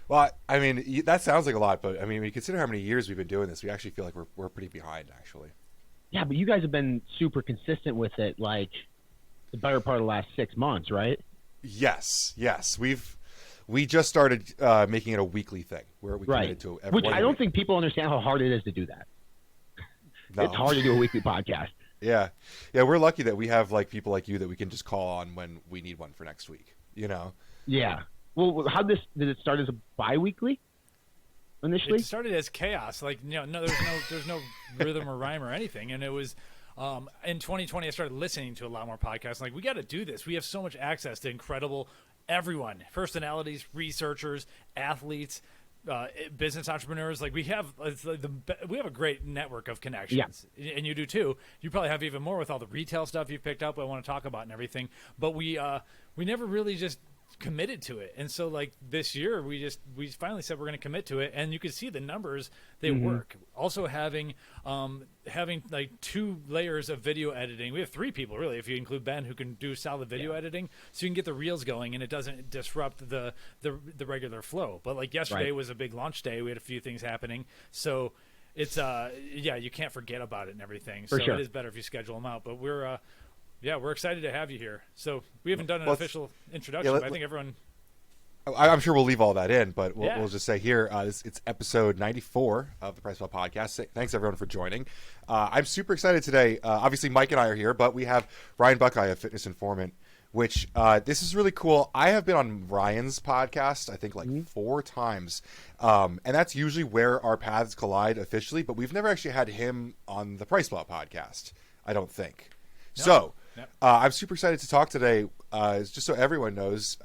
Well, I mean, that sounds like a lot, but I mean, when you consider how many years we've been doing this, we actually feel like we're pretty behind, actually. Yeah, but you guys have been super consistent with it, like the better part of the last 6 months, right? Yes, yes, we just started making it a weekly thing where we Right. committed to every Which one I a don't week. think people understand how hard it is to do that. It's No, hard to do a weekly podcast. yeah, yeah, we're lucky that we have like people like you that we can just call on when we need one for next week. You know? Yeah. Well, how did it start as a bi-weekly It initially? started as chaos. Like, no, there's no rhythm or rhyme or anything. And it was in 2020. I started listening to a lot more podcasts. Like, we got to do this. We have so much access to incredible everyone, personalities, researchers, athletes. Business entrepreneurs, like we have, we have a great network of connections, and you do too. You probably have even more with all the retail stuff you've picked up. I want to talk about and everything, but we never really just committed to it. And so like this year we finally said we're going to commit to it, and you can see the numbers, they work. Also having like 2 layers of video editing. We have 3 people really if you include Ben who can do solid video editing, so you can get the reels going and it doesn't disrupt the regular flow. But like yesterday was a big launch day. We had a few things happening, so it's you can't forget about it and everything. For So sure. it is better if you schedule them out. But we're excited to have you here. So we haven't done an Well, official introduction, yeah, but I think everyone. I'm sure we'll leave all that in, but Yeah. we'll just say here, it's episode 94 of the Price Well podcast. Thanks everyone for joining. I'm super excited today. Obviously, Mike and I are here, but we have Ryan Buckeye of Fitness Informant, which this is really cool. I have been on Ryan's podcast, I think like 4 times, and that's usually where our paths collide officially. But we've never actually had him on the Price Well podcast, I don't think. No. So. Yep. I'm super excited to talk today, just so everyone knows,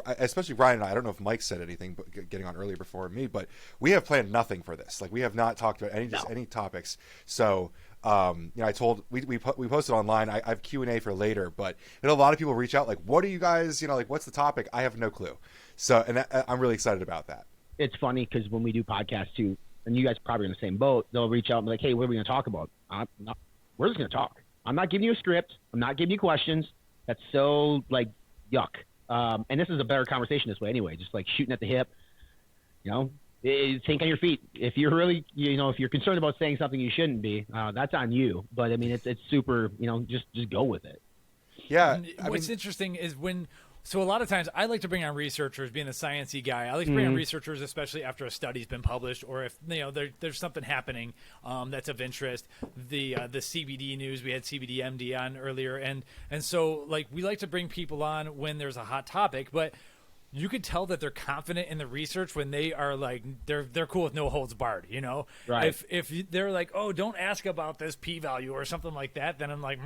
especially Ryan and I. I don't know if Mike said anything, but getting on earlier before me, but we have planned nothing for this. Like we have not talked about any topics. So, I told we posted online. I have Q&A for later, but a lot of people reach out like, "What are you guys? Like, what's the topic?" I have no clue. So, and I'm really excited about that. It's funny because when we do podcasts too, and you guys probably in the same boat, they'll reach out and be like, "Hey, what are we going to talk about?" We're just going to talk. I'm not giving you a script. I'm not giving you questions. That's so like yuck. And this is a better conversation this way anyway. Just like shooting at the hip. Think on your feet. If you're really, if you're concerned about saying something you shouldn't be, that's on you. But I mean, it's super. Just go with it. Yeah. What's interesting is so a lot of times I like to bring on researchers, being the sciencey guy. I like to bring on researchers, especially after a study's been published, or if there's something happening that's of interest. The CBD news, we had CBD MD on earlier, and so like we like to bring people on when there's a hot topic, but you could tell that they're confident in the research when they are like they're cool with no holds barred. Right. If they're like, oh, don't ask about this p-value or something like that, then I'm like,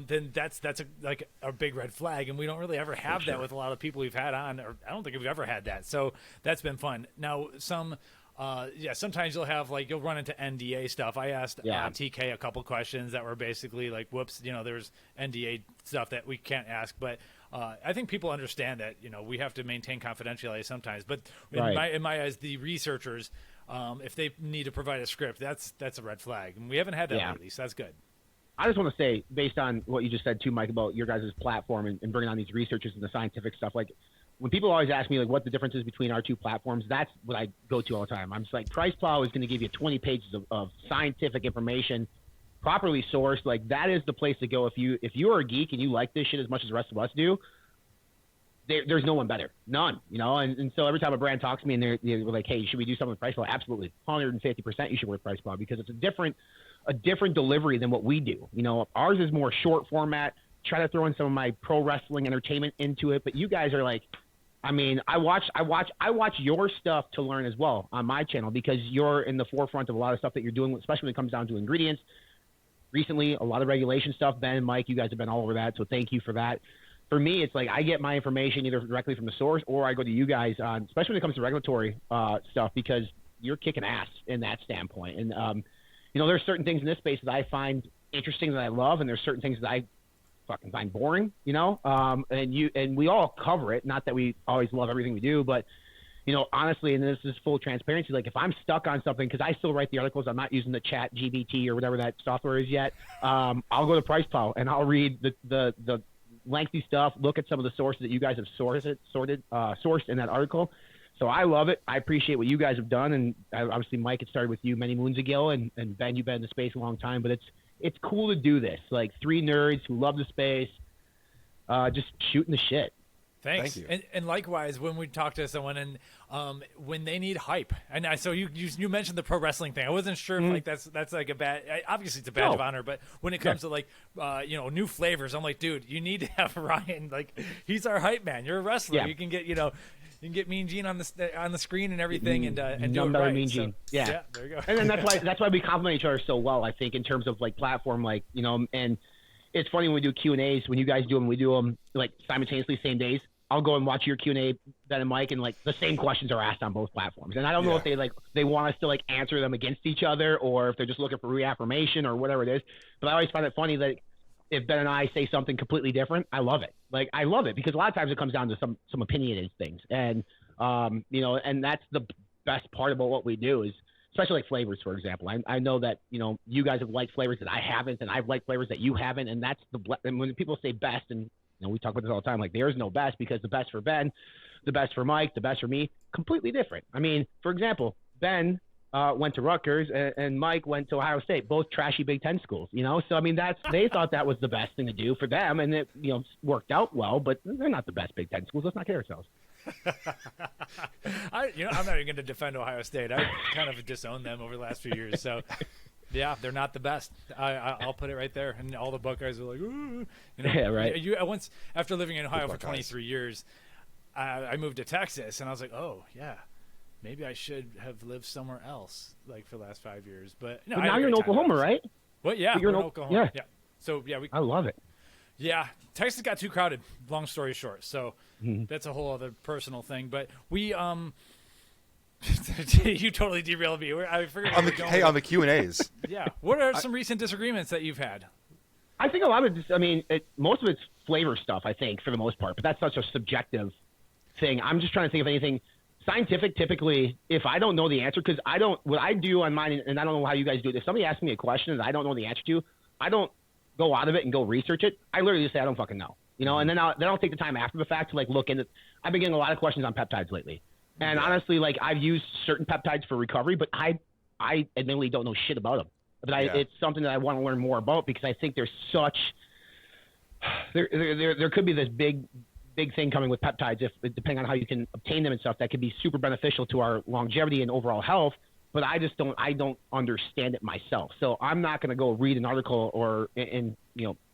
then that's a big red flag, and we don't really ever have that with a lot of people we've had on, or I don't think we've ever had that. So that's been fun. Now sometimes you'll run into NDA stuff. I asked TK a couple questions that were basically like, whoops, there's NDA stuff that we can't ask, but I think people understand that we have to maintain confidentiality sometimes. But in my eyes, the researchers, if they need to provide a script, that's a red flag, and we haven't had that lately, so that's good. I just want to say, based on what you just said too, Mike, about your guys' platform and bringing on these researchers and the scientific stuff, like when people always ask me like what the difference is between our 2 platforms, that's what I go to all the time. I'm just like, Price Plow is going to give you 20 pages of scientific information, properly sourced. Like that is the place to go if you are a geek and you like this shit as much as the rest of us do. There's no one better, none. And so every time a brand talks to me and they're like, "Hey, should we do something with Price Plow?" Absolutely, 150% you should work with Price Plow because it's a different delivery than what we do. Ours is more short format. Try to throw in some of my pro wrestling entertainment into it, but you guys are like, I mean, I watch your stuff to learn as well on my channel because you're in the forefront of a lot of stuff that you're doing, especially when it comes down to ingredients. Recently, a lot of regulation stuff. Ben and Mike, you guys have been all over that, so thank you for that. For me, it's like I get my information either directly from the source or I go to you guys on, especially when it comes to regulatory stuff, because you're kicking ass in that standpoint. And there's certain things in this space that I find interesting that I love, and there's certain things that I fucking find boring, and we all cover it. Not that we always love everything we do, but honestly, and this is full transparency, like if I'm stuck on something, because I still write the articles, I'm not using the chat GBT or whatever that software is yet. I'll go to Price Plow and I'll read the lengthy stuff. Look at some of the sources that you guys have sourced in that article. So I love it. I appreciate what you guys have done, and obviously Mike, it started with you many moons ago, and Ben, you've been in the space a long time. But it's cool to do this, like three nerds who love the space, just shooting the shit. Thanks. Thank you. And likewise, when we talk to someone and when they need hype, and so you mentioned the pro wrestling thing. I wasn't sure if like that's like a bad. Obviously, it's a badge of honor, but when it comes to like new flavors, I'm like, dude, you need to have Ryan. Like, he's our hype man. You're a wrestler. Yeah. You can get you can get Mean Gene on the screen and everything, and do it better right. Mean So, Gene. Yeah, there you go. And then that's why we complement each other so well. I think in terms of like platform, like and it's funny when we do Q&As, when you guys do them, we do them like simultaneously, same days. I'll go and watch your Q&A, Ben and Mike, and like the same questions are asked on both platforms. And I don't know if they want us to like answer them against each other, or if they're just looking for reaffirmation or whatever it is. But I always find it funny that if Ben and I say something completely different, I love it. Like, I love it because a lot of times it comes down to some opinionated things. And, and that's the best part about what we do is, especially like flavors, for example. I know that, you guys have liked flavors that I haven't, and I've liked flavors that you haven't. And that's and when people say best, and we talk about this all the time, like there is no best, because the best for Ben, the best for Mike, the best for me, completely different. I mean, for example, Ben went to Rutgers and Mike went to Ohio State, both trashy Big Ten schools, So, I mean, they thought that was the best thing to do for them, and it, worked out well, but they're not the best Big Ten schools. Let's not kid ourselves. I'm not even going to defend Ohio State. I kind of disowned them over the last few years. So, yeah, they're not the best. I'll put it right there. And all the Buckeyes are like, ooh. Yeah, right. Once, after living in Ohio for 23 years, I moved to Texas, and I was like, oh, yeah, maybe I should have lived somewhere else, like, for the last 5 years. But now you're in Oklahoma, right? Well, yeah, you're in Oklahoma. Yeah. So, yeah, I love it. Yeah, Texas got too crowded. Long story short, so that's a whole other personal thing. But we, you totally derailed me. I forget on the Q&As. Yeah, what are some recent disagreements that you've had? I think a lot of most of it's flavor stuff. I think for the most part, but that's such a subjective thing. I'm just trying to think of anything scientific. Typically, if I don't know the answer, because what I do on mine, and I don't know how you guys do it. If somebody asks me a question that I don't know the answer to, I don't go out of it and go research it. I literally just say I don't fucking know, and then I'll take the time after the fact to like look into. I've been getting a lot of questions on peptides lately, and honestly, like I've used certain peptides for recovery, but I admittedly don't know shit about them. But it's something that I want to learn more about, because I think there's there could be this big thing coming with peptides, depending on how you can obtain them and stuff, that could be super beneficial to our longevity and overall health. But I don't understand it myself. So I'm not going to go read an article or in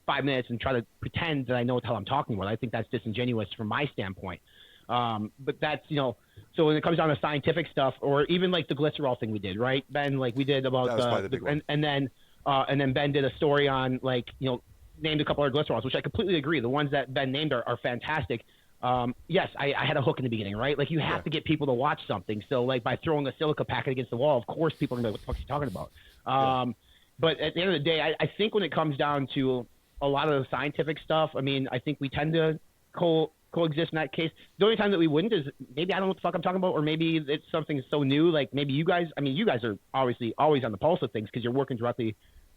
5 minutes and try to pretend that I know what the hell I'm talking about. I think that's disingenuous from my standpoint. But that's, so when it comes down to scientific stuff, or even like the glycerol thing we did, right, Ben? Like we did about and then Ben did a story on named a couple of glycerols, which I completely agree. The ones that Ben named are fantastic. Yes, I had a hook in the beginning, right? Like you have to get people to watch something. So like by throwing a silica packet against the wall, of course people are going to be like, what the fuck are you talking about? But at the end of the day, I think when it comes down to a lot of the scientific stuff, I mean, I think we tend to coexist in that case. The only time that we wouldn't is maybe I don't know what the fuck I'm talking about, or maybe it's something so new. Like maybe you guys are obviously always on the pulse of things because you're working directly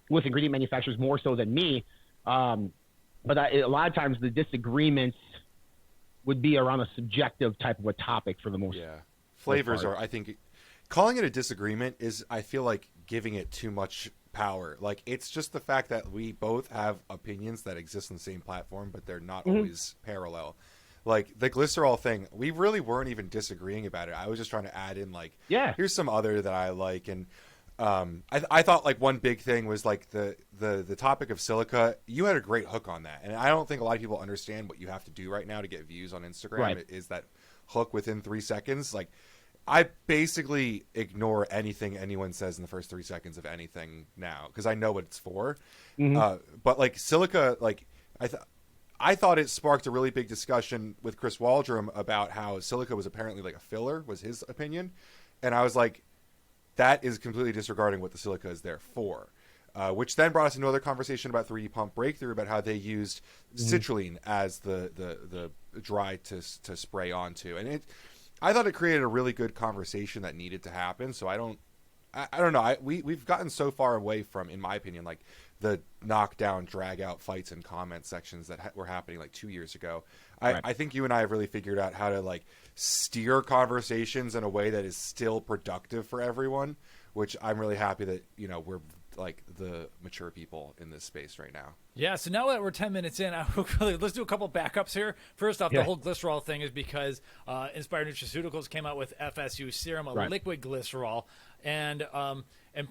with ingredient manufacturers more so than me. But a lot of times the disagreements would be around a subjective type of a topic for the most. Yeah, flavors are. I think calling it a disagreement is, I feel like, giving it too much power. Like it's just the fact that we both have opinions that exist on the same platform, but they're not always parallel. Like the glycerol thing, we really weren't even disagreeing about it. I was just trying to add in like, here's some other that I like, and I thought like one big thing was like the topic of silica. You had a great hook on that, and I don't think a lot of people understand what you have to do right now to get views on Instagram. Right. Is that hook within 3 seconds? Like I basically ignore anything anyone says in the first 3 seconds of anything now because I know what it's for. But like silica, like I thought it sparked a really big discussion with Chris Waldrum about how silica was apparently like a filler, was his opinion, and I was like, that is completely disregarding what the silica is there for, which then brought us into another conversation about 3D Pump Breakthrough, about how they used citrulline as the dry to spray onto. And I thought it created a really good conversation that needed to happen. So I don't know. We've gotten so far away from, in my opinion, like the knockdown, drag out fights and comment sections that were happening like 2 years ago. Right. I think you and I have really figured out how to like steer conversations in a way that is still productive for everyone, which I'm really happy that, you know, we're like the mature people in this space right now. Yeah, so now that we're 10 minutes in, let's do a couple backups here. First off, the whole glycerol thing is because Inspired Nutraceuticals came out with FSU Serum, a liquid glycerol, and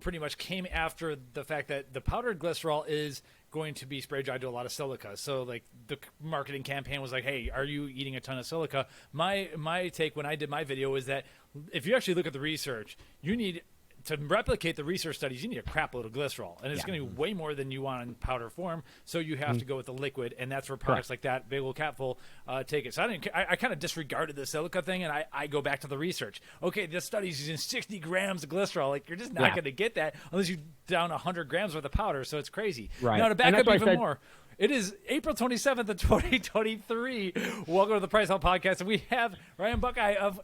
pretty much came after the fact that the powdered glycerol is going to be spray dried to a lot of silica. So like the marketing campaign was like, hey, are you eating a ton of silica? My take when I did my video is that if you actually look at the research, you need to replicate the research studies, you need a crap load of glycerol, and it's going to be way more than you want in powder form. So you have to go with the liquid, and that's where products like that, Big Ol' Capful, take it. So I kind of disregarded the silica thing, and I go back to the research. Okay, this study's using 60 grams of glycerol. Like you're just not going to get that unless you down 100 grams worth of powder. So it's crazy. Right. Now to back up even more. It is April 27th of 2023. Welcome to the Price Out Podcast, and we have Ryan Buckeye of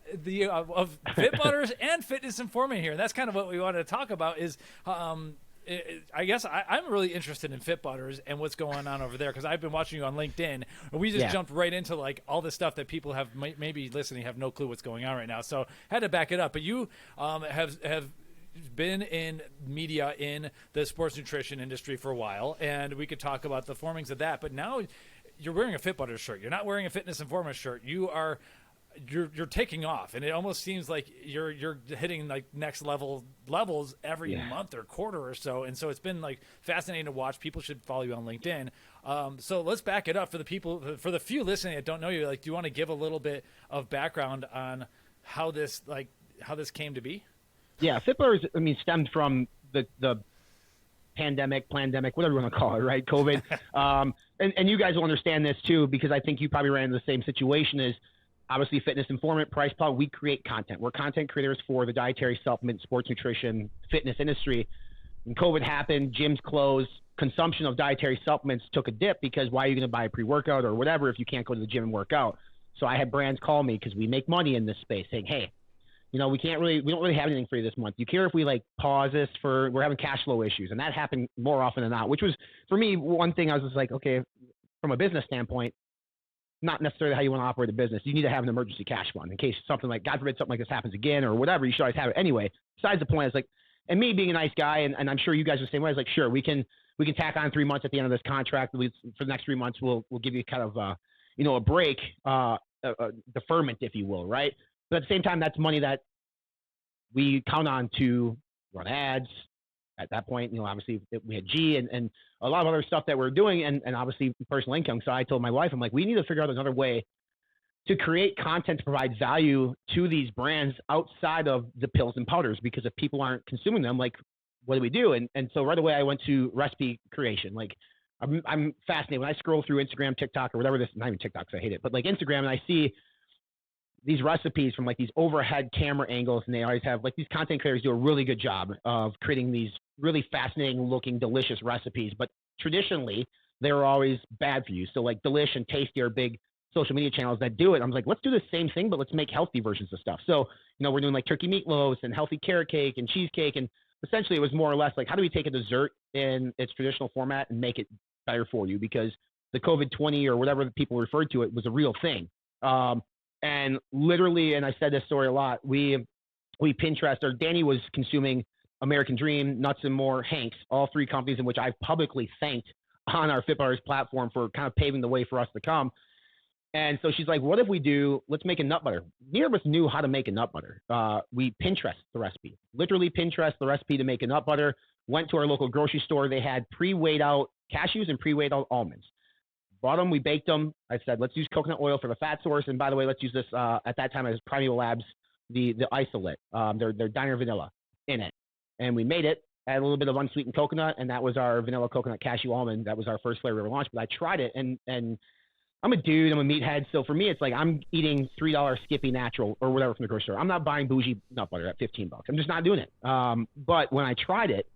Fit Butters and Fitness Informant here. And that's kind of what we wanted to talk about. Is I guess I'm really interested in Fit Butters and what's going on over there because I've been watching you on LinkedIn, and we just jumped right into like all the stuff that people have maybe listening have no clue what's going on right now. So had to back it up. But you have been in media in the sports nutrition industry for a while, and we could talk about the formings of that. But now you're wearing a Fit Butters shirt. You're not wearing a Fitness Informant shirt. You're taking off, and it almost seems like you're hitting like next levels every month or quarter or so. And so it's been like fascinating to watch. People should follow you on LinkedIn. So let's back it up for the people, for the few listening that don't know you. Like, do you want to give a little bit of background on how this came to be? Yeah, Fit Butters, stemmed from the pandemic, whatever you want to call it, right? COVID. And you guys will understand this too, because I think you probably ran into the same situation as obviously Fitness Informant, Price Paul. We create content. We're content creators for the dietary supplement, sports nutrition, fitness industry. When COVID happened, gyms closed, consumption of dietary supplements took a dip because why are you going to buy a pre-workout or whatever if you can't go to the gym and work out? So I had brands call me because we make money in this space saying, hey, you know, we don't really have anything for you this month. You care if we like pause this we're having cash flow issues. And that happened more often than not, which was for me, one thing I was just like, okay, from a business standpoint, not necessarily how you want to operate a business. You need to have an emergency cash fund in case something like, God forbid, something like this happens again or whatever. You should always have it anyway. Besides the point is like, and me being a nice guy, and I'm sure you guys are the same way. I was like, sure, we can tack on 3 months at the end of this contract. For the next 3 months, we'll give you kind of a break, a deferment, if you will, right? But at the same time, that's money that we count on to run ads. At that point, obviously we had G and a lot of other stuff that we're doing and obviously personal income. So I told my wife, I'm like, we need to figure out another way to create content to provide value to these brands outside of the pills and powders, because if people aren't consuming them, like, what do we do? And so right away I went to recipe creation. Like I'm fascinated when I scroll through Instagram, TikTok, or whatever this, not even TikTok, because I hate it, but like Instagram, and I see these recipes from like these overhead camera angles, and they always have like these content creators do a really good job of creating these really fascinating looking, delicious recipes. But traditionally, they were always bad for you. So like Delish and Tasty are big social media channels that do it. I'm like, let's do the same thing, but let's make healthy versions of stuff. So, we're doing like turkey meatloaves and healthy carrot cake and cheesecake. And essentially it was more or less like, how do we take a dessert in its traditional format and make it better for you? Because the COVID-20 or whatever the people referred to it was a real thing. And literally, and I said this story a lot, we Pinterest, or Danny was consuming American Dream, Nuts and More, Hanks, all three companies in which I've publicly thanked on our Fit Butters platform for kind of paving the way for us to come. And so she's like, what if let's make a nut butter. Neither of us knew how to make a nut butter. We Pinterest the recipe, literally Pinterest the recipe to make a nut butter, went to our local grocery store. They had pre-weighed out cashews and pre-weighed out almonds. Bought them, we baked them. I said, let's use coconut oil for the fat source. And by the way, let's use this, at that time, it was Primeval Labs, the isolate, their Diner Vanilla in it. And we made it, add a little bit of unsweetened coconut, and that was our vanilla coconut cashew almond. That was our first flavor we ever launched. But I tried it, and I'm a dude, I'm a meathead. So for me, it's like I'm eating $3 Skippy Natural or whatever from the grocery store. I'm not buying bougie nut butter at $15. I'm just not doing it. But when I tried it,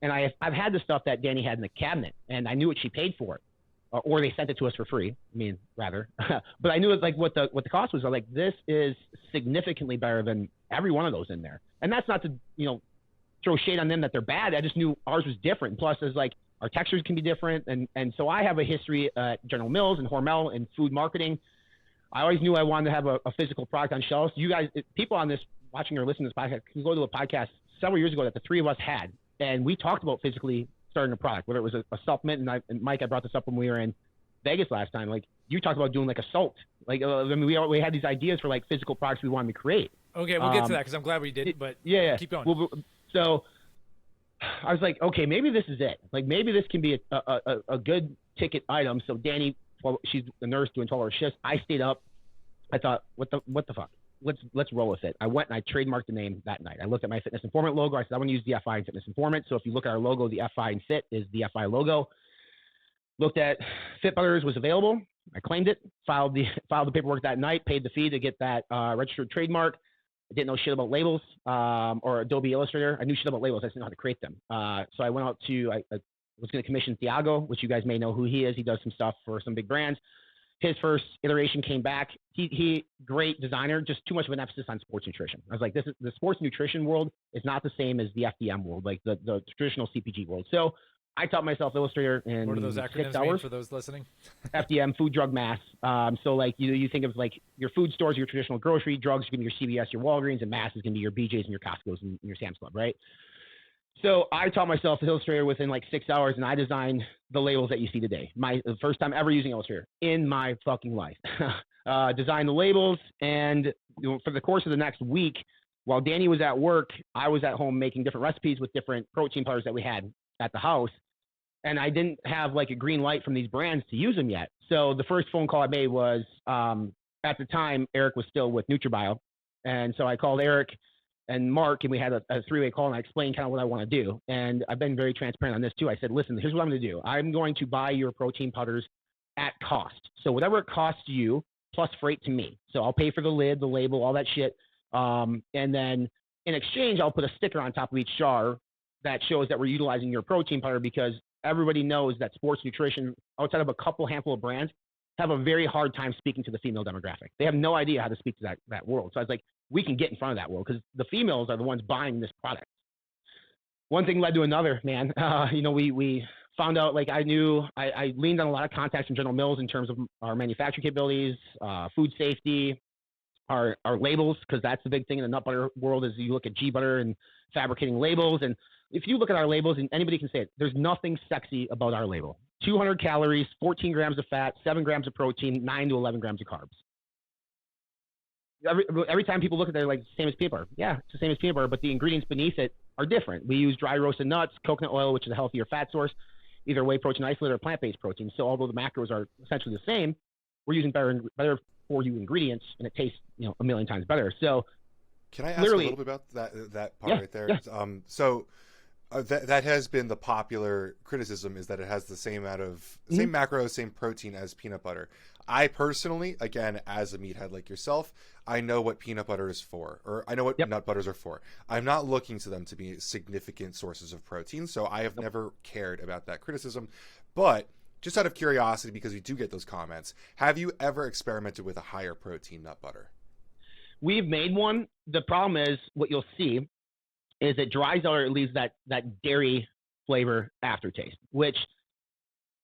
and I've had the stuff that Danny had in the cabinet, and I knew what she paid for it. Or they sent it to us for free. Rather, but I knew it, like what the cost was. I was like, this is significantly better than every one of those in there. And that's not to throw shade on them that they're bad. I just knew ours was different. Plus, it's like our textures can be different. And so I have a history at General Mills and Hormel and food marketing. I always knew I wanted to have a physical product on shelves. You guys, people on this watching or listening to this podcast can go to a podcast several years ago that the three of us had, and we talked about physically starting a product, whether it was a supplement. And Mike, I brought this up when we were in Vegas last time. Like, you talked about doing like a salt. Like, I mean, we had these ideas for like physical products we wanted to create. Okay, we'll get to that because I'm glad we did. But yeah, keep going. Well, so I was like, okay, maybe this is it. Like, maybe this can be a good ticket item. So Danny, well, she's the nurse doing 12-hour shifts. I stayed up. I thought, what the fuck? Let's roll with it. I went and I trademarked the name that night. I looked at my Fitness Informant logo. I said, I want to use the FI and Fitness Informant. So if you look at our logo, the FI and Fit is the FI logo. Looked at Fit Butters was available. I claimed it, filed the paperwork that night, paid the fee to get that registered trademark. I didn't know shit about labels or Adobe Illustrator. I knew shit about labels. I just didn't know how to create them. So I went out to, I was going to commission Thiago, which you guys may know who he is. He does some stuff for some big brands. His first iteration came back. He great designer, just too much of an emphasis on sports nutrition. I was like, this is the sports nutrition world is not the same as the FDM world, like the traditional CPG world. So I taught myself Illustrator in what are those 6 acronyms hours. mean for those listening? FDM, food, drug, mass. So like you think of like your food stores, your traditional grocery, drugs are going to be your CVS, your Walgreens, and mass is going to be your BJ's and your Costco's and your Sam's Club, right? So I taught myself Illustrator within like 6 hours, and I designed the labels that you see today. The first time ever using Illustrator in my fucking life. Designed the labels, and for the course of the next week, while Danny was at work, I was at home making different recipes with different protein powders that we had at the house. And I didn't have like a green light from these brands to use them yet. So the first phone call I made was, at the time, Eric was still with NutriBio. And so I called Eric and Mark, and we had a three-way call, and I explained kind of what I want to do. And I've been very transparent on this too. I said, listen, here's what I'm going to do. I'm going to buy your protein powders at cost. So whatever it costs you plus freight to me. So I'll pay for the lid, the label, all that shit. And then in exchange, I'll put a sticker on top of each jar that shows that we're utilizing your protein powder, because everybody knows that sports nutrition, outside of a handful of brands, have a very hard time speaking to the female demographic. They have no idea how to speak to that world. So I was like, we can get in front of that world because the females are the ones buying this product. One thing led to another, man. We found out, like, I leaned on a lot of contacts from General Mills in terms of our manufacturing capabilities, food safety, our labels, because that's the big thing in the nut butter world is you look at G Butter and fabricating labels. And if you look at our labels, and anybody can say it, there's nothing sexy about our label. 200 calories, 14 grams of fat, 7 grams of protein, 9 to 11 grams of carbs. Every time people look at it, they're like, same as peanut butter. Yeah, it's the same as peanut butter, but the ingredients beneath it are different. We use dry roasted nuts, coconut oil, which is a healthier fat source, either whey protein isolate or plant-based protein. So although the macros are essentially the same, we're using better for you ingredients, and it tastes a million times better. So can I ask a little bit about that part right there? Yeah. So that has been the popular criticism, is that it has the same amount of same macros, same protein as peanut butter. I personally, again, as a meathead like yourself, I know what peanut butter is for, or I know what nut butters are for. I'm not looking to them to be significant sources of protein, so I have never cared about that criticism. But just out of curiosity, because we do get those comments, have you ever experimented with a higher protein nut butter? We've made one. The problem is, what you'll see is it dries out, or it leaves that dairy flavor aftertaste, which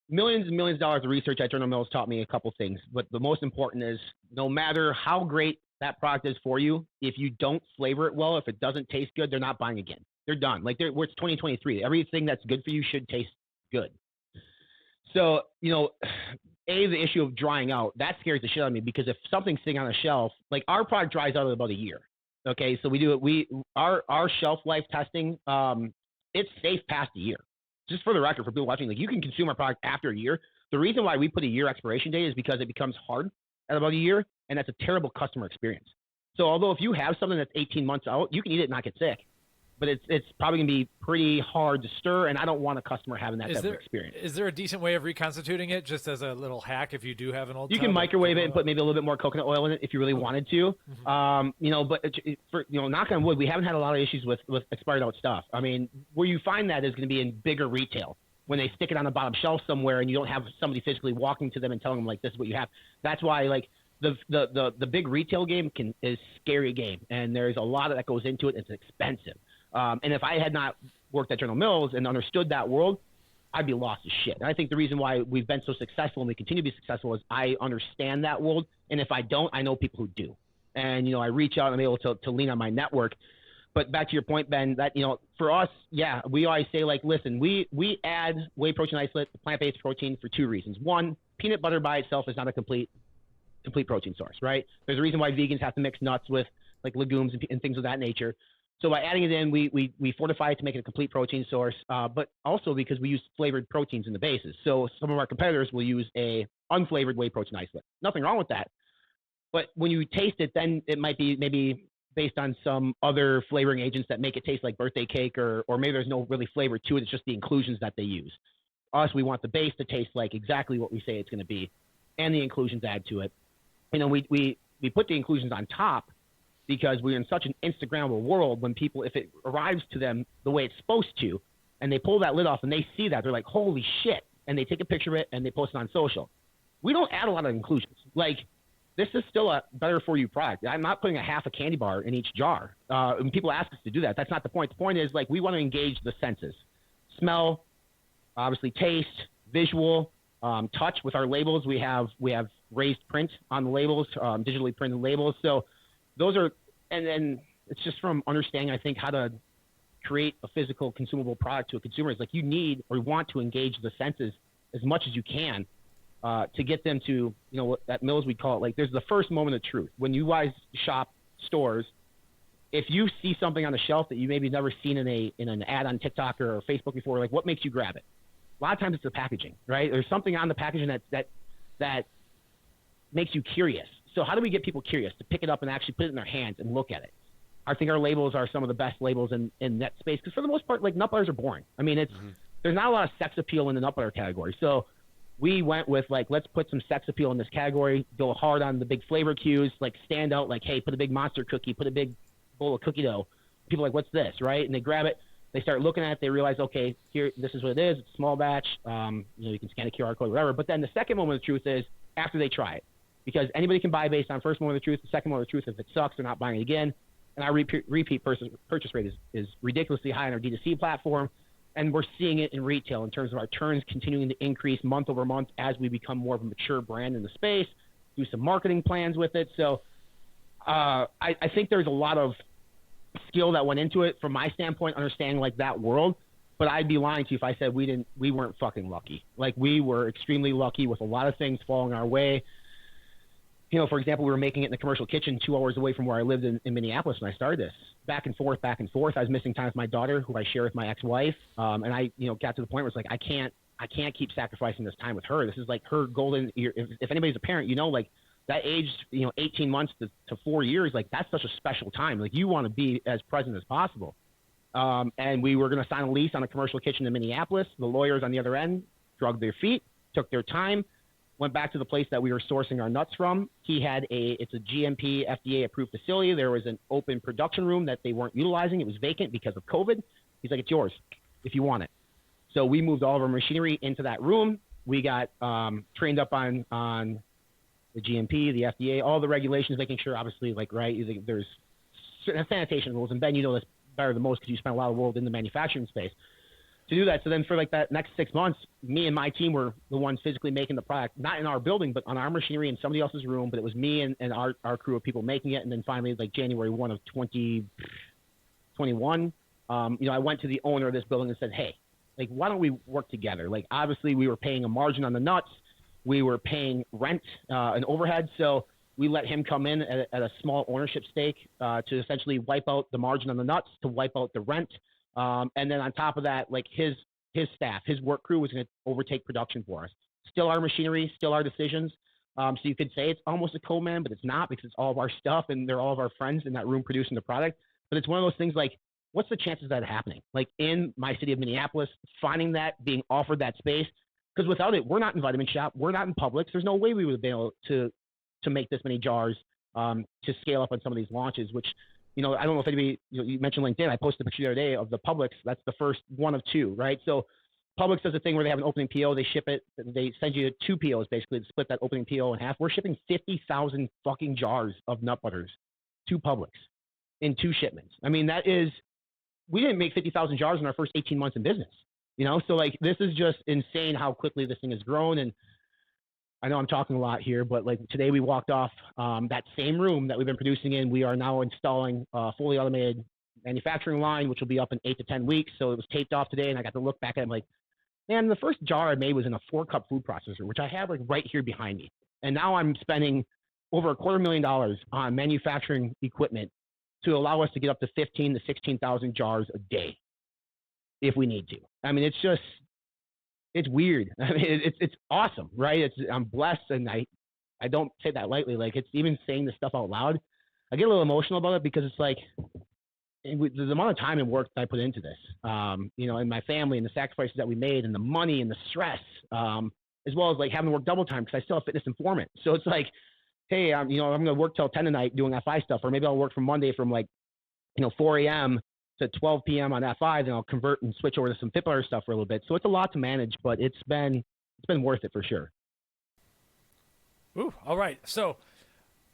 millions and millions of dollars of research at General Mills taught me a couple things. But the most important is, no matter how great that product is for you, if you don't flavor it well, if it doesn't taste good, they're not buying again. They're done. Like, it's 2023. Everything that's good for you should taste good. So, the issue of drying out, that scares the shit out of me, because if something's sitting on a shelf, like our product dries out in about a year. Okay, so we do it. Our shelf life testing, it's safe past a year. Just for the record, for people watching, like, you can consume our product after a year. The reason why we put a year expiration date is because it becomes hard at about a year, and that's a terrible customer experience. So although if you have something that's 18 months out, you can eat it and not get sick. But it's probably going to be pretty hard to stir, and I don't want a customer having that type of experience. Is there a decent way of reconstituting it, just as a little hack, if you do have an old You can microwave it and put maybe a little bit more coconut oil in it if you really wanted to. Mm-hmm. But knock on wood, we haven't had a lot of issues with expired out stuff. I mean, where you find that is going to be in bigger retail, when they stick it on the bottom shelf somewhere and you don't have somebody physically walking to them and telling them, like, this is what you have. That's why, like, the big retail game is scary game, and there's a lot that goes into it. It's expensive. And if I had not worked at General Mills and understood that world, I'd be lost as shit. And I think the reason why we've been so successful and we continue to be successful is I understand that world. And if I don't, I know people who do. And, I reach out and I'm able to lean on my network. But back to your point, Ben, that, for us, yeah, we always say, like, listen, we add whey protein isolate, plant-based protein, for two reasons. One, peanut butter by itself is not a complete protein source, right? There's a reason why vegans have to mix nuts with, like, legumes and things of that nature. So by adding it in, we fortify it to make it a complete protein source, but also because we use flavored proteins in the bases. So some of our competitors will use a unflavored whey protein isolate. Nothing wrong with that. But when you taste it, then it might be maybe based on some other flavoring agents that make it taste like birthday cake, or maybe there's no really flavor to it. It's just the inclusions that they use. Us, we want the base to taste like exactly what we say it's going to be, and the inclusions add to it. We put the inclusions on top because we're in such an Instagrammable world. When people, if it arrives to them the way it's supposed to, and they pull that lid off and they see that, they're like, holy shit, and they take a picture of it and they post it on social. We don't add a lot of inclusions. Like, this is still a better for you product. I'm not putting a half a candy bar in each jar. When people ask us to do that, that's not the point. The point is, like, we want to engage the senses: smell, obviously taste, visual, touch. With our labels, we have raised print on the labels, digitally printed labels. So those are, and then it's just from understanding, I think, how to create a physical consumable product to a consumer. It's like you need or want to engage the senses as much as you can to get them to, what at Mills we call it, like, there's the first moment of truth. When you guys shop stores, if you see something on the shelf that you maybe never seen in an ad on TikTok or Facebook before, like, what makes you grab it? A lot of times it's the packaging, right? There's something on the packaging that makes you curious. So how do we get people curious to pick it up and actually put it in their hands and look at it? I think our labels are some of the best labels in that space, because for the most part, like, nut butters are boring. I mean, there's not a lot of sex appeal in the nut butter category. So we went with, like, let's put some sex appeal in this category, go hard on the big flavor cues, like, stand out, like, hey, put a big monster cookie, put a big bowl of cookie dough. People are like, what's this, right? And they grab it. They start looking at it. They realize, okay, here, this is what it is. It's a small batch. You can scan a QR code, whatever. But then the second moment of truth is after they try it, because anybody can buy based on first moment of truth. The second moment of truth, if it sucks, they're not buying it again. And our repeat purchase rate is ridiculously high on our D2C platform. And we're seeing it in retail in terms of our turns continuing to increase month over month as we become more of a mature brand in the space, do some marketing plans with it. So I think there's a lot of skill that went into it from my standpoint, understanding, like, that world. But I'd be lying to you if I said we weren't fucking lucky. Like, we were extremely lucky with a lot of things falling our way. For example, we were making it in the commercial kitchen 2 hours away from where I lived in Minneapolis when I started this. Back and forth. I was missing time with my daughter, who I share with my ex-wife. And I, got to the point where it's like, I can't keep sacrificing this time with her. This is like her golden year. If anybody's a parent, like, that age, 18 months to 4 years, like, that's such a special time. Like, you want to be as present as possible. And we were going to sign a lease on a commercial kitchen in Minneapolis. The lawyers on the other end drugged their feet, took their time, went back to the place that we were sourcing our nuts from. It's a GMP FDA approved facility. There was an open production room that they weren't utilizing. It was vacant because of COVID. He's like, it's yours if you want it. So we moved all of our machinery into that room. We got trained up on the GMP, the FDA, all the regulations, making sure, obviously, like, right, there's certain sanitation rules. And Ben, you know this better than most because you spent a lot of the world in the manufacturing space to do that. So then for, like, that next 6 months, me and my team were the ones physically making the product, not in our building, but on our machinery in somebody else's room. But it was me and our crew of people making it. And then finally, like, January 1 of 2021, I went to the owner of this building and said, hey, like, why don't we work together? Like, obviously we were paying a margin on the nuts. We were paying rent and overhead. So we let him come in at a small ownership stake to essentially wipe out the margin on the nuts, to wipe out the rent. And then on top of that, like, his staff, his work crew was going to overtake production for us. Still our machinery, still our decisions. So you could say it's almost a co-man, but it's not, because it's all of our stuff and they're all of our friends in that room producing the product. But it's one of those things, like, what's the chances of that happening? Like, in my city of Minneapolis, finding that, being offered that space, because without it, we're not in Vitamin Shop, we're not in Publix. There's no way we would have been able to make this many jars to scale up on some of these launches, which, I don't know if anybody, you mentioned LinkedIn. I posted a picture the other day of the Publix. That's the first one of two, right? So Publix does a thing where they have an opening PO, they ship it, they send you 2 POs basically to split that opening PO in half. We're shipping 50,000 fucking jars of nut butters to Publix in 2 shipments. I mean, we didn't make 50,000 jars in our first 18 months in business. So like this is just insane how quickly this thing has grown. And I know I'm talking a lot here, but like today we walked off that same room that we've been producing in. We are now installing a fully automated manufacturing line, which will be up in 8 to 10 weeks. So it was taped off today, and I got to look back at it like, man, the first jar I made was in a 4-cup food processor, which I have like right here behind me. And now I'm spending over $250,000 on manufacturing equipment to allow us to get up to 15 to 16,000 jars a day if we need to. I mean, it's weird. I mean, it's awesome, right? I'm blessed, and I don't say that lightly. Like, it's even saying this stuff out loud, I get a little emotional about it because it's like the amount of time and work that I put into this, and my family and the sacrifices that we made and the money and the stress, as well as like having to work double time because I still have fitness informant. So it's like, hey, I'm going to work till 10 tonight doing FI stuff, or maybe I'll work from Monday from 4 a.m. to 12 p.m. on FI, then I'll convert and switch over to some FitButter stuff for a little bit. So it's a lot to manage, but it's been worth it for sure. Ooh, all right. So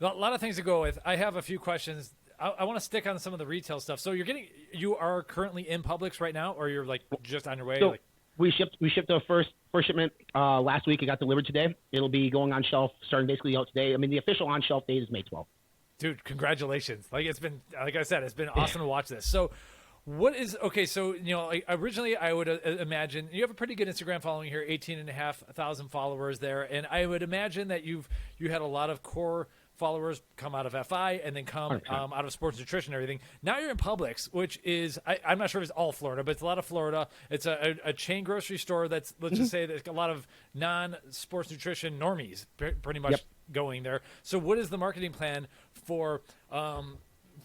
a lot of things to go with. I have a few questions. I want to stick on some of the retail stuff. So you are currently in Publix right now, or you're like just on your way? So we shipped the first shipment last week. It got delivered today. It'll be going on shelf starting basically out today. I mean, the official on shelf date is May 12th. Dude, congratulations. Like I said, it's been awesome to watch this. So so, originally I would imagine you have a pretty good Instagram following here, 18,500 followers there. And I would imagine that you had a lot of core followers come out of FI and then come out of sports nutrition and everything. Now you're in Publix, which is, I'm not sure if it's all Florida, but it's a lot of Florida. It's a chain grocery store that's, let's just say there's a lot of non-sports nutrition normies pretty much going there. So what is the marketing plan for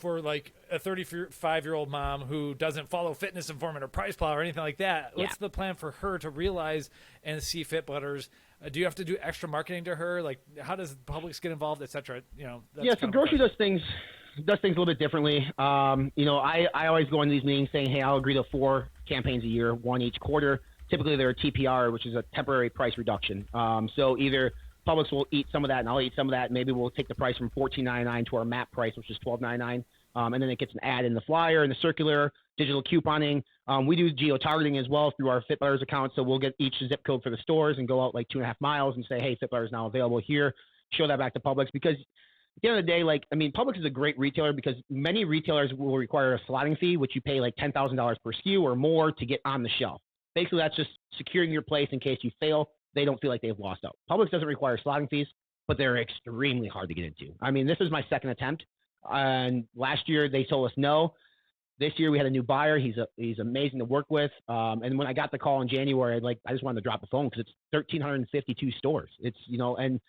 like a 35-year-old mom who doesn't follow Fitness Informant or Price Plow or anything like that? What's the plan for her to realize and see FitButters? Do you have to do extra marketing to her? Like, how does Publix get involved, et cetera? So grocery does things a little bit differently. I always go into these meetings saying, hey, I'll agree to 4 campaigns a year, 1 each quarter. Typically, they're a TPR, which is a temporary price reduction. So either Publix will eat some of that, and I'll eat some of that. Maybe we'll take the price from $14.99 to our MAP price, which is $12.99. And then it gets an ad in the flyer, in the circular, digital couponing. We do geo-targeting as well through our FitButters account. So we'll get each zip code for the stores and go out like 2.5 miles and say, hey, FitButters is now available here. Show that back to Publix because at the end of the day, Publix is a great retailer because many retailers will require a slotting fee, which you pay like $10,000 per SKU or more to get on the shelf. Basically, that's just securing your place in case you fail. They don't feel like they've lost out. Publix doesn't require slotting fees, but they're extremely hard to get into. I mean, this is my second attempt. And last year they told us no. This year we had a new buyer. He's amazing to work with. And when I got the call in January, I just wanted to drop the phone because it's 1,352 stores. It's and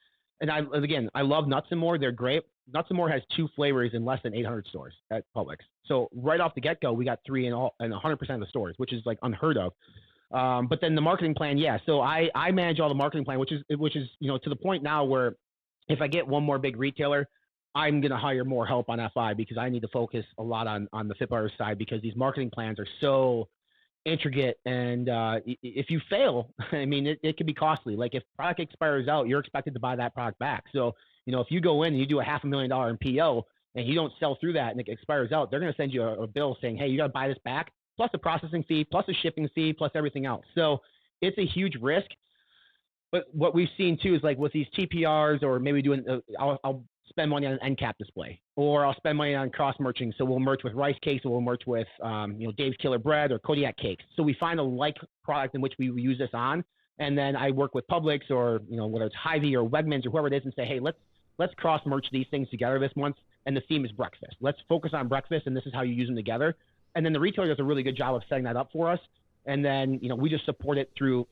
I love Nuts and More. They're great. Nuts and More has 2 flavors in less than 800 stores at Publix. So right off the get go, we got 3 in 100% of the stores, which is like unheard of. But then the marketing plan, So I manage all the marketing plan, which is to the point now where if I get one more big retailer, I'm going to hire more help on FI because I need to focus a lot on the FitButters side because these marketing plans are so intricate. And if you fail, I mean, it can be costly. Like if product expires out, you're expected to buy that product back. So, if you go in and you do a $500,000 in PO and you don't sell through that and it expires out, they're going to send you a bill saying, hey, you got to buy this back, plus a processing fee, plus a shipping fee, plus everything else. So it's a huge risk. But what we've seen too is like with these TPRs or maybe doing, I'll spend money on an end cap display, or I'll spend money on cross merching. So we'll merch with rice cakes, or we'll merch with, Dave's Killer Bread or Kodiak cakes. So we find a like product in which we use this on, and then I work with Publix or whether it's Hy-Vee or Wegmans or whoever it is, and say, hey, let's cross merch these things together this month, and the theme is breakfast. Let's focus on breakfast, and this is how you use them together. And then the retailer does a really good job of setting that up for us, and then we just support it through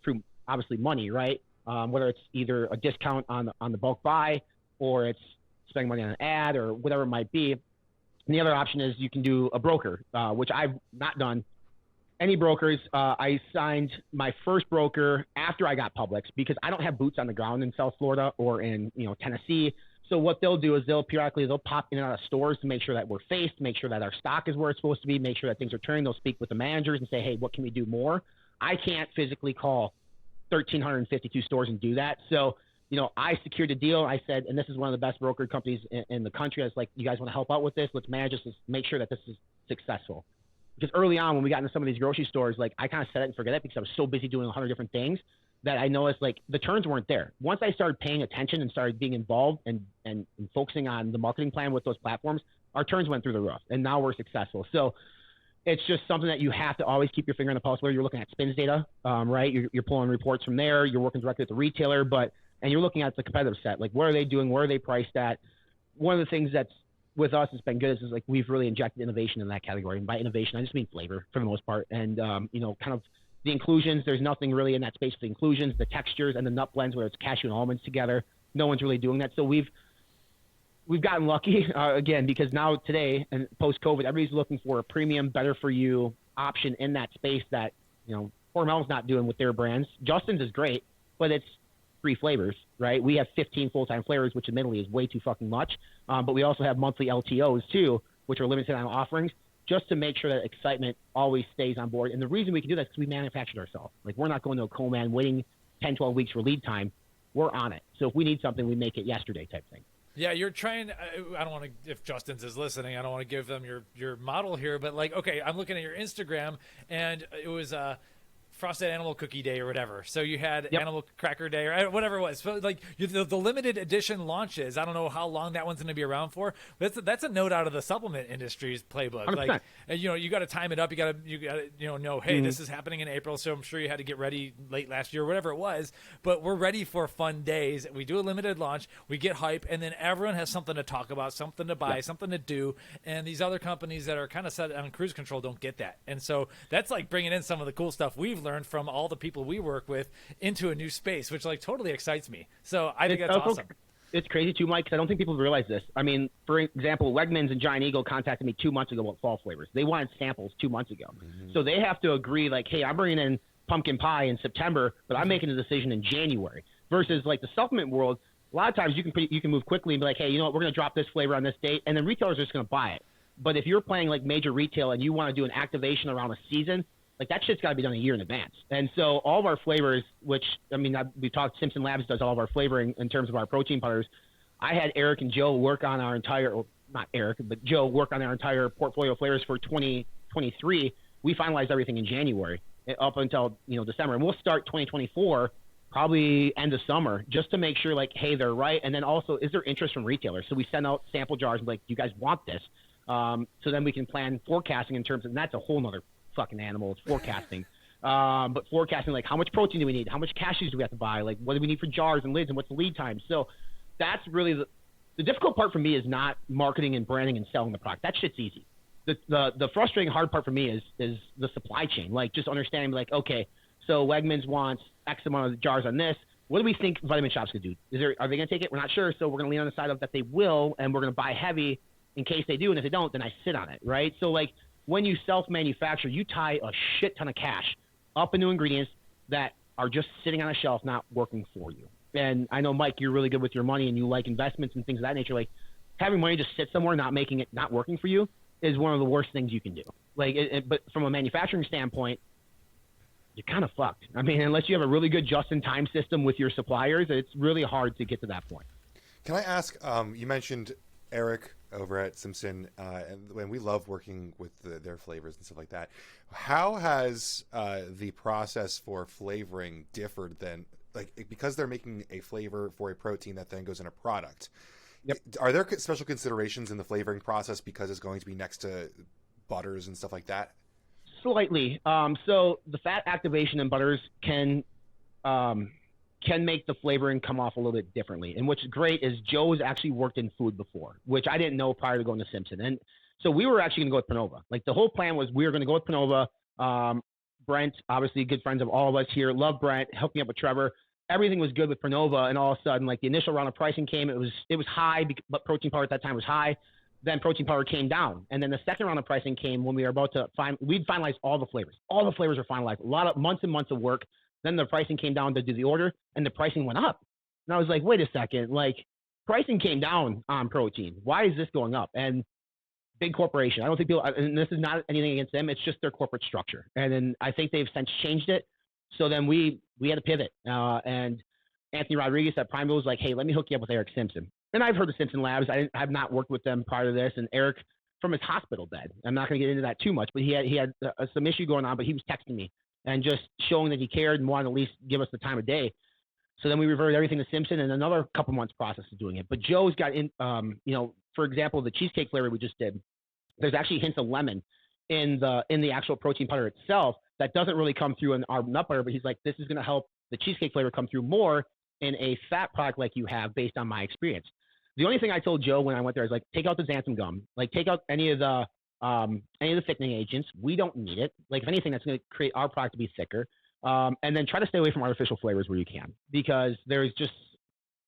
obviously money, right? Whether it's either a discount on the bulk buy or it's spending money on an ad or whatever it might be. And the other option is you can do a broker, which I've not done any brokers. I signed my first broker after I got Publix because I don't have boots on the ground in South Florida or in Tennessee. So what they'll do is they'll pop in and out of stores to make sure that we're faced, make sure that our stock is where it's supposed to be, make sure that things are turning. They'll speak with the managers and say, hey, what can we do more? I can't physically call 1,352 stores and do that. So I secured a deal. I said, and this is one of the best brokerage companies in the country. I was like, you guys want to help out with this? Let's manage this. Let's make sure that this is successful. because early on when we got into some of these grocery stores, like I kind of set it and forget it because I was so busy doing 100 different things that I noticed like the turns weren't there. Once I started paying attention and started being involved and focusing on the marketing plan with those platforms, our turns went through the roof, and now we're successful. So it's just something that you have to always keep your finger on the pulse, whether you're looking at spins data, right? You're pulling reports from there. You're working directly with the retailer, and you're looking at the competitive set. Like, what are they doing? Where are they priced at? One of the things that's with us has been good is like we've really injected innovation in that category. And by innovation, I just mean flavor for the most part. And, kind of the inclusions, there's nothing really in that space for the inclusions, the textures, and the nut blends where it's cashew and almonds together. No one's really doing that. So we've gotten lucky, again, because now today and post-COVID, everybody's looking for a premium, better-for-you option in that space that, Hormel's not doing with their brands. Justin's is great, but it's 3 flavors, right? We have 15 full-time flavors, which admittedly is way too fucking much. But we also have monthly LTOs, too, which are limited time offerings, just to make sure that excitement always stays on board. And the reason we can do that is because we manufactured ourselves. Like, we're not going to a co-man waiting 10, 12 weeks for lead time. We're on it. So if we need something, we make it yesterday type thing. Yeah, you're trying. I don't want to. If Justin's is listening, I don't want to give them your model here. But like, okay, I'm looking at your Instagram, and it was Frosted Animal Cookie Day or whatever. So you had Animal Cracker Day or whatever it was. So like the limited edition launches. I don't know how long that one's going to be around for. But that's a note out of the supplement industry's playbook. 100%. Like you got to time it up. You got to know, hey, this is happening in April. So I'm sure you had to get ready late last year, or whatever it was. But we're ready for fun days. We do a limited launch. We get hype, and then everyone has something to talk about, something to buy, something to do. And these other companies that are kind of set on cruise control don't get that. And so that's like bringing in some of the cool stuff we've learned from all the people we work with into a new space, which like totally excites me. So I think that's awesome. It's crazy too, Mike, because I don't think people realize this. I mean, for example, Wegmans and Giant Eagle contacted me 2 months ago about fall flavors. They wanted samples 2 months ago. So they have to agree like, hey, I'm bringing in pumpkin pie in September, but I'm making a decision in January. Versus like the supplement world, a lot of times you can move quickly and be like, hey, you know what, we're going to drop this flavor on this date, and then retailers are just going to buy it. But if you're playing like major retail and you want to do an activation around a season, like that shit's got to be done a year in advance. And so all of our flavors, which, I mean, we talked, Simpson Labs does all of our flavoring in terms of our protein powders. I had Eric and Joe work on our entire, well, not Eric, but Joe work on our entire portfolio of flavors for 2023. We finalized everything in January up until, December. And we'll start 2024 probably end of summer just to make sure like, hey, they're right. And then also, is there interest from retailers? So we send out sample jars and like, you guys want this? So then we can plan forecasting in terms of, and that's a whole nother fucking animal. It's forecasting. But forecasting, like how much protein do we need? How much cashews do we have to buy? Like what do we need for jars and lids and what's the lead time? So that's really the difficult part for me is not marketing and branding and selling the product. That shit's easy. The frustrating hard part for me is the supply chain. Like just understanding like, okay, so Wegmans wants X amount of jars on this. What do we think Vitamin Shops could do? Are they going to take it? We're not sure. So we're going to lean on the side of that they will, and we're going to buy heavy in case they do. And if they don't, then I sit on it. Right. So like, when you self-manufacture, you tie a shit ton of cash up into ingredients that are just sitting on a shelf, not working for you. And I know, Mike, you're really good with your money and you like investments and things of that nature. Like having money just sit somewhere, not working for you is one of the worst things you can do. Like, but from a manufacturing standpoint, you're kind of fucked. I mean, unless you have a really good just-in-time system with your suppliers, it's really hard to get to that point. Can I ask, you mentioned Eric over at Simpson, and we love working with their flavors and stuff like that. How has the process for flavoring differed than, like, because they're making a flavor for a protein that then goes in a product? Yep. Are there special considerations in the flavoring process because it's going to be next to butters and stuff like that? Slightly. So the fat activation in butters can make the flavoring come off a little bit differently. And what's great is Joe's actually worked in food before, which I didn't know prior to going to Simpson. And so we were actually going to go with Pronova. Like the whole plan was we were going to go with Pronova. Brent, obviously good friends of all of us here. Love Brent. Hooked me up with Trevor. Everything was good with Pronova. And all of a sudden, like the initial round of pricing came, it was high, but protein powder at that time was high. Then protein powder came down. And then the second round of pricing came when we were about to we'd finalized all the flavors. All the flavors were finalized. A lot of months and months of work. Then the pricing came down to do the order, and the pricing went up. And I was like, wait a second, like pricing came down on protein. Why is this going up? And big corporation. I don't think people, and this is not anything against them, it's just their corporate structure. And then I think they've since changed it. So then we had to pivot. And Anthony Rodriguez at Prime was like, hey, let me hook you up with Eric Simpson. And I've heard of Simpson Labs. I have not worked with them prior to this. And Eric from his hospital bed. I'm not going to get into that too much, but he had some issue going on, but he was texting me and just showing that he cared and wanted to at least give us the time of day. So then we reverted everything to Simpson, and another couple months process of doing it. But Joe's got in, for example, the cheesecake flavor we just did. There's actually hints of lemon in the actual protein powder itself that doesn't really come through in our nut butter. But he's like, this is going to help the cheesecake flavor come through more in a fat product like you have, based on my experience. The only thing I told Joe when I went there is like, take out the xanthan gum, like take out any of the thickening agents. We don't need it. Like, if anything, that's going to create our product to be thicker. And then try to stay away from artificial flavors where you can, because there's just,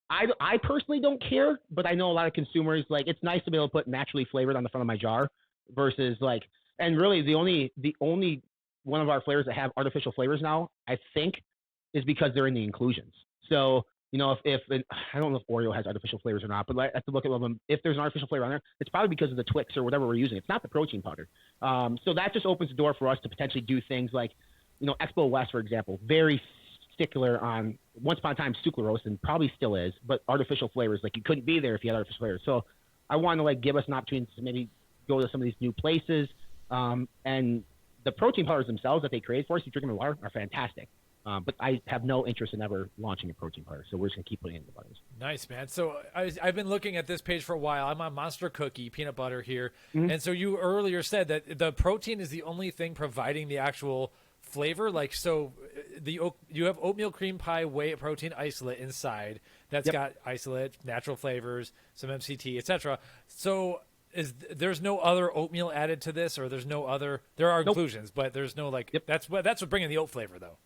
I personally don't care, but I know a lot of consumers, like, it's nice to be able to put naturally flavored on the front of my jar versus like, and really the only one of our flavors that have artificial flavors now, I think, is because they're in the inclusions. So, if I don't know if Oreo has artificial flavors or not, but I have to look at them. If there's an artificial flavor on there, it's probably because of the Twix or whatever we're using. It's not the protein powder. So that just opens the door for us to potentially do things like, Expo West, for example, very stickler on, once upon a time, sucralose, and probably still is, but artificial flavors, like, you couldn't be there if you had artificial flavors. So I want to, like, give us an opportunity to maybe go to some of these new places. And the protein powders themselves that they create for us, you drink them in water, are fantastic. But I have no interest in ever launching a protein powder, so we're just going to keep putting it in the butters. Nice, man. So I've been looking at this page for a while. I'm on Monster Cookie peanut butter here. Mm-hmm. And so you earlier said that the protein is the only thing providing the actual flavor. Like, so you have oatmeal cream pie whey protein isolate inside that's got isolate, natural flavors, some MCT, etc. So there's no other oatmeal added to this, or there's no other, there are inclusions, but there's no that's what's bringing the oat flavor though.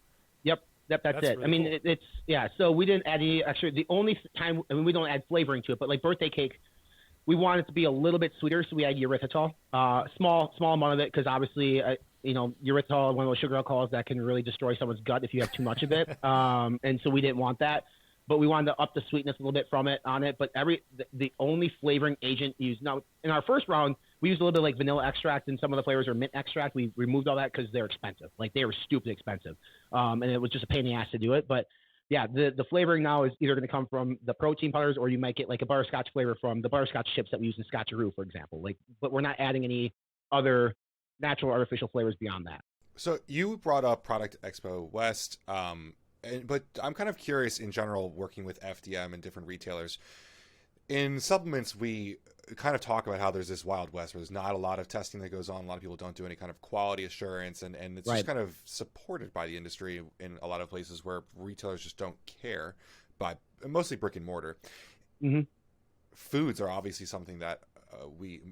Yep, that's it. Really cool. It's so we didn't add any. Actually, the only time, we don't add flavoring to it, but like birthday cake, we want it to be a little bit sweeter, so we add erythritol, small amount of it, because obviously, erythritol, one of those sugar alcohols that can really destroy someone's gut if you have too much of it, and so we didn't want that. But we wanted to up the sweetness a little bit from it on it. But the only flavoring agent used, now in our first round, we used a little bit like vanilla extract, and some of the flavors are mint extract. We removed all that because they're expensive. Like, they were stupid expensive. And it was just a pain in the ass to do it. But yeah, the flavoring now is either going to come from the protein powders, or you might get like a butterscotch flavor from the butterscotch chips that we use in Scotcheroo, for example. Like, but we're not adding any other natural artificial flavors beyond that. So you brought up Product Expo West, but I'm kind of curious in general, working with FDM and different retailers. In supplements, we kind of talk about how there's this Wild West where there's not a lot of testing that goes on. A lot of people don't do any kind of quality assurance, and it's just kind of supported by the industry in a lot of places where retailers just don't care, but mostly brick and mortar. Mm-hmm. Foods are obviously something that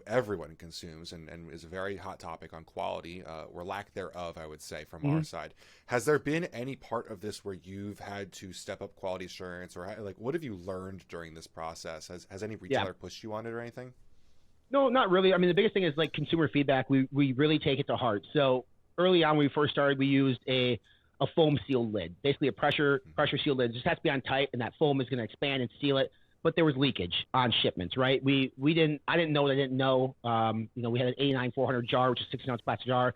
everyone consumes and is a very hot topic on quality, or lack thereof, I would say, from our side. Has there been any part of this where you've had to step up quality assurance, or like, what have you learned during this process? Has any retailer pushed you on it or anything? No, not really. I mean, the biggest thing is like consumer feedback. We really take it to heart. So early on when we first started, we used a foam sealed lid, basically a pressure sealed lid. It just has to be on tight, and that foam is going to expand and seal it. But there was leakage on shipments, right? I didn't know what I didn't know. We had an 89-400 jar, which is a 16-ounce plastic jar,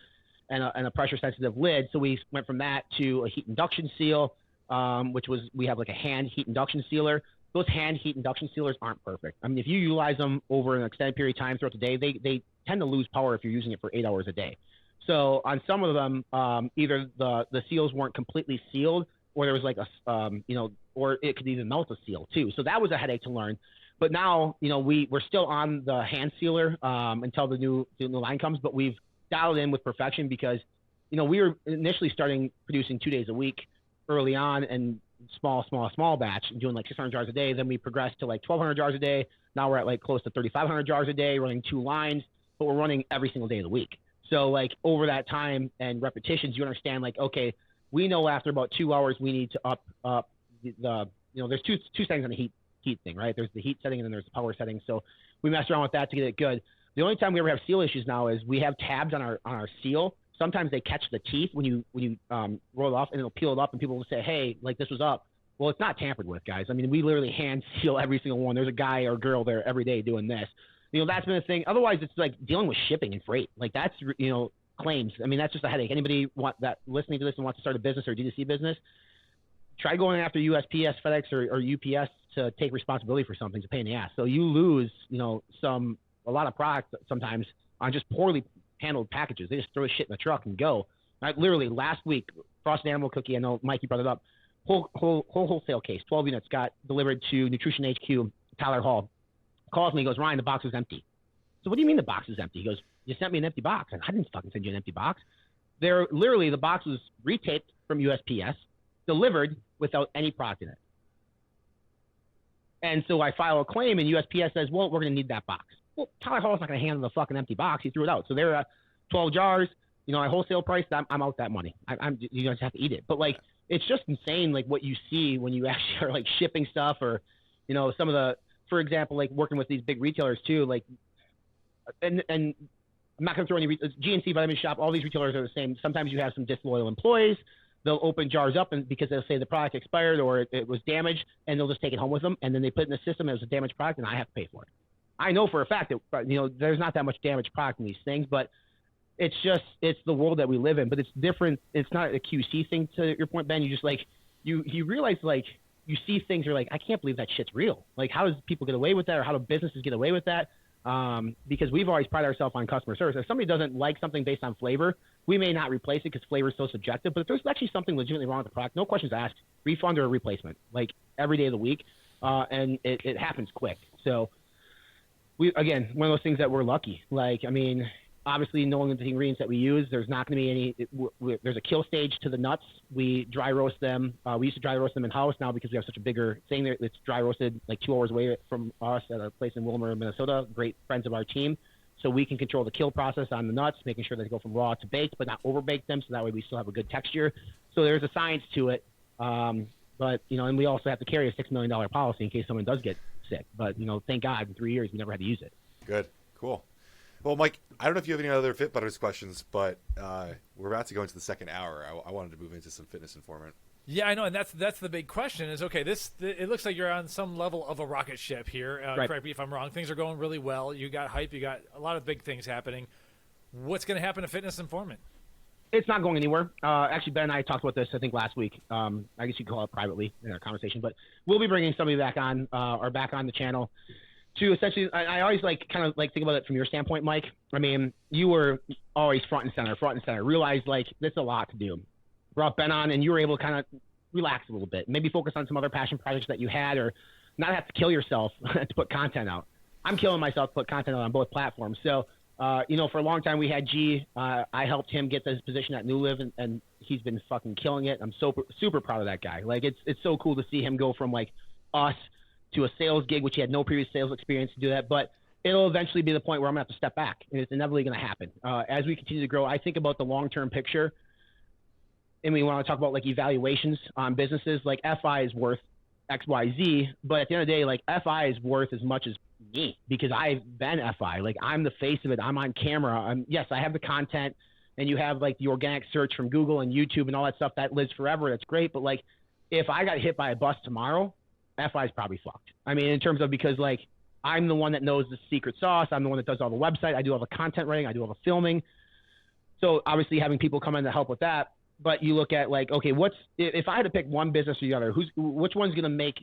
and a pressure-sensitive lid. So we went from that to a heat induction seal, we have like a hand heat induction sealer. Those hand heat induction sealers aren't perfect. I mean, if you utilize them over an extended period of time throughout the day, they tend to lose power if you're using it for 8 hours a day. So on some of them, either the seals weren't completely sealed, or there was like or it could even melt a seal too. So that was a headache to learn. But now, we're still on the hand sealer until the new line comes, but we've dialed in with perfection because, we were initially starting producing 2 days a week early on, and small batch, doing like 600 jars a day. Then we progressed to like 1,200 jars a day. Now we're at like close to 3,500 jars a day, running 2 lines, but we're running every single day of the week. So like over that time and repetitions, you understand like, okay, we know after about 2 hours we need to up there's two settings on the heat thing, right? There's the heat setting and then there's the power setting. So we mess around with that to get it good. The only time we ever have seal issues now is we have tabs on our seal. Sometimes they catch the teeth when you roll it off, and it'll peel it up, and people will say, hey, like, this was up. Well, it's not tampered with, guys. I mean, we literally hand seal every single one. There's a guy or girl there every day doing this. That's been a thing. Otherwise, it's like dealing with shipping and freight. Like, that's, claims. I mean, that's just a headache. Anybody listening to this and wants to start a business or D2C business, try going after USPS, FedEx, or UPS to take responsibility for something. It's a pain in the ass. So you lose, a lot of product sometimes on just poorly handled packages. They just throw shit in the truck and go. Literally last week, Frosted Animal Cookie, I know Mikey brought it up, whole wholesale case, 12 units got delivered to Nutrition HQ, Tyler Hall. Calls me, he goes, Ryan, the box was empty. So what do you mean the box is empty? He goes, you sent me an empty box. And I didn't fucking send you an empty box. Literally, the box was retaped from USPS, delivered without any product in it. And so I file a claim, and USPS says, well, we're going to need that box. Well, Tyler Hall's not going to handle the fucking empty box. He threw it out. So they're 12 jars. You know, at wholesale price, I'm out that money. You guys have to eat it. But, like, it's just insane, like, what you see when you actually are, like, shipping stuff or, you know, some of the, for example, like, working with these big retailers, too, like, and I'm not going to throw any, GNC, Vitamin Shop, all these retailers are the same. Sometimes you have some disloyal employees. They'll open jars up and because they'll say the product expired or it was damaged, and they'll just take it home with them, and then they put it in the system as a damaged product, and I have to pay for it. I know for a fact that, you know, there's not that much damaged product in these things, but it's the world that we live in. But it's different. It's not a QC thing, to your point, Ben. You just, like, you realize, like, you see things, you're like, I can't believe that shit's real. Like, how does people get away with that, or how do businesses get away with that? Because we've always prided ourselves on customer service. If somebody doesn't like something based on flavor, we may not replace it because flavor is so subjective. But if there's actually something legitimately wrong with the product, no questions asked, refund or a replacement, like every day of the week, and it happens quick. So again, one of those things that we're lucky. Like, I mean, obviously, knowing the ingredients that we use, there's not going to be any. There's a kill stage to the nuts. We dry roast them. We used to dry roast them in house. Now, because we have such a bigger thing, it's dry roasted like 2 hours away from us at a place in Wilmer, Minnesota. Great friends of our team, so we can control the kill process on the nuts, making sure they go from raw to baked, but not overbake them, so that way we still have a good texture. So there's a science to it. But you know, and we also have to carry a $6 million policy in case someone does get sick. But you know, thank God, in 3 years we never had to use it. Good, cool. Well, Mike, I don't know if you have any other Fit Butters questions, but we're about to go into the second hour. I wanted to move into some fitness informant. Yeah, I know, and that's the big question is, okay, it looks like you're on some level of a rocket ship here. Right. Correct me if I'm wrong. Things are going really well. You got hype. You got a lot of big things happening. What's going to happen to Fitness Informant? It's not going anywhere. Actually, Ben and I talked about this, I think, last week. I guess you could call it privately in our conversation, but we'll be bringing somebody back on the channel to essentially, I always think about it from your standpoint, Mike. I mean, you were always front and center. Realized, like, this is a lot to do. Brought Ben on, and you were able to kind of relax a little bit, maybe focus on some other passion projects that you had, or not have to kill yourself to put content out. I'm killing myself to put content out on both platforms. So, you know, for a long time we had G. I helped him get his position at New Live, and he's been fucking killing it. I'm so super proud of that guy. Like, it's so cool to see him go from, like, us to a sales gig, which he had no previous sales experience to do that. But it'll eventually be the point where I'm going to have to step back, and it's inevitably going to happen. As we continue to grow, I think about the long-term picture, and we want to talk about, like, evaluations on businesses. Like, FI is worth X, Y, Z, but at the end of the day, like, FI is worth as much as me, because I've been FI. Like, I'm the face of it. I'm on camera. Yes, I have the content, and you have, like, the organic search from Google and YouTube and all that stuff that lives forever. That's great. But, like, if I got hit by a bus tomorrow, FI is probably fucked. I mean, in terms of, because, like, I'm the one that knows the secret sauce. I'm the one that does all the website. I do all the content writing. I do all the filming. So obviously having people come in to help with that. But you look at, like, okay, if I had to pick one business or the other, which one's going to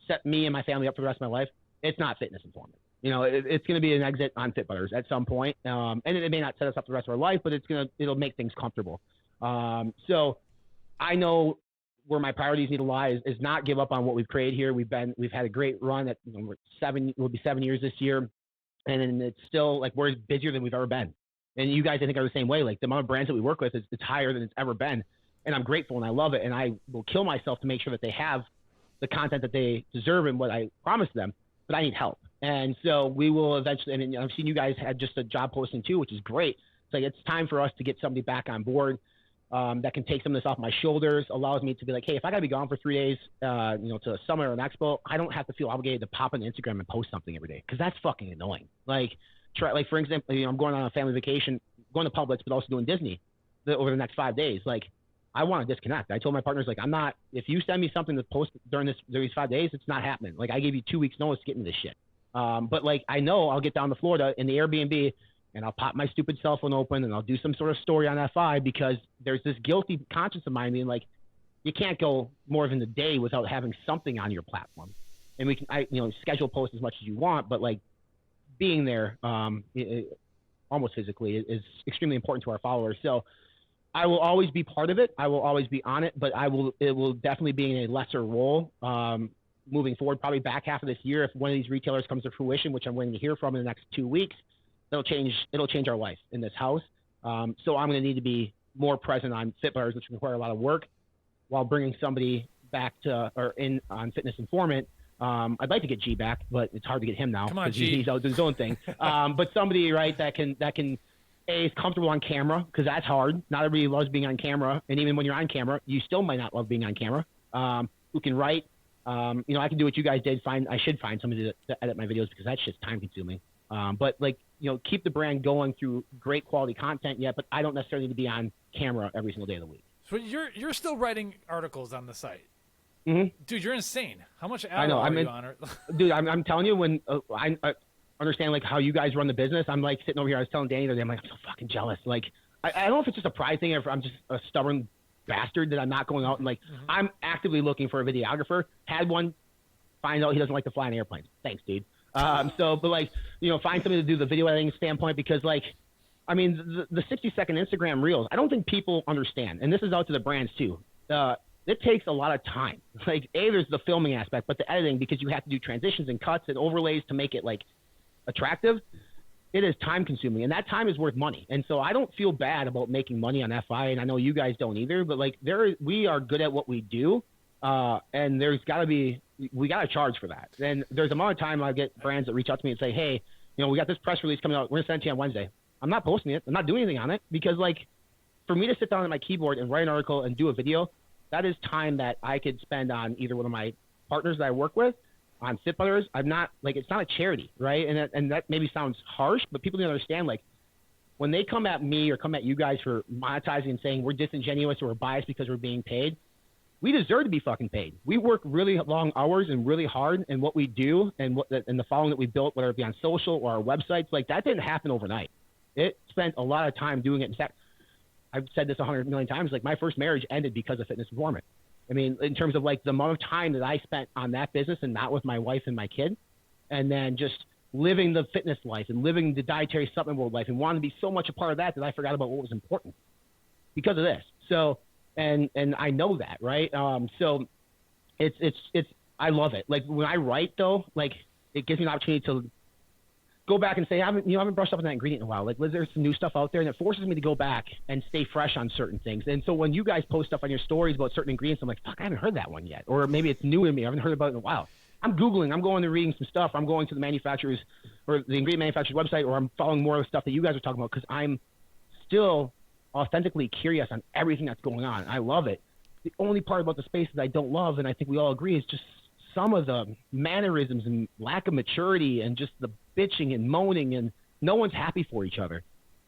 set me and my family up for the rest of my life? It's not Fitness Informant. You know, it's going to be an exit on Fit Butters at some point. And it may not set us up for the rest of our life, but it'll make things comfortable. So I know where my priorities need to lie is not give up on what we've created here. We've had a great run at, you know, we'll be 7 years this year. And it's still, like, we're busier than we've ever been. And you guys, I think, are the same way. Like, the amount of brands that we work with it's higher than it's ever been. And I'm grateful and I love it. And I will kill myself to make sure that they have the content that they deserve and what I promised them. But I need help. And so we will eventually, and I've seen you guys had just a job posting too, which is great. It's like, it's time for us to get somebody back on board that can take some of this off my shoulders, allows me to be like, hey, if I got to be gone for 3 days, you know, to a summit or an expo, I don't have to feel obligated to pop on Instagram and post something every day, because that's fucking annoying. Like, for example, you know, I'm going on a family vacation, going to Publix, but also doing Disney over the next 5 days. Like, I want to disconnect. I told my partners, like, if you send me something to post during these 5 days, it's not happening. Like, I gave you 2 weeks notice to get me this shit. But, like, I know I'll get down to Florida in the Airbnb and I'll pop my stupid cell phone open and I'll do some sort of story on FI, because there's this guilty conscience of mine being like, you can't go more than a day without having something on your platform. And we can, schedule posts as much as you want, but, like, being there, almost physically, is extremely important to our followers. So I will always be part of it. I will always be on it, but it will definitely be in a lesser role moving forward, probably back half of this year. If one of these retailers comes to fruition, which I'm waiting to hear from in the next 2 weeks, it'll change our life in this house. So I'm going to need to be more present on FitButters, which require a lot of work, while bringing somebody back on Fitness Informant. I'd like to get G back, but it's hard to get him now because he's out doing his own thing. But somebody, right, that can is comfortable on camera, because that's hard. Not everybody loves being on camera, and even when you're on camera, you still might not love being on camera. Who can write? I can do what you guys did. I should find somebody to edit my videos, because that's just time consuming. But keep the brand going through great quality content. Yeah, but I don't necessarily need to be on camera every single day of the week. So you're still writing articles on the site. Mm-hmm. Dude, you're insane. How much I know. are you on? Dude, I'm telling you, when I understand like how you guys run the business, I'm like sitting over here. I was telling Danny the other day, I'm like, I'm so fucking jealous. Like, I don't know if it's just a pride thing, or if I'm just a stubborn bastard that I'm not going out and like, I'm actively looking for a videographer. Had one, find out he doesn't like to fly in airplanes. Thanks, dude. Find somebody to do the video editing standpoint, because like, I mean, the 60-second Instagram reels, I don't think people understand, and this is out to the brands too. It takes a lot of time. Like, there's the filming aspect, but the editing, because you have to do transitions and cuts and overlays to make it like attractive, it is time consuming, and that time is worth money. And so I don't feel bad about making money on FI, and I know you guys don't either, but like we are good at what we do. And we got to charge for that. And there's a amount of time I get brands that reach out to me and say, hey, we got this press release coming out. We're going to send it to you on Wednesday. I'm not posting it. I'm not doing anything on it, because like, for me to sit down at my keyboard and write an article and do a video, that is time that I could spend on either one of my partners that I work with, on FitButters. I'm not like, it's not a charity, right? And that maybe sounds harsh, but people need to understand, like, when they come at me or come at you guys for monetizing and saying we're disingenuous or we're biased because we're being paid, we deserve to be fucking paid. We work really long hours and really hard in what we do, and the following that we built, whether it be on social or our websites. Like, that didn't happen overnight. It spent a lot of time doing it. In fact, I've said this 100 million times. Like, my first marriage ended because of Fitness Informant. I mean, in terms of like the amount of time that I spent on that business and not with my wife and my kid, and then just living the fitness life and living the dietary supplement world life and wanting to be so much a part of that I forgot about what was important because of this. So, and I know that, right? So it's I love it. Like, when I write though, like, it gives me an opportunity to go back and say, I haven't brushed up on that ingredient in a while. Like, there's some new stuff out there, and it forces me to go back and stay fresh on certain things. And so when you guys post stuff on your stories about certain ingredients, I'm like, fuck, I haven't heard that one yet. Or maybe it's new to me. I haven't heard about it in a while. I'm Googling, I'm going and reading some stuff. I'm going to the manufacturer's or the ingredient manufacturer's website, or I'm following more of the stuff that you guys are talking about, because I'm still authentically curious on everything that's going on. I love it. The only part about the space that I don't love, and I think we all agree, is just some of the mannerisms and lack of maturity and just the bitching and moaning, and no one's happy for each other.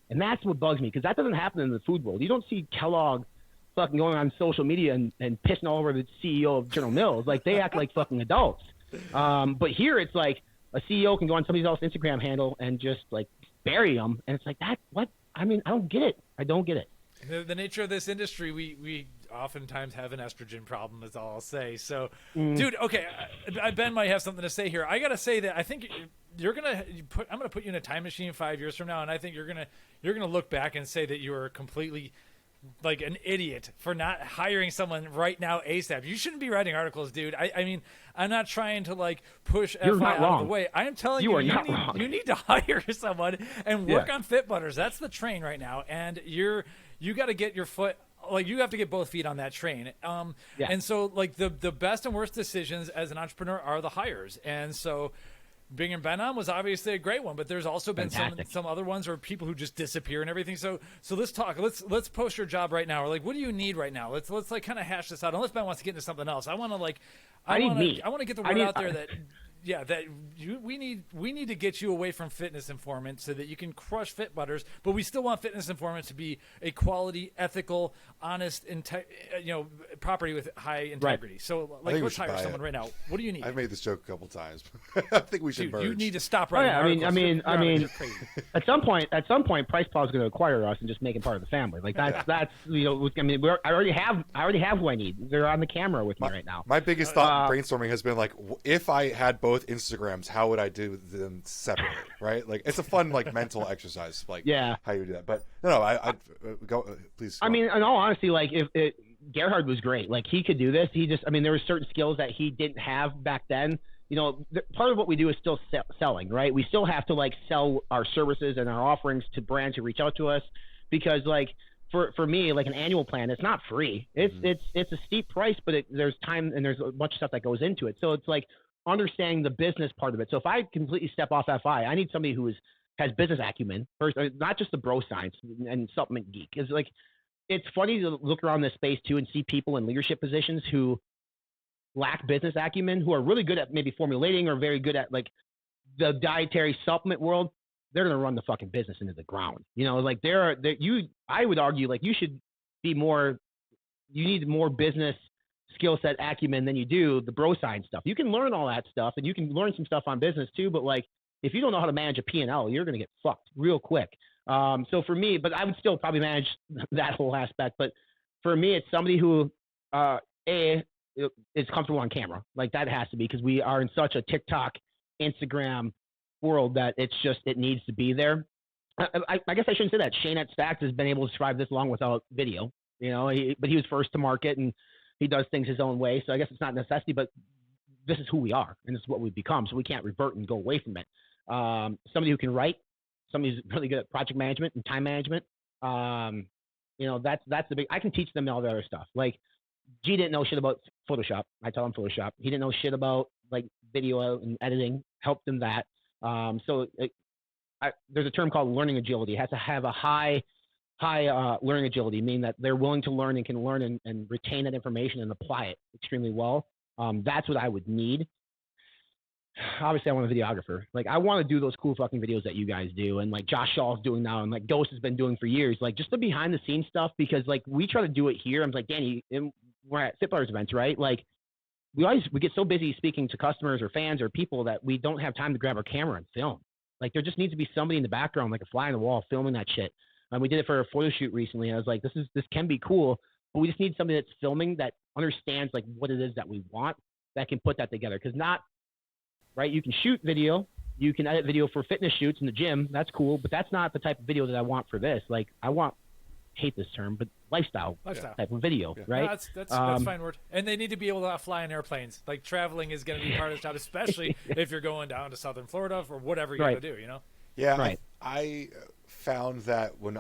And that's what bugs me, because that doesn't happen in the food world. You don't see Kellogg fucking going on social media and pissing all over the CEO of General Mills. Like, they act like fucking adults. But here it's like a CEO can go on somebody else's Instagram handle and just like bury them. And it's like, that, what? I mean, I don't get it. I don't get it. The nature of this industry, we oftentimes have an estrogen problem, is all I'll say. So, dude, okay, Ben might have something to say here. I got to say that I think I'm going to put you in a time machine 5 years from now, and I think you're going to look back and say that you were completely like an idiot for not hiring someone right now ASAP. You shouldn't be writing articles, dude. I mean, I'm not trying to like push FI out of the way. I am telling you, you need to hire someone and work on FitButters. That's the train right now, and you got to get your foot. Like, you have to get both feet on that train. And so like the best and worst decisions as an entrepreneur are the hires. And so bringing Ben on was obviously a great one, but there's also been some other ones where people who just disappear and everything. So let's talk. Let's post your job right now. Or like, what do you need right now? Let's like kind of hash this out. Unless Ben wants to get into something else. I want to get the word out there that we need to get you away from Fitness Informant so that you can crush FitButters, but we still want Fitness Informant to be a quality, ethical, honest, property with high integrity. Right. So like, let's hire someone right now. What do you need? I've made this joke a couple times. I think we should merge. You need to stop writing. I mean, at some point, Price Paul is going to acquire us and just make it part of the family. Like, that's I already have who I need. They're on the camera with me right now. My biggest thought brainstorming has been like, if I had both both Instagrams, how would I do them separately, right? Like it's a fun like mental exercise, like Yeah. how you do that. But no, I go please. I mean, in all honesty, like if Gerhard was great, like he could do this. He just, I mean, there were certain skills that he didn't have back then. You know, part of what we do is still selling, right? We still have to like sell our services and our offerings to brands who reach out to us, because like for me, like an annual plan, it's not free. It's a steep price, but there's time and there's a bunch of stuff that goes into it. So it's like understanding the business part of it. So if I completely step off FI, I need somebody who has business acumen first, not just the bro science and supplement geek. It's like, it's funny to look around this space too and see people in leadership positions who lack business acumen, who are really good at maybe formulating or very good at like the dietary supplement world. They're going to run the fucking business into the ground. You know, like I would argue like you should be more, you need more business skill set acumen than you do the bro science stuff. You can learn all that stuff and you can learn some stuff on business too. But like, if you don't know how to manage a P&L, you're going to get fucked real quick. So for me, but I would still probably manage that whole aspect. But for me, it's somebody who, is comfortable on camera. Like that has to be, because we are in such a TikTok, Instagram world that it needs to be there. I guess I shouldn't say that. Shane at Stacks has been able to survive this long without video, you know, but he was first to market and he does things his own way. So I guess it's not a necessity, but this is who we are and this is what we've become. So we can't revert and go away from it. Somebody who can write, somebody who's really good at project management and time management. You know, that's the big, I can teach them all the other stuff. Like G didn't know shit about Photoshop. I tell him Photoshop. He didn't know shit about like video and editing. Helped him that. There's a term called learning agility. It has to have a high learning agility, meaning that they're willing to learn and can learn and retain that information and apply it extremely well. That's what I would need. Obviously, I want a videographer. Like, I want to do those cool fucking videos that you guys do, and like Josh Shaw's doing now, and like Ghost has been doing for years. Like, just the behind the scenes stuff, because like we try to do it here. I'm like, Danny, we're at Fitbars events, right? Like, we get so busy speaking to customers or fans or people that we don't have time to grab our camera and film. Like, there just needs to be somebody in the background, like a fly on the wall, filming that shit. And we did it for a photo shoot recently. And I was like, this can be cool, but we just need somebody that's filming that understands like what it is that we want, that can put that together. Because not, right, you can shoot video, you can edit video for fitness shoots in the gym. That's cool, but that's not the type of video that I want for this. Like, I want, hate this term, but lifestyle type of video, right? No, that's a fine word. And they need to be able to fly in airplanes. Like, traveling is going to be part of the job, especially if you're going down to Southern Florida or whatever you're going to do, you know? Yeah, right. I found that when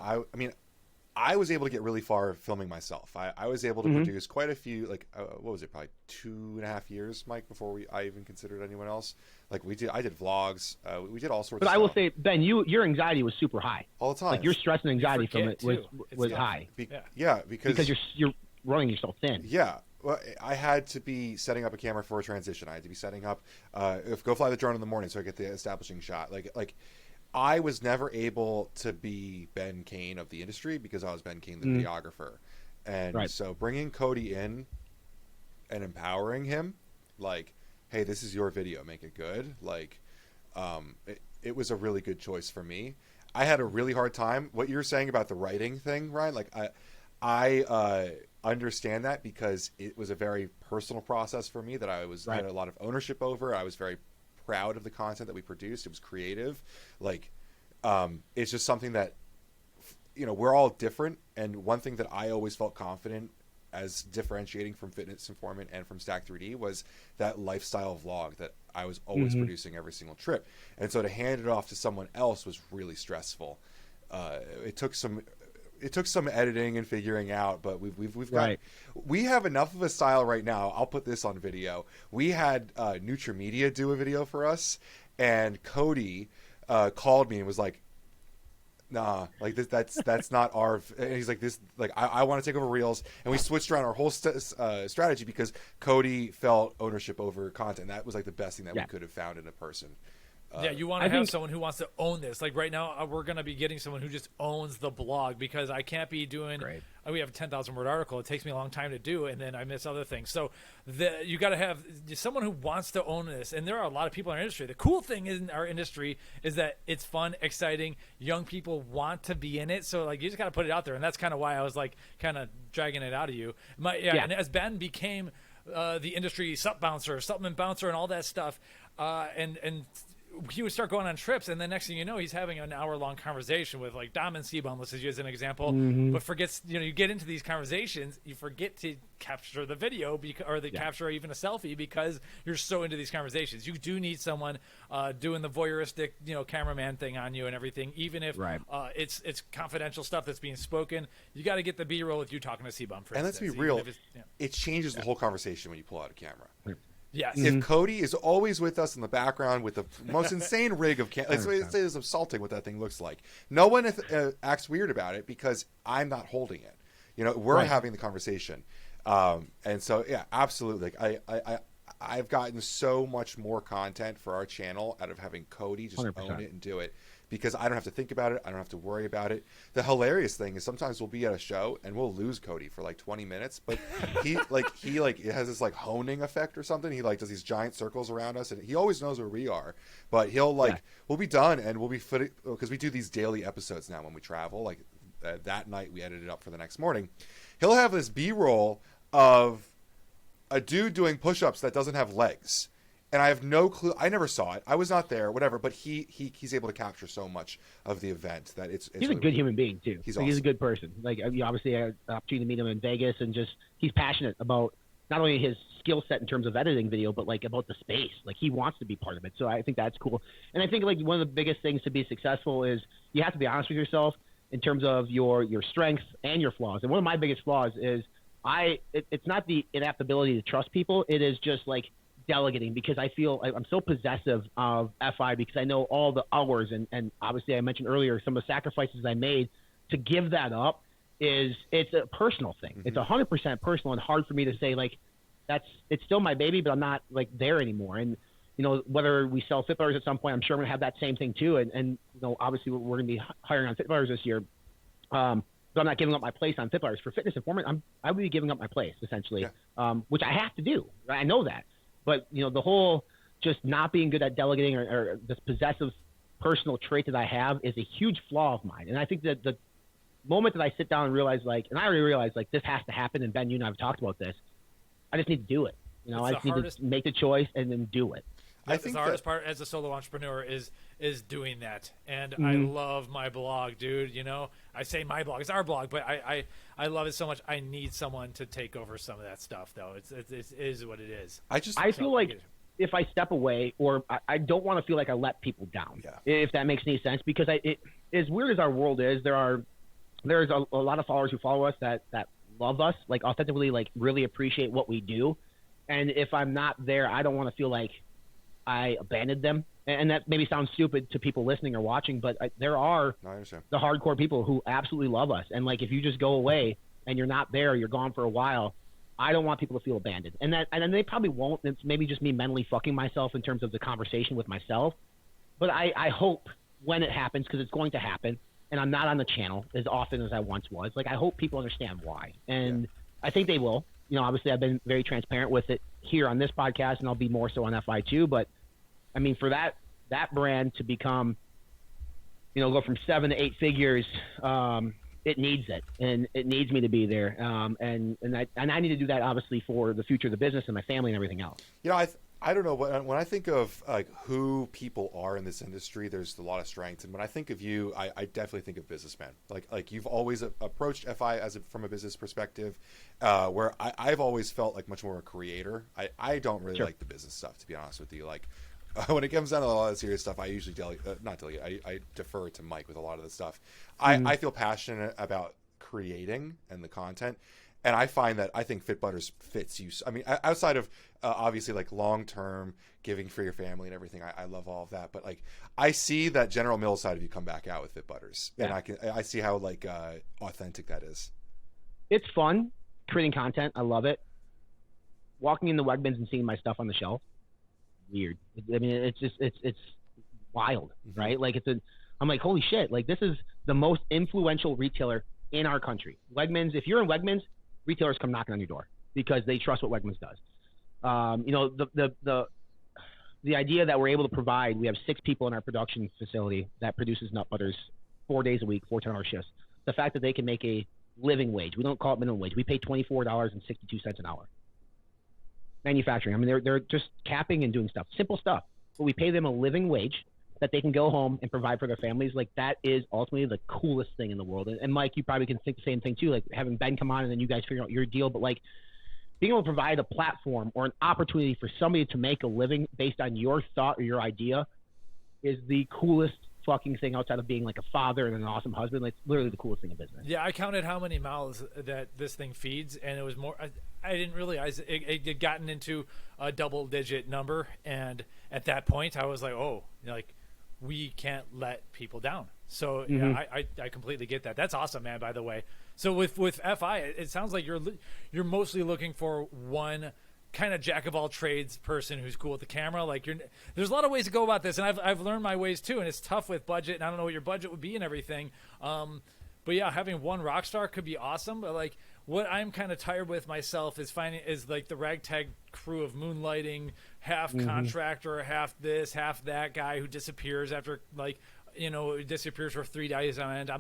I was able to get really far filming myself. I was able to produce quite a few, like, what was it, probably 2.5 years, Mike, before I even considered anyone else. Like, I did vlogs. We did all sorts of stuff. But I will say, Ben, your anxiety was super high. All the time. Like, your stress and anxiety from it was high. Because you're running yourself thin. Yeah. Well, I had to be setting up a camera for a transition. I had to be setting up, go fly the drone in the morning so I get the establishing shot. Like, I was never able to be Ben Kane of the industry because I was Ben Kane, the videographer. And so bringing Cody in and empowering him, like, hey, this is your video, make it good. Like, it was a really good choice for me. I had a really hard time. What you were saying about the writing thing, Ryan, like, I understand that because it was a very personal process for me that I had a lot of ownership over. I was very proud of the content that we produced. It was creative. Like, it's just something that, you know, we're all different. And one thing that I always felt confident as differentiating from Fitness Informant and from Stack 3D was that lifestyle vlog that I was always producing every single trip. And so to hand it off to someone else was really stressful. It took some editing and figuring out, but we've got, we have enough of a style right now. I'll put this on video. We had NutriMedia do a video for us, and Cody called me and was like, nah, like that's not our, and he's like, this, like, I want to take over Reels. And we switched around our whole strategy because Cody felt ownership over content. That was like the best thing that we could have found in a person. Yeah, you want to have someone who wants to own this. Like right now, we're going to be getting someone who just owns the blog, because I can't be doing. We have a 10,000 word article. It takes me a long time to do, and then I miss other things. So you got to have someone who wants to own this. And there are a lot of people in our industry. The cool thing in our industry is that it's fun, exciting. Young people want to be in it. So like, you just got to put it out there, and that's kind of why I was like kind of dragging it out of you. And as Ben became the industry supplement bouncer and all that stuff, and he would start going on trips, and the next thing you know, he's having an hour-long conversation with like Dom and Seabum, let's just use an example, but forgets, you get into these conversations, you forget to capture the video capture even a selfie because you're so into these conversations. You do need someone doing the voyeuristic, cameraman thing on you and everything, even if it's confidential stuff that's being spoken. You got to get the B-roll with you talking to Seabum, for and instance. let's be real, it changes the whole conversation when you pull out a camera. Yes. If Cody is always with us in the background with the most insane rig of it's insulting what that thing looks like. No one acts weird about it because I'm not holding it. We're having the conversation, and so absolutely. I've gotten so much more content for our channel out of having Cody just 100%. own it and do it. Because I don't have to think about it. I don't have to worry about it. The hilarious thing is sometimes we'll be at a show and we'll lose Cody for like 20 minutes, but he it has this like honing effect or something. He like does these giant circles around us, and he always knows where we are. But he'll we'll be done and we'll be because we do these daily episodes now when we travel. Like that night we edit it up for the next morning. He'll have this B-roll of a dude doing push-ups that doesn't have legs. And I have no clue. I never saw it. I was not there, whatever. But he's able to capture so much of the event that it's he's a good human being too. He's awesome. He's a good person. Like obviously, I had the opportunity to meet him in Vegas, and just he's passionate about not only his skill set in terms of editing video, but like about the space. Like he wants to be part of it. So I think that's cool. And I think like one of the biggest things to be successful is you have to be honest with yourself in terms of your strengths and your flaws. And one of my biggest flaws is it's not the inability to trust people. It is just like delegating, because I feel I'm so possessive of FI because I know all the hours and obviously I mentioned earlier some of the sacrifices I made to give that up. It's a personal thing. It's 100% personal and hard for me to say like it's still my baby, but I'm not like there anymore. And whether we sell Fit Butters at some point, I'm sure I'm gonna have that same thing too. And obviously we're gonna be hiring on Fit Butters this year. But I'm not giving up my place on Fit Butters. For Fitness Informant, I would be giving up my place essentially, which I have to do. I know that. But, the whole just not being good at delegating or this possessive personal trait that I have is a huge flaw of mine. And I think that the moment that I sit down and realize and I already realized this has to happen, and Ben, you and I have talked about this, I just need to do it. I just need to make the choice and then do it. I think the hardest part as a solo entrepreneur is doing that. And I love my blog, dude. I say my blog, it's our blog, but I love it so much. I need someone to take over some of that stuff, though. It is what it is. I feel like if I step away, or I don't want to feel like I let people down, if that makes any sense, because as weird as our world is, there's a lot of followers who follow us that love us, like authentically, like really appreciate what we do. And if I'm not there, I don't want to feel like I abandoned them. And that maybe sounds stupid to people listening or watching, but there are the hardcore people who absolutely love us. And like, if you just go away and you're not there, you're gone for a while, I don't want people to feel abandoned. And then they probably won't. It's maybe just me mentally fucking myself in terms of the conversation with myself. But I hope when it happens, because it's going to happen, and I'm not on the channel as often as I once was, like, I hope people understand why. And I think they will. Obviously I've been very transparent with it here on this podcast, and I'll be more so on FI too. But I mean, for that brand to become, go from 7 to 8 figures, it needs it, and it needs me to be there. And I need to do that obviously for the future of the business and my family and everything else. I don't know, when I think of like who people are in this industry, there's a lot of strengths. And when I think of you, I definitely think of businessmen. Like you've always approached FI from a business perspective, where I've always felt like much more a creator. I don't really like the business stuff, to be honest with you. Like when it comes down to a lot of serious stuff, I usually I defer to Mike with a lot of the stuff. I feel passionate about creating and the content. And I find that I think Fit Butters fits you. I mean, outside of obviously like long-term giving for your family and everything, I love all of that. But like, I see that General Mills side of you come back out with Fit Butters, and I see how like authentic that is. It's fun creating content. I love it. Walking in the Wegmans and seeing my stuff on the shelf, weird. I mean, it's just it's wild, right? Like I'm like, holy shit! Like, this is the most influential retailer in our country. Wegmans. If you're in Wegmans, retailers come knocking on your door because they trust what Wegmans does. The idea that we're able to provide, we have 6 people in our production facility that produces nut butters 4 days a week, 4 10-hour shifts. The fact that they can make a living wage, we don't call it minimum wage. We pay $24.62 an hour. Manufacturing. I mean, they're just capping and doing stuff, simple stuff. but we pay them a living wage that they can go home and provide for their families. Like, that is ultimately the coolest thing in the world. And Mike, you probably can think the same thing too, like having Ben come on and then you guys figure out your deal. But like, being able to provide a platform or an opportunity for somebody to make a living based on your thought or your idea is the coolest fucking thing outside of being like a father and an awesome husband. Like, it's literally the coolest thing in business. Yeah, I counted how many mouths that this thing feeds, and it was more. I didn't realize it had gotten into a double-digit number, and at that point, I was like, oh, like, we can't let people down. So yeah, I completely get that. That's awesome, man. By the way, so with FI, it sounds like you're mostly looking for one kind of jack of all trades person who's cool with the camera. Like, there's a lot of ways to go about this, and I've learned my ways too, and it's tough with budget, and I don't know what your budget would be and everything. But yeah, having one rock star could be awesome. But like, what I'm kind of tired with myself is like the ragtag crew of moonlighting, half contractor, half this, half that guy who disappears after disappears for 3 days on end.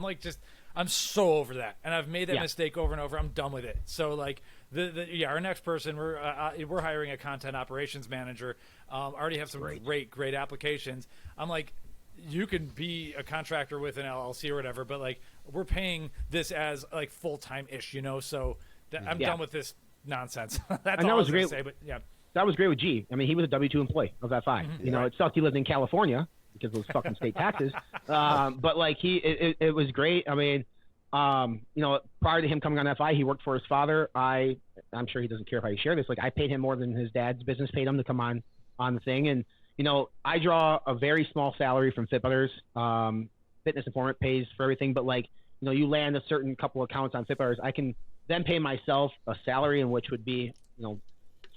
I'm so over that, and I've made that mistake over and over. I'm done with it. So like our next person, we're hiring a content operations manager. Already have some great applications. I'm like, you can be a contractor with an LLC or whatever, but like, we're paying this as like full-time ish, so I'm done with this nonsense. That's all I was going to say. But yeah, that was great with G. I mean, he was a W-2 employee of FI. It sucked he lived in California because of those fucking state taxes. But like, it was great. I mean, prior to him coming on FI, he worked for his father. I'm sure he doesn't care if I share this. Like, I paid him more than his dad's business paid him to come on the thing. And, I draw a very small salary from FitButters. Fitness Informant pays for everything. But like, you land a certain couple accounts on FitButters, I can then pay myself a salary in which would be,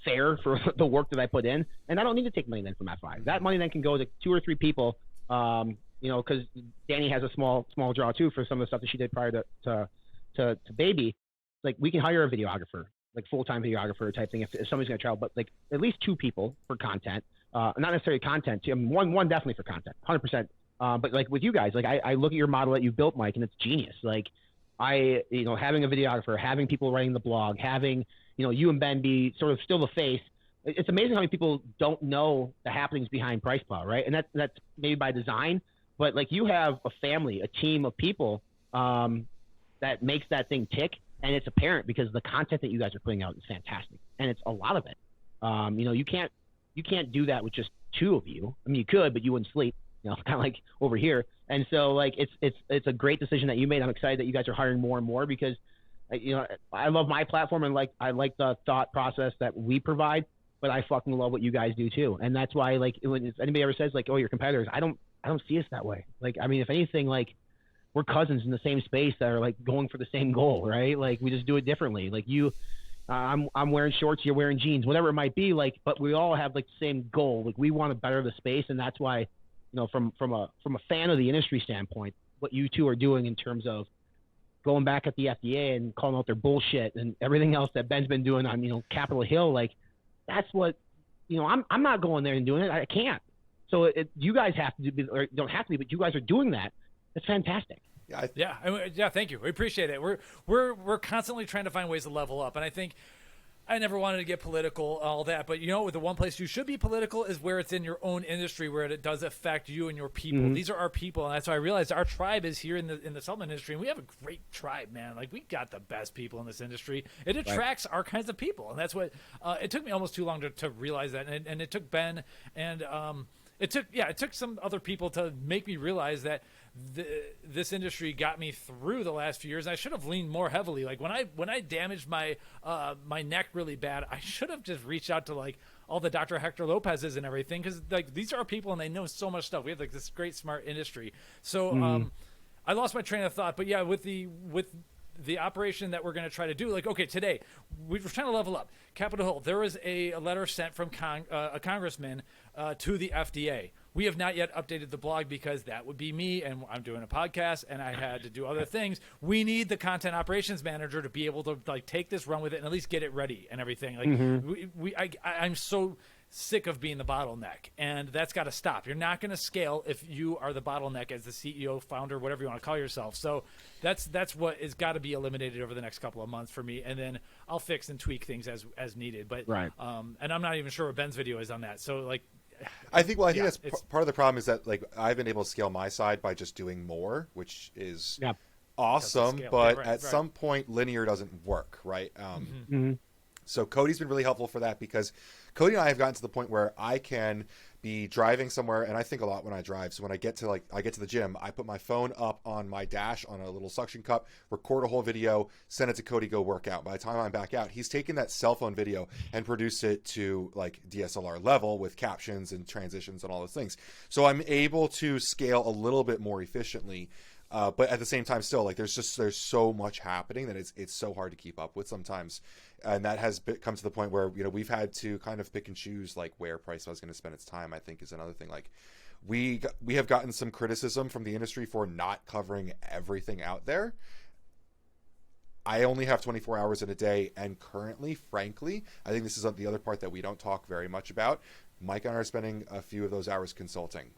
fair for the work that I put in. And I don't need to take money then from FI. That money then can go to 2 or 3 people, because Danny has a small draw too for some of the stuff that she did prior to baby. Like, we can hire a videographer, like full-time videographer type thing if somebody's going to travel, but like at least 2 people for content, not necessarily content. I mean, one definitely for content, 100%. But like with you guys, like I look at your model that you built, Mike, and it's genius. Like, having a videographer, having people writing the blog, having, you and Ben be sort of still the face. It's amazing how many people don't know the happenings behind Price Plow, right? And that's maybe by design, but like, you have a family, a team of people that makes that thing tick, and it's apparent because the content that you guys are putting out is fantastic, and it's a lot of it. You can't do that with just 2 of you. I mean, you could, but you wouldn't sleep. Kind of like over here. And so like, it's a great decision that you made. I'm excited that you guys are hiring more and more because, I love my platform and like, I like the thought process that we provide, but I fucking love what you guys do too. And that's why, like, if anybody ever says like, oh, you're competitors, I don't see us that way. Like, I mean, if anything, like, we're cousins in the same space that are like going for the same goal, right? Like, we just do it differently. Like, I'm wearing shorts, you're wearing jeans, whatever it might be. Like, but we all have like the same goal. Like, we want to better the space, and that's why, from a fan of the industry standpoint, what you two are doing in terms of going back at the FDA and calling out their bullshit and everything else that Ben's been doing on, Capitol Hill, like, that's what, I'm not going there and doing it. I can't. So you guys have to do, or don't have to be, but you guys are doing that. That's fantastic. Yeah. Thank you. We appreciate it. We're constantly trying to find ways to level up. And I think I never wanted to get political, all that, but the one place you should be political is where it's in your own industry, where it does affect you and your people. These are our people, and that's why I realized our tribe is here in the supplement industry, and we have a great tribe, man. Like, we got the best people in this industry. It attracts our kinds of people, and that's what it took me almost too long to realize that, and it took Ben and it took some other people to make me realize that this industry got me through the last few years. I should have leaned more heavily. Like, when I damaged my neck really bad, I should have just reached out to like all the Dr. Hector Lopez's and everything, because like, these are our people and they know so much stuff. We have like this great smart industry. So I lost my train of thought, but yeah, with the operation that we're going to try to do, like, okay, today we're trying to level up. Capitol Hill, there was a letter sent from a congressman to the FDA. We have not yet updated the blog because that would be me, and I'm doing a podcast and I had to do other things. We need the content operations manager to be able to like take this, run with it, and at least get it ready and everything. Like, I'm so sick of being the bottleneck, and that's got to stop. You're not going to scale if you are the bottleneck as the CEO, founder, whatever you want to call yourself. So that's what has got to be eliminated over the next couple of months for me, and then I'll fix and tweak things as needed. But right. And I'm not even sure what Ben's video is on that. So like, I think Yeah, that's it's- part of the problem is that like I've been able to scale my side by just doing more, which is Yeah. awesome. scale. But Yeah, right, at right. some point, linear doesn't work, right? Mm-hmm. So Cody's been really helpful for that because Cody and I have gotten to the point where I can be driving somewhere, and I think a lot when I drive. So when I get to the gym, I put my phone up on my dash on a little suction cup, record a whole video, send it to Cody, go work out. By the time I'm back out, he's taken that cell phone video and produced it to like DSLR level with captions and transitions and all those things. So I'm able to scale a little bit more efficiently. But at the same time, still, like there's so much happening that it's so hard to keep up with sometimes, and that has come to the point where we've had to kind of pick and choose like where Price was going to spend its time. I think is another thing. Like we have gotten some criticism from the industry for not covering everything out there. I only have 24 hours in a day, and currently, frankly, I think this is the other part that we don't talk very much about. Mike and I are spending a few of those hours consulting,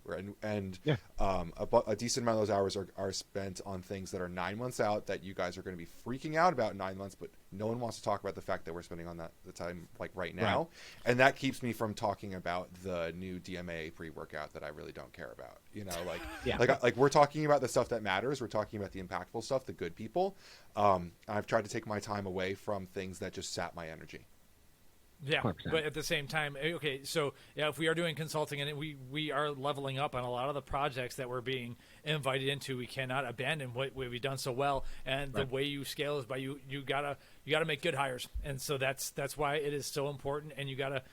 and Yeah. a decent amount of those hours are spent on things that are 9 months out that you guys are going to be freaking out about in 9 months, but no one wants to talk about the fact that we're spending on that the time like right now, Right. and that keeps me from talking about the new DMA pre-workout that I really don't care about. Like Yeah. like we're talking about the stuff that matters. We're talking about the impactful stuff, the good people. I've tried to take my time away from things that just sap my energy. Yeah, 100%. but at the same time, okay, so yeah, if we are doing consulting and we are leveling up on a lot of the projects that we're being invited into, we cannot abandon what we've done so well. And the way you scale is by you gotta make good hires, and so that's why it is so important. And you gotta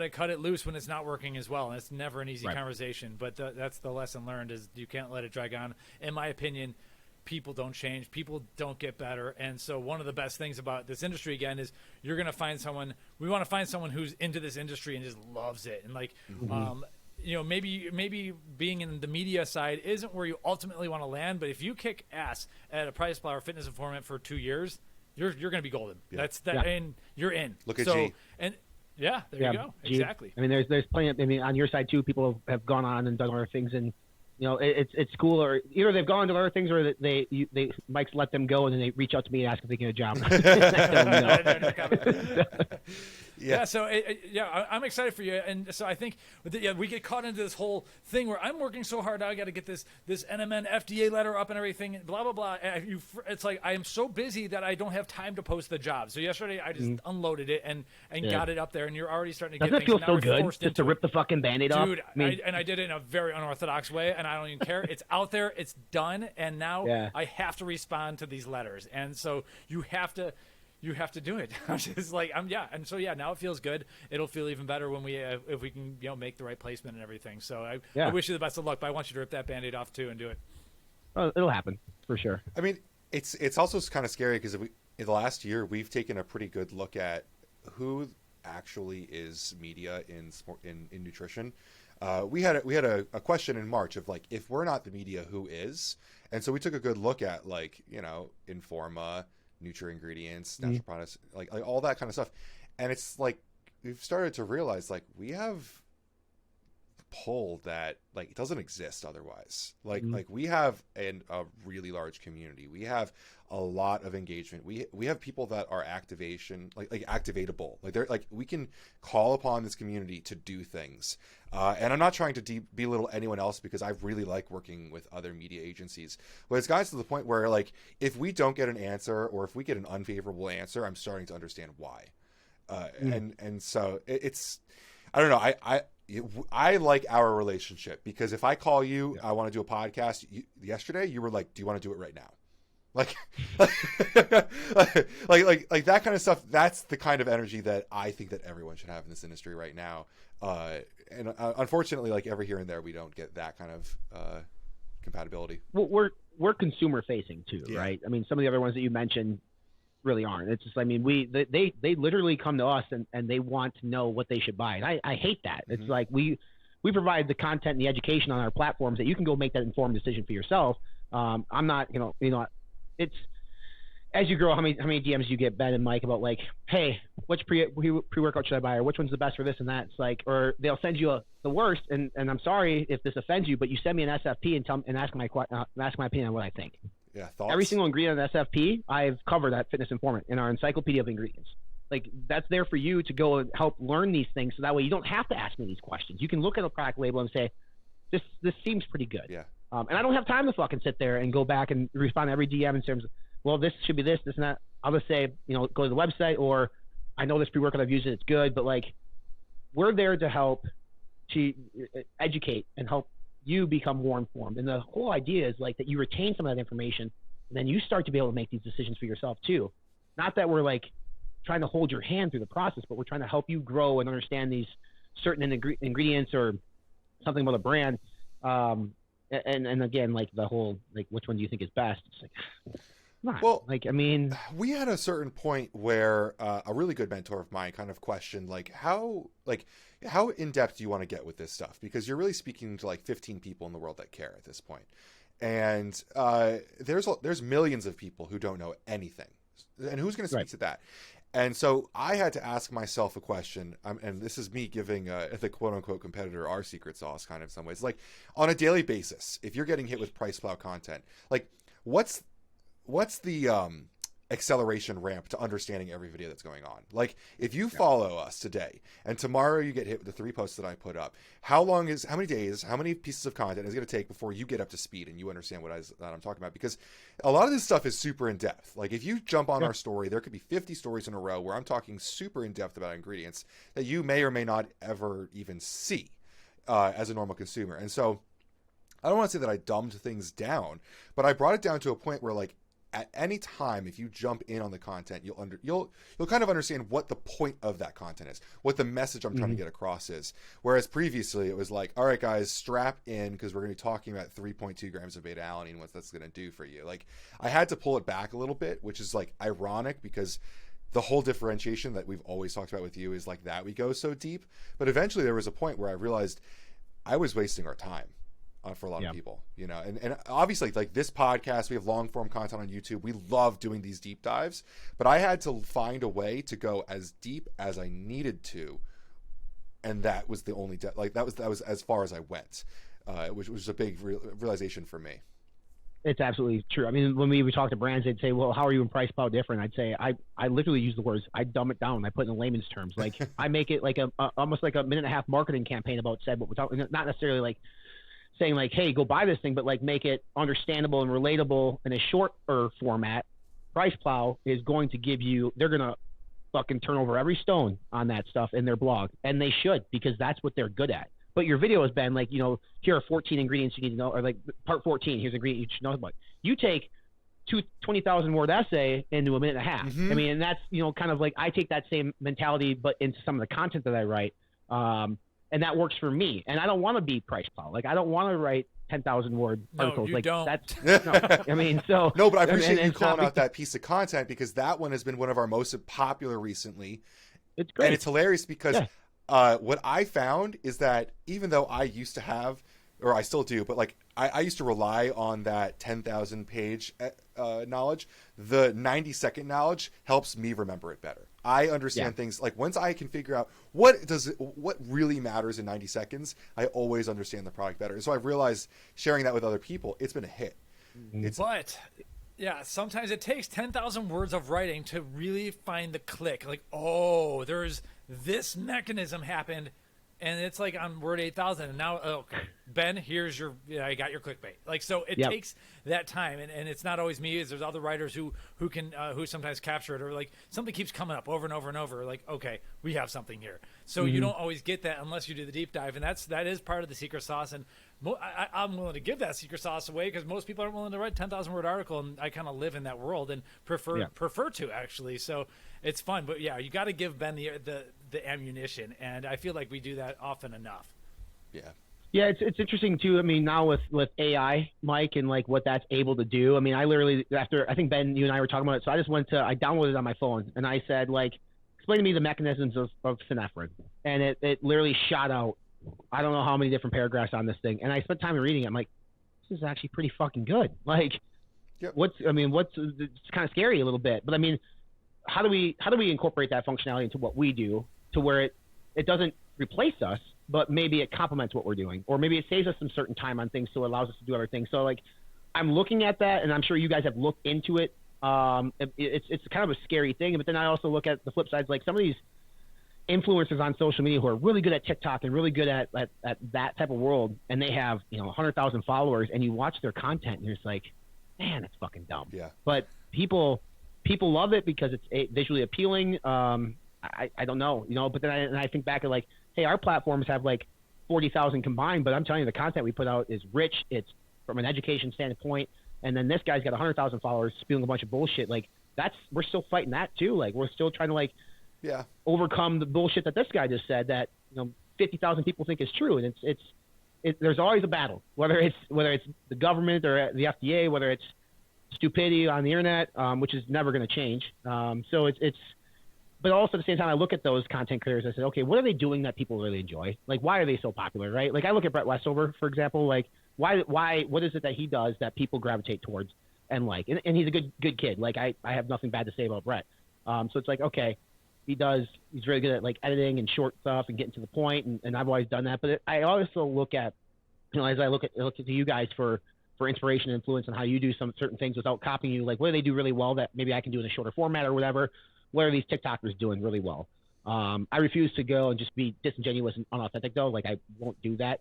cut it loose when it's not working as well. And it's never an easy Right. conversation, but that's the lesson learned is you can't let it drag on. In my opinion, people don't change, people don't get better. And so one of the best things about this industry again is you're going to find someone, we want to find someone who's into this industry and just loves it. And like, maybe being in the media side isn't where you ultimately want to land, but if you kick ass at a Price Plow or Fitness Informant for 2 years, you're going to be golden. Yeah. Yeah. And you're in. Look at so, G. And yeah, there you go. G. Exactly. I mean, there's plenty of, I mean, on your side too, people have gone on and done other things, and it's cool, or either they've gone to other things, or they Mike's let them go, and then they reach out to me and ask if they can get a job. I tell them no. Yeah, so I'm excited for you, and so I think we get caught into this whole thing where I'm working so hard now. I got to get this NMN FDA letter up and everything, blah blah blah. And it's like I am so busy that I don't have time to post the job. So yesterday I just unloaded it and got it up there, and you're already starting to Doesn't get it feel things. so Now we're good forced just to into rip the fucking Band-Aid off? Dude, I mean, I did it in a very unorthodox way, and I don't even care. It's out there, it's done, and now I have to respond to these letters, and so you have to do it. I'm just like and so now it feels good. It'll feel even better when we if we can make the right placement and everything. So I wish you the best of luck, but I want you to rip that Band-Aid off too and do it. well, it'll happen for sure. I mean, it's also kind of scary because in the last year we've taken a pretty good look at who actually is media in nutrition. We had a question in March of like, if we're not the media, who is? And so we took a good look at like Informa, Nutri-Ingredients, natural products, like all that kind of stuff. And it's like we've started to realize like we have pull that like it doesn't exist otherwise. Like we have a really large community. We have a lot of engagement. We have people that are like activatable. Like they're like we can call upon this community to do things. And I'm not trying to belittle anyone else because I really like working with other media agencies. But it's gotten to the point where like if we don't get an answer or if we get an unfavorable answer, I'm starting to understand why. And so it's I don't know. I like our relationship because if I call you, I want to do a podcast. Yesterday, you were like, "Do you want to do it right now?" Like that kind of stuff. That's the kind of energy that I think that everyone should have in this industry right now. And unfortunately, like every here and there, we don't get that kind of compatibility. Well, we're consumer facing too, right? I mean, some of the other ones that you mentioned really aren't. It's just, I mean, they literally come to us and they want to know what they should buy. And I hate that. It's like we provide the content and the education on our platforms that you can go make that informed decision for yourself. I'm not, it's as you grow, how many DMs you get, Ben and Mike, about like, hey, which pre-workout should I buy, or which one's the best for this and that? It's like, or they'll send you the worst, and I'm sorry if this offends you, but you send me an SFP and ask my opinion on what I think. Yeah, thoughts? Every single ingredient on SFP, I've covered at Fitness Informant in our encyclopedia of ingredients. Like that's there for you to go and help learn these things. So that way you don't have to ask me these questions. You can look at a product label and say, this seems pretty good. Yeah. And I don't have time to fucking sit there and go back and respond to every DM in terms of, well, this should be this and that. I'll just say, go to the website, or I know this pre-workout, I've used it, it's good. But like, we're there to help to educate and help you become more informed. And the whole idea is like that you retain some of that information, and then you start to be able to make these decisions for yourself too. Not that we're like trying to hold your hand through the process, but we're trying to help you grow and understand these certain ingredients or something about a brand. And again, like the whole, like, which one do you think is best? It's like, not. Well, like, I mean, we had a certain point where a really good mentor of mine kind of questioned, how in depth do you want to get with this stuff? Because you're really speaking to like 15 people in the world that care at this point. And there's millions of people who don't know anything. And who's going to speak to that? And so I had to ask myself a question, and this is me giving the quote-unquote competitor our secret sauce kind of in some ways. Like, on a daily basis, if you're getting hit with price plow content, like, what's the acceleration ramp to understanding every video that's going on? Like, if you follow us today and tomorrow you get hit with the 3 posts that I put up, how many days, how many pieces of content is it going to take before you get up to speed and you understand what I'm talking about? Because a lot of this stuff is super in depth. Like, if you jump on our story, there could be 50 stories in a row where I'm talking super in depth about ingredients that you may or may not ever even see as a normal consumer. And so I don't want to say that I dumbed things down, but I brought it down to a point where, like, at any time, if you jump in on the content, you'll kind of understand what the point of that content is, what the message I'm trying to get across is. Whereas previously it was like, all right, guys, strap in because we're going to be talking about 3.2 grams of beta alanine and what that's going to do for you. Like, I had to pull it back a little bit, which is like ironic because the whole differentiation that we've always talked about with you is like that we go so deep. But eventually there was a point where I realized I was wasting our time. For a lot of people, and obviously, like this podcast, we have long form content on YouTube. We love doing these deep dives, but I had to find a way to go as deep as I needed to, and that was the only that was as far as I went, which was a big realization for me. It's absolutely true. I mean, when we would talk to brands, they'd say, well, how are you in price plow different? I'd say, I literally use the words, I dumb it down. I put it in layman's terms. Like, I make it like almost like a minute and a half marketing campaign about said, but we're talking, not necessarily like saying like, hey, go buy this thing, but like make it understandable and relatable in a shorter format. Price plow is going to give you, they're going to fucking turn over every stone on that stuff in their blog. And they should, because that's what they're good at. But your video has been like, here are 14 ingredients you need to know, or like part 14, here's an ingredient you should know about. You take 20,000 word essay into a minute and a half. I mean, and that's, kind of like, I take that same mentality, but into some of the content that I write. And that works for me. And I don't want to be price plow. Like, I don't want to write 10,000 word articles. You like don't. That's no. I mean, so no, but I appreciate you calling out that piece of content because that one has been one of our most popular recently. It's great. And it's hilarious because what I found is that even though I used to have, or I still do, but like I used to rely on that 10,000 page knowledge, the 90-second knowledge helps me remember it better. I understand things like once I can figure out what really matters in 90 seconds, I always understand the product better. So I've realized sharing that with other people, it's been a hit. But yeah, sometimes it takes 10,000 words of writing to really find the click. Like, oh, there's this mechanism happened. And it's like on word 8,000, and now, okay, Ben, here's I got your clickbait. Like, so it takes that time, and it's not always me. There's other writers who can who sometimes capture it, or like something keeps coming up over and over and over. Like, okay, we have something here. So you don't always get that unless you do the deep dive, and that is part of the secret sauce. And I'm willing to give that secret sauce away because most people aren't willing to write 10,000 word article, and I kind of live in that world and prefer to actually. So it's fun, but yeah, you got to give Ben the ammunition, and I feel like we do that often enough. Yeah, it's interesting too. I mean, now with AI, Mike, and like what that's able to do. I mean, I literally, after I think Ben, you and I were talking about it, so I downloaded it on my phone, and I said, like, explain to me the mechanisms of synephrine, and it literally shot out I don't know how many different paragraphs on this thing, and I spent time reading it. I'm like, this is actually pretty fucking good. Like, it's kind of scary a little bit, but I mean, how do we incorporate that functionality into what we do to where it doesn't replace us, but maybe it complements what we're doing, or maybe it saves us some certain time on things, so it allows us to do other things. So like, I'm looking at that, and I'm sure you guys have looked into it It's kind of a scary thing. But then I also look at the flip side, like some of these influencers on social media who are really good at TikTok and really good at that type of world, and they have 100,000 followers, and you watch their content and you're just like, man, it's fucking dumb. Yeah. But people love it because it's visually appealing. I don't know, but then I think back at like, hey, our platforms have like 40,000 combined, but I'm telling you, the content we put out is rich. It's from an education standpoint, and then this guy's got 100,000 followers spewing a bunch of bullshit. Like we're still fighting that too. Like we're still trying to like overcome the bullshit that this guy just said that 50,000 people think is true, and there's always a battle, whether it's the government or the FDA, whether it's stupidity on the internet, which is never going to change. So but also at the same time, I look at those content creators. I said, okay, what are they doing that people really enjoy? Like, why are they so popular, right? Like, I look at Brett Westover, for example. Like, why? What is it that he does that people gravitate towards and like? And he's a good kid. Like, I have nothing bad to say about Brett. So it's like, okay, he's really good at like editing and short stuff and getting to the point, and I've always done that. But I also look at, as I look at you guys for inspiration and influence and how you do some certain things without copying you. Like, what do they do really well that maybe I can do in a shorter format or whatever? What are these TikTokers doing really well? I refuse to go and just be disingenuous and unauthentic though. Like, I won't do that.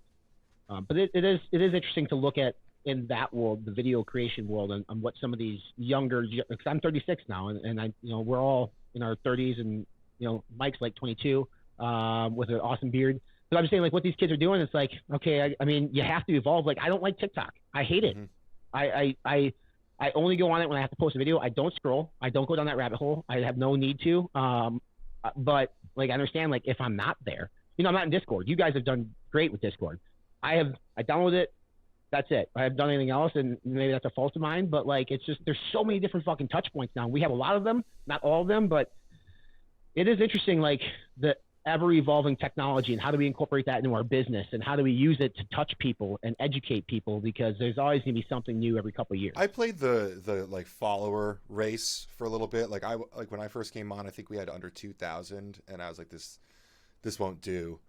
But it is interesting to look at in that world, the video creation world, and what some of these younger, because I'm 36 now, and I, we're all in our 30s, and Mike's like 22 with an awesome beard. But I'm just saying, like, what these kids are doing, it's like, okay, I mean, you have to evolve. Like, I don't like TikTok. I hate it. Mm-hmm. I only go on it when I have to post a video. I don't scroll. I don't go down that rabbit hole. I have no need to. But like, I understand, like, if I'm not there, I'm not in Discord. You guys have done great with Discord. I download it. That's it. I haven't done anything else, and maybe that's a fault of mine. But like, it's just, there's so many different fucking touch points now. We have a lot of them, not all of them, but it is interesting, like the ever evolving technology and how do we incorporate that into our business and how do we use it to touch people and educate people, because there's always going to be something new every couple of years. I played the like follower race for a little bit. Like when I first came on, I think we had under 2,000, and I was like, this won't do.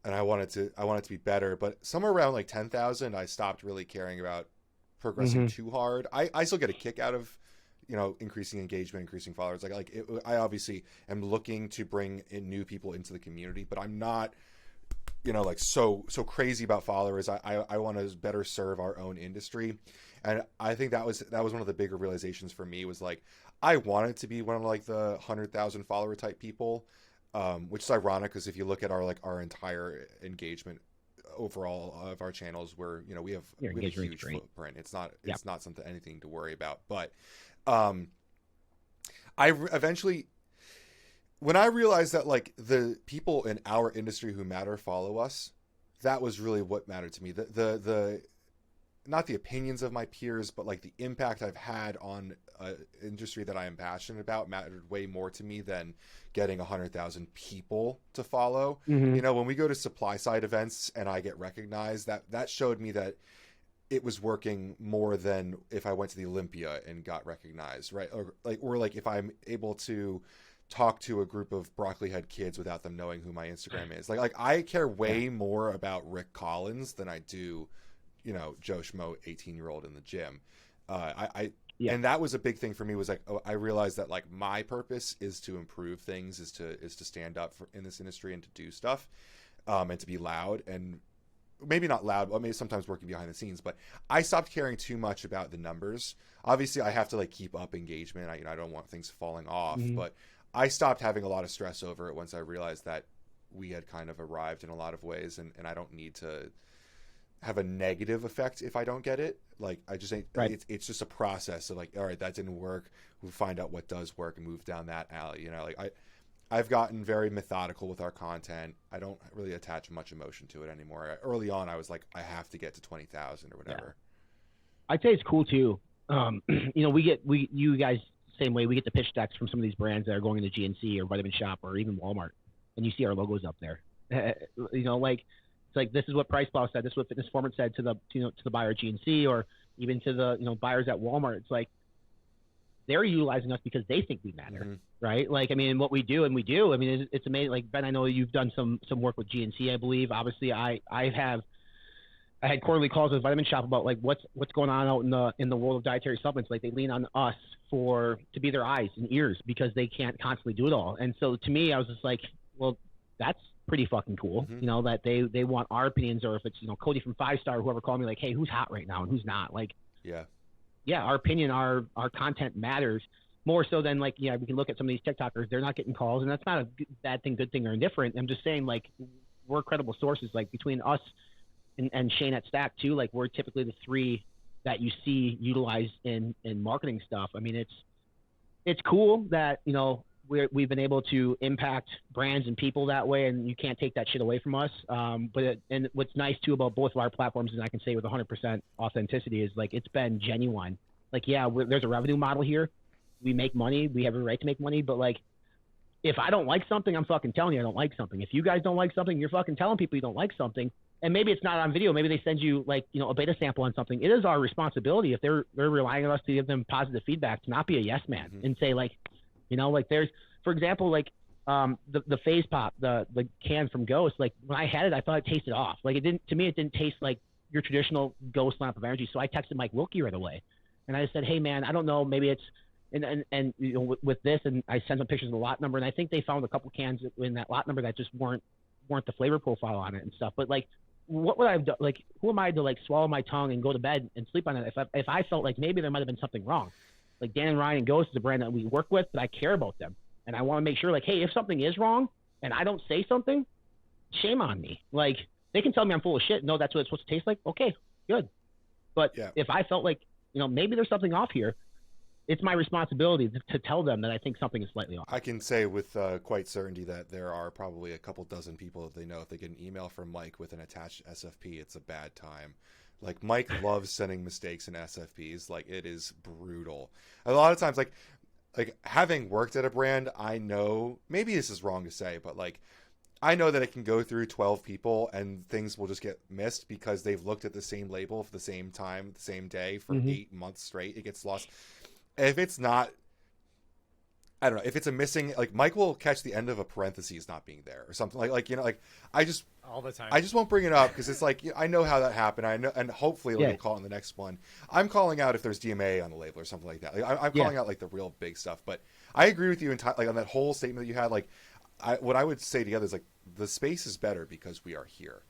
And I wanted to be better, but somewhere around like 10,000, I stopped really caring about progressing too hard. I still get a kick out of increasing engagement, increasing followers. I obviously am looking to bring in new people into the community, but I'm not, like so crazy about followers. I want to better serve our own industry. And I think that was one of the bigger realizations for me, was like, I wanted to be one of like the 100,000 follower type people, which is ironic because if you look at our entire engagement overall of our channels, where, we have a huge footprint. It's not something, anything to worry about, but I eventually, when I realized that like the people in our industry who matter follow us, that was really what mattered to me. The not the opinions of my peers, but like the impact I've had on an industry that I am passionate about mattered way more to me than getting 100,000 people to follow. Mm-hmm. When we go to supply side events and I get recognized, that showed me that it was working more than if I went to the Olympia and got recognized, right? Or like if I'm able to talk to a group of broccoli head kids without them knowing who my Instagram is. Like I care way more about Rick Collins than I do, Joe Schmo, 18-year-old in the gym. And that was a big thing for me, was like, I realized that like my purpose is to improve things, is to stand up in this industry and to do stuff, and to be loud, and maybe not loud, but maybe sometimes working behind the scenes. But I stopped caring too much about the numbers. Obviously I have to like keep up engagement. I don't want things falling off, but I stopped having a lot of stress over it once I realized that we had kind of arrived in a lot of ways, and I don't need to have a negative effect if I don't get it. Like, I just think it's just a process of like, all right, that didn't work. We'll find out what does work and move down that alley. Like I've gotten very methodical with our content. I don't really attach much emotion to it anymore. Early on, I was like, I have to get to 20,000 or whatever. Yeah. I'd say it's cool too. You guys, same way, we get the pitch decks from some of these brands that are going into GNC or Vitamin Shop or even Walmart, and you see our logos up there. Like, it's like, this is what Price Plow said. This is what Fitness Performance said to the buyer at GNC, or even to the buyers at Walmart. It's like, they're utilizing us because they think we matter, right? Like, I mean, what we do, and we do. I mean, it's amazing. Like, Ben, I know you've done some work with GNC, I believe. Obviously, I have I had quarterly calls with Vitamin Shop about like what's going on out in the world of dietary supplements. Like they lean on us to be their eyes and ears because they can't constantly do it all. And so to me, I was just like, well, that's pretty fucking cool. Mm-hmm. You know, that they want our opinions, or if it's, you know, Cody from 5 Star, whoever called me like, hey, who's hot right now and who's not. Like, yeah, our opinion, our content matters more so than like, yeah, we can look at some of these TikTokers, they're not getting calls, and that's not a bad thing, good thing, or indifferent. I'm just saying, like, we're credible sources. Like between us and Shane at Stack too, like we're typically the 3 that you see utilized in marketing stuff. I mean, it's cool that, you know, we've been able to impact brands and people that way, and you can't take that shit away from us. And what's nice too about both of our platforms, and I can say with 100% authenticity, is like it's been genuine. Like, yeah, there's a revenue model here. We make money. We have a right to make money. But like, if I don't like something, I'm fucking telling you I don't like something. If you guys don't like something, you're fucking telling people you don't like something. And maybe it's not on video. Maybe they send you like, you know, a beta sample on something. It is our responsibility, if they're relying on us to give them positive feedback, to not be a yes man and say like, you know, like there's, for example, like the Phase Pop, the can from Ghost. Like when I had it, I thought it tasted off. Like it didn't taste like your traditional Ghost lamp of energy. So I texted Mike Wilkie right away, and I said, hey man, I don't know, maybe it's and you know, with this, and I sent them pictures of the lot number, and I think they found a couple cans in that lot number that just weren't the flavor profile on it and stuff. But like, what would I have done? Like, who am I to like swallow my tongue and go to bed and sleep on it if I felt like maybe there might have been something wrong? Like Dan and Ryan and Ghost is a brand that we work with, but I care about them, and I want to make sure, like, hey, if something is wrong and I don't say something, shame on me. Like, they can tell me I'm full of shit. No, that's what it's supposed to taste like. Okay, good. But if I felt like, you know, maybe there's something off here, it's my responsibility to tell them that I think something is slightly off. I can say with quite certainty that there are probably a couple dozen people that they know if they get an email from Mike with an attached SFP, it's a bad time. Like, Mike loves sending mistakes in SFPs. Like, it is brutal. A lot of times, like having worked at a brand, I know, maybe this is wrong to say, but like, I know that it can go through 12 people and things will just get missed because they've looked at the same label for the same time, the same day for 8 months straight. It gets lost. If it's not, I don't know, if it's a missing, like Mike will catch the end of a parentheses not being there or something like, you know, like all the time. I just won't bring it up because it's like, I know how that happened. I know, and hopefully we'll call it in the next one. I'm calling out if there's DMA on the label or something like that. Like, I'm calling out like the real big stuff, but I agree with you like on that whole statement that you had. Like, what I would say to the others, like, the space is better because we are here.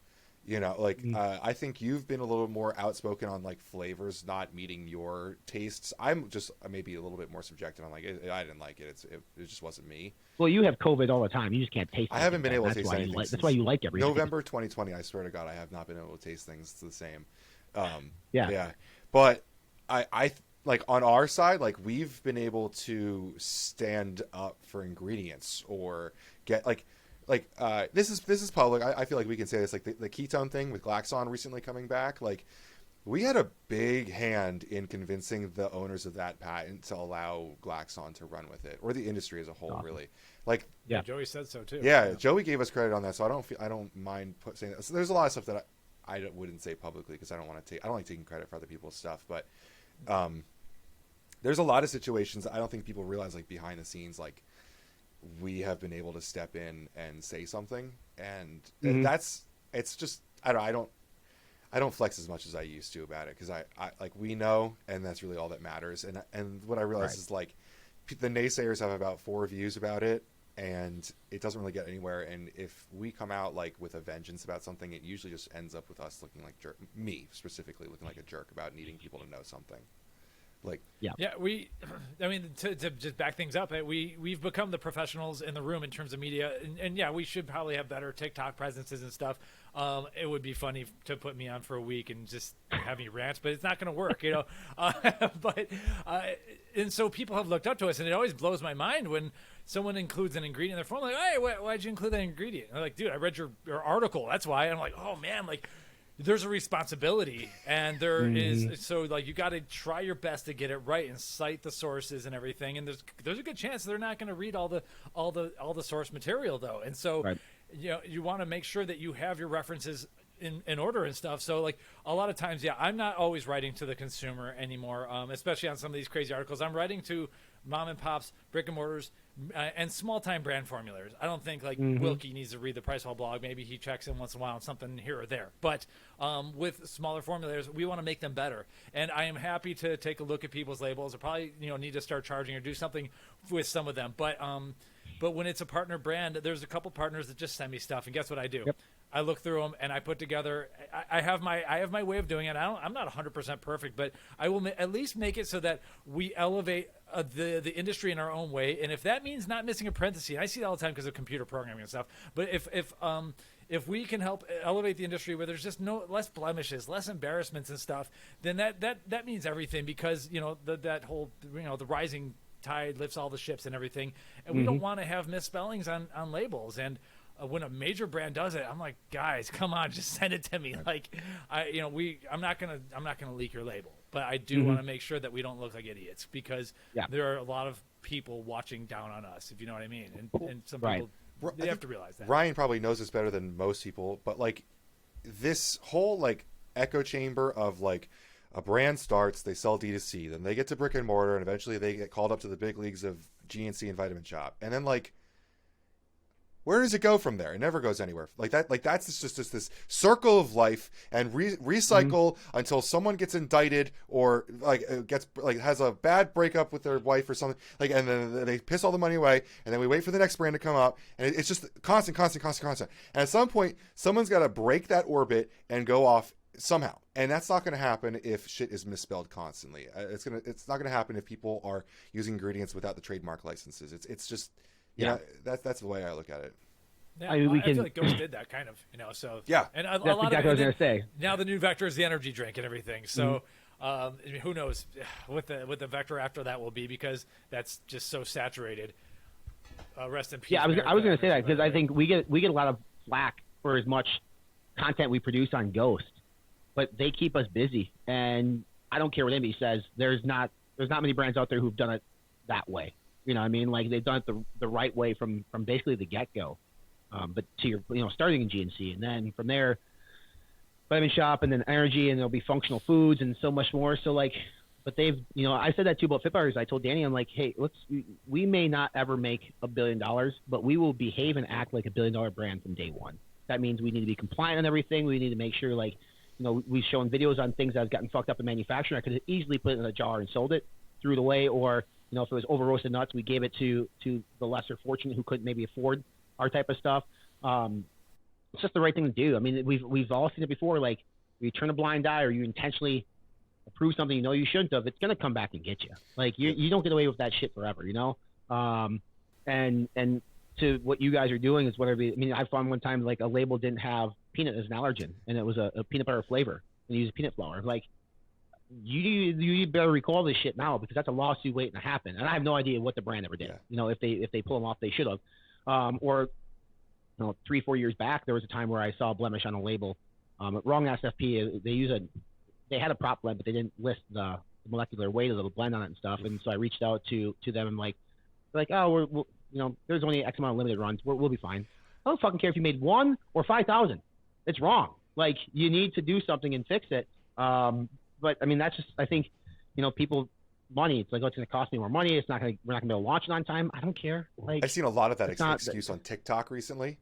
You know, like, I think you've been a little more outspoken on like flavors not meeting your tastes. I'm just maybe a little bit more subjective. I'm like, I didn't like it. It just wasn't me. Well, you have COVID all the time. You just can't taste. I haven't been able to taste anything. That's why you like everything. November 2020. I swear to God, I have not been able to taste things the same. Yeah. But I like on our side, like we've been able to stand up for ingredients or get like this is public. I feel like we can say this, like the ketone thing with Glaxon recently coming back. Like, we had a big hand in convincing the owners of that patent to allow Glaxon to run with it, or the industry as a whole, really. Like, yeah, Joey said so too. Yeah, Joey gave us credit on that, so I don't mind saying that. So there's a lot of stuff that I wouldn't say publicly because I don't like taking credit for other people's stuff, but there's a lot of situations that I don't think people realize, like behind the scenes, like, we have been able to step in and say something, and it's just I don't flex as much as I used to about it because I like, we know, and that's really all that matters. And what I realize is like the naysayers have about 4 reviews about it, and it doesn't really get anywhere. And if we come out like with a vengeance about something, it usually just ends up with us looking like me specifically looking like a jerk about needing people to know something. Like, I mean, to just back things up, we've become the professionals in the room in terms of media, and yeah, we should probably have better TikTok presences and stuff. It would be funny to put me on for a week and just have me rant, but it's not going to work, you know. And so people have looked up to us, and it always blows my mind when someone includes an ingredient in their phone. Like, hey, why'd you include that ingredient? And they're like, dude, I read your article. That's why. And I'm like, oh man, like, there's a responsibility, and there is, so like, you got to try your best to get it right and cite the sources and everything. And there's a good chance they're not going to read all the source material though. And so, you know, you want to make sure that you have your references in order and stuff. So like, a lot of times, I'm not always writing to the consumer anymore, especially on some of these crazy articles. I'm writing to mom and pops, brick and mortars, and small time brand formulators. I don't think like Wilkie needs to read the Pricewell blog. Maybe he checks in once in a while on something here or there. But with smaller formulators, we want to make them better. And I am happy to take a look at people's labels. I probably need to start charging or do something with some of them. But when it's a partner brand, there's a couple partners that just send me stuff, and guess what I do? Yep. I look through them and I put together. I have my way of doing it. I'm not 100% perfect, but I will at least make it so that we elevate the industry in our own way. And if that means not missing a parenthesis, and I see that all the time because of computer programming and stuff. But if we can help elevate the industry where there's just less blemishes, less embarrassments and stuff, then that means everything, because that whole the rising tide lifts all the ships and everything, and we don't want to have misspellings on labels. And when a major brand does it, I'm like, guys, come on, just send it to me. Like, I'm not gonna leak your label, but I do want to make sure that we don't look like idiots, because there are a lot of people watching down on us, if you know what I mean. And some people, they have to realize that. Ryan probably knows this better than most people, but like this whole like echo chamber of like a brand starts, they sell D2C, then they get to brick and mortar, and eventually they get called up to the big leagues of GNC and Vitamin Shop, and then like, where does it go from there? It never goes anywhere. Like that. Like that's just this circle of life, and recycle until someone gets indicted or has a bad breakup with their wife or something. Like, and then they piss all the money away, and then we wait for the next brand to come up, and it's just constant. And at some point, someone's got to break that orbit and go off somehow, and that's not going to happen if shit is misspelled constantly. It's not going to happen if people are using ingredients without the trademark licenses. It's just. That's the way I look at it. Yeah, I feel like Ghost did that kind of, so yeah, that's and a lot exactly of what I was going to say. Now the new Vector is the energy drink and everything. So who knows what the Vector after that will be, because that's just so saturated. Rest in peace. Yeah, I was going to say that, because I think we get a lot of flack for as much content we produce on Ghost, but they keep us busy, and I don't care what anybody says. There's not many brands out there who've done it that way. You know what I mean? Like, they've done it the right way from basically the get-go. But to your, starting in GNC, and then from there, Vitamin Shop, and then Energy, and there'll be functional foods and so much more. So, like, but they've, I said that too about FitBars. I told Danny, I'm like, hey, we may not ever make $1 billion, but we will behave and act like $1 billion brand from day one. That means we need to be compliant on everything. We need to make sure, like, we've shown videos on things that have gotten fucked up in manufacturing. I could have easily put it in a jar and sold it, threw it away, or if it was over roasted nuts, we gave it to the lesser fortunate who couldn't maybe afford our type of stuff. It's just the right thing to do. I mean, we've all seen it before. Like, you turn a blind eye or you intentionally approve something you shouldn't have, it's gonna come back and get you. Like, you don't get away with that shit forever, And to what you guys are doing is whatever. I mean, I found one time like a label didn't have peanut as an allergen, and it was a peanut butter flavor, and you used peanut flour. Like, you better recall this shit now, because that's a lawsuit waiting to happen, and I have no idea what the brand ever did. Yeah. If they pull them off, they should have. Or 3-4 years back, there was a time where I saw a blemish on a label, wrong SFP. They had a prop blend, but they didn't list the molecular weight of the blend on it and stuff. And so I reached out to them, and like, oh, there's only X amount of limited runs. We'll be fine. I don't fucking care if you made 1 or 5,000. It's wrong. Like, you need to do something and fix it. But I mean, that's just, I think, people, money. It's like, oh, it's going to cost me more money. We're not going to be able to launch it on time. I don't care. Like, I've seen a lot of that excuse on TikTok recently.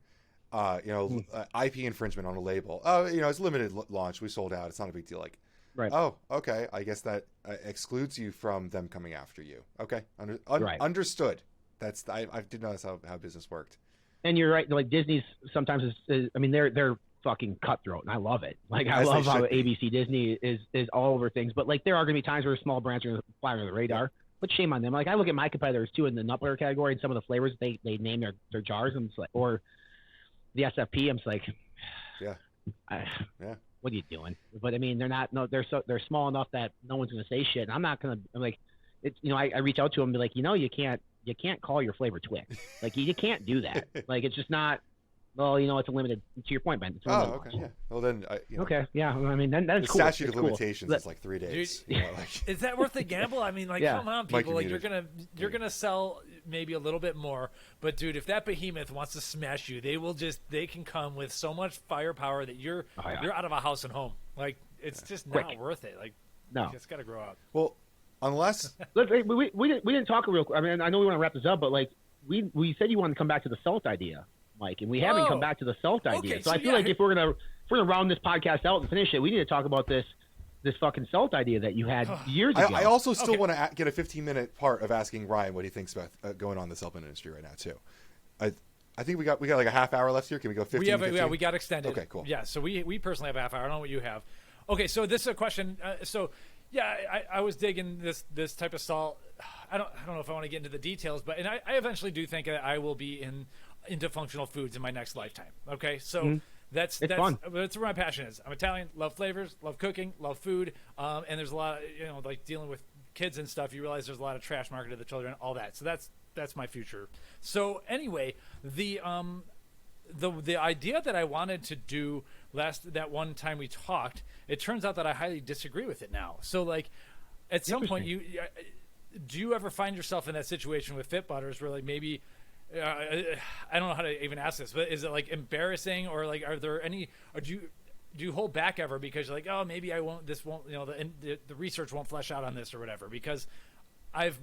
IP infringement on a label. Oh, it's limited launch. We sold out. It's not a big deal. Like, right. Oh, okay. I guess that excludes you from them coming after you. Okay, Right. Understood. I didn't know that's how business worked. And you're right. Like, Disney's sometimes is I mean, they're fucking cutthroat, and I love it. Like, I love how ABC Disney is all over things. But like, there are going to be times where small brands are going to fly under the radar. But shame on them. Like, I look at my competitors too in the nut butter category, and some of the flavors they name their jars, and it's like, or the SFP. I'm just like, yeah. What are you doing? But I mean, they're not. No, they're small enough that no one's going to say shit. And I'm not going to. I'm like, it's I reach out to them and be like, you can't call your flavor Twix. Like, you can't do that. Like, it's just not. Well, it's a limited. To your point, Ben. It's a limited okay. Yeah. Well, then. Okay. Yeah. I mean, that's the cool. statute of cool. limitations is like 3 days. Dude, is that worth the gamble? I mean, like, come on, people. Like, you're gonna sell maybe a little bit more, but dude, if that behemoth wants to smash you, they can come with so much firepower that you're out of a house and home. Like, it's just not worth it. Like, no, it's got to grow up. Well, Unless We didn't talk real quick. I mean, I know we want to wrap this up, but like we said you wanted to come back to the salt idea, Mike, and we haven't come back to the salt idea. So I feel like if we're gonna round this podcast out and finish it, we need to talk about this fucking salt idea that you had years ago. I also still want to get a 15-minute part of asking Ryan what he thinks about going on the supplement industry right now too. I think we got like a half hour left here. Can we go 15? We got extended. Okay, cool. Yeah, so we personally have a half hour. I don't know what you have. Okay, so this is a question. I was digging this type of salt. I don't know if I want to get into the details, but I eventually do think that I will be into functional foods in my next lifetime. Okay, so that's fun. That's where my passion is. I'm Italian, love flavors, love cooking, love food, and there's a lot of, like dealing with kids and stuff. You realize there's a lot of trash marketed to the children, all that. So that's my future. So anyway, the idea that I wanted to do that one time we talked, it turns out that I highly disagree with it now. So like at some point do you ever find yourself in that situation with Fit Butters where like maybe I don't know how to even ask this, but is it like embarrassing, or like are there any, or do you hold back ever because you're like, oh, maybe this won't, the research won't flesh out on this or whatever? Because I've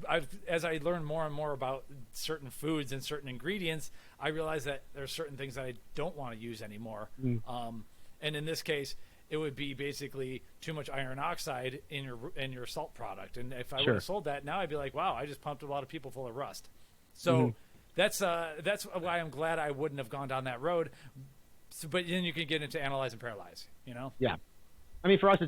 as I learn more and more about certain foods and certain ingredients, I realize that there's certain things that I don't want to use anymore. And in this case, it would be basically too much iron oxide in your salt product. And if I would have sold that, now I'd be like, wow, I just pumped a lot of people full of rust. So that's why I'm glad I wouldn't have gone down that road. So, but then you can get into analyze and paralyze, Yeah. I mean, for us,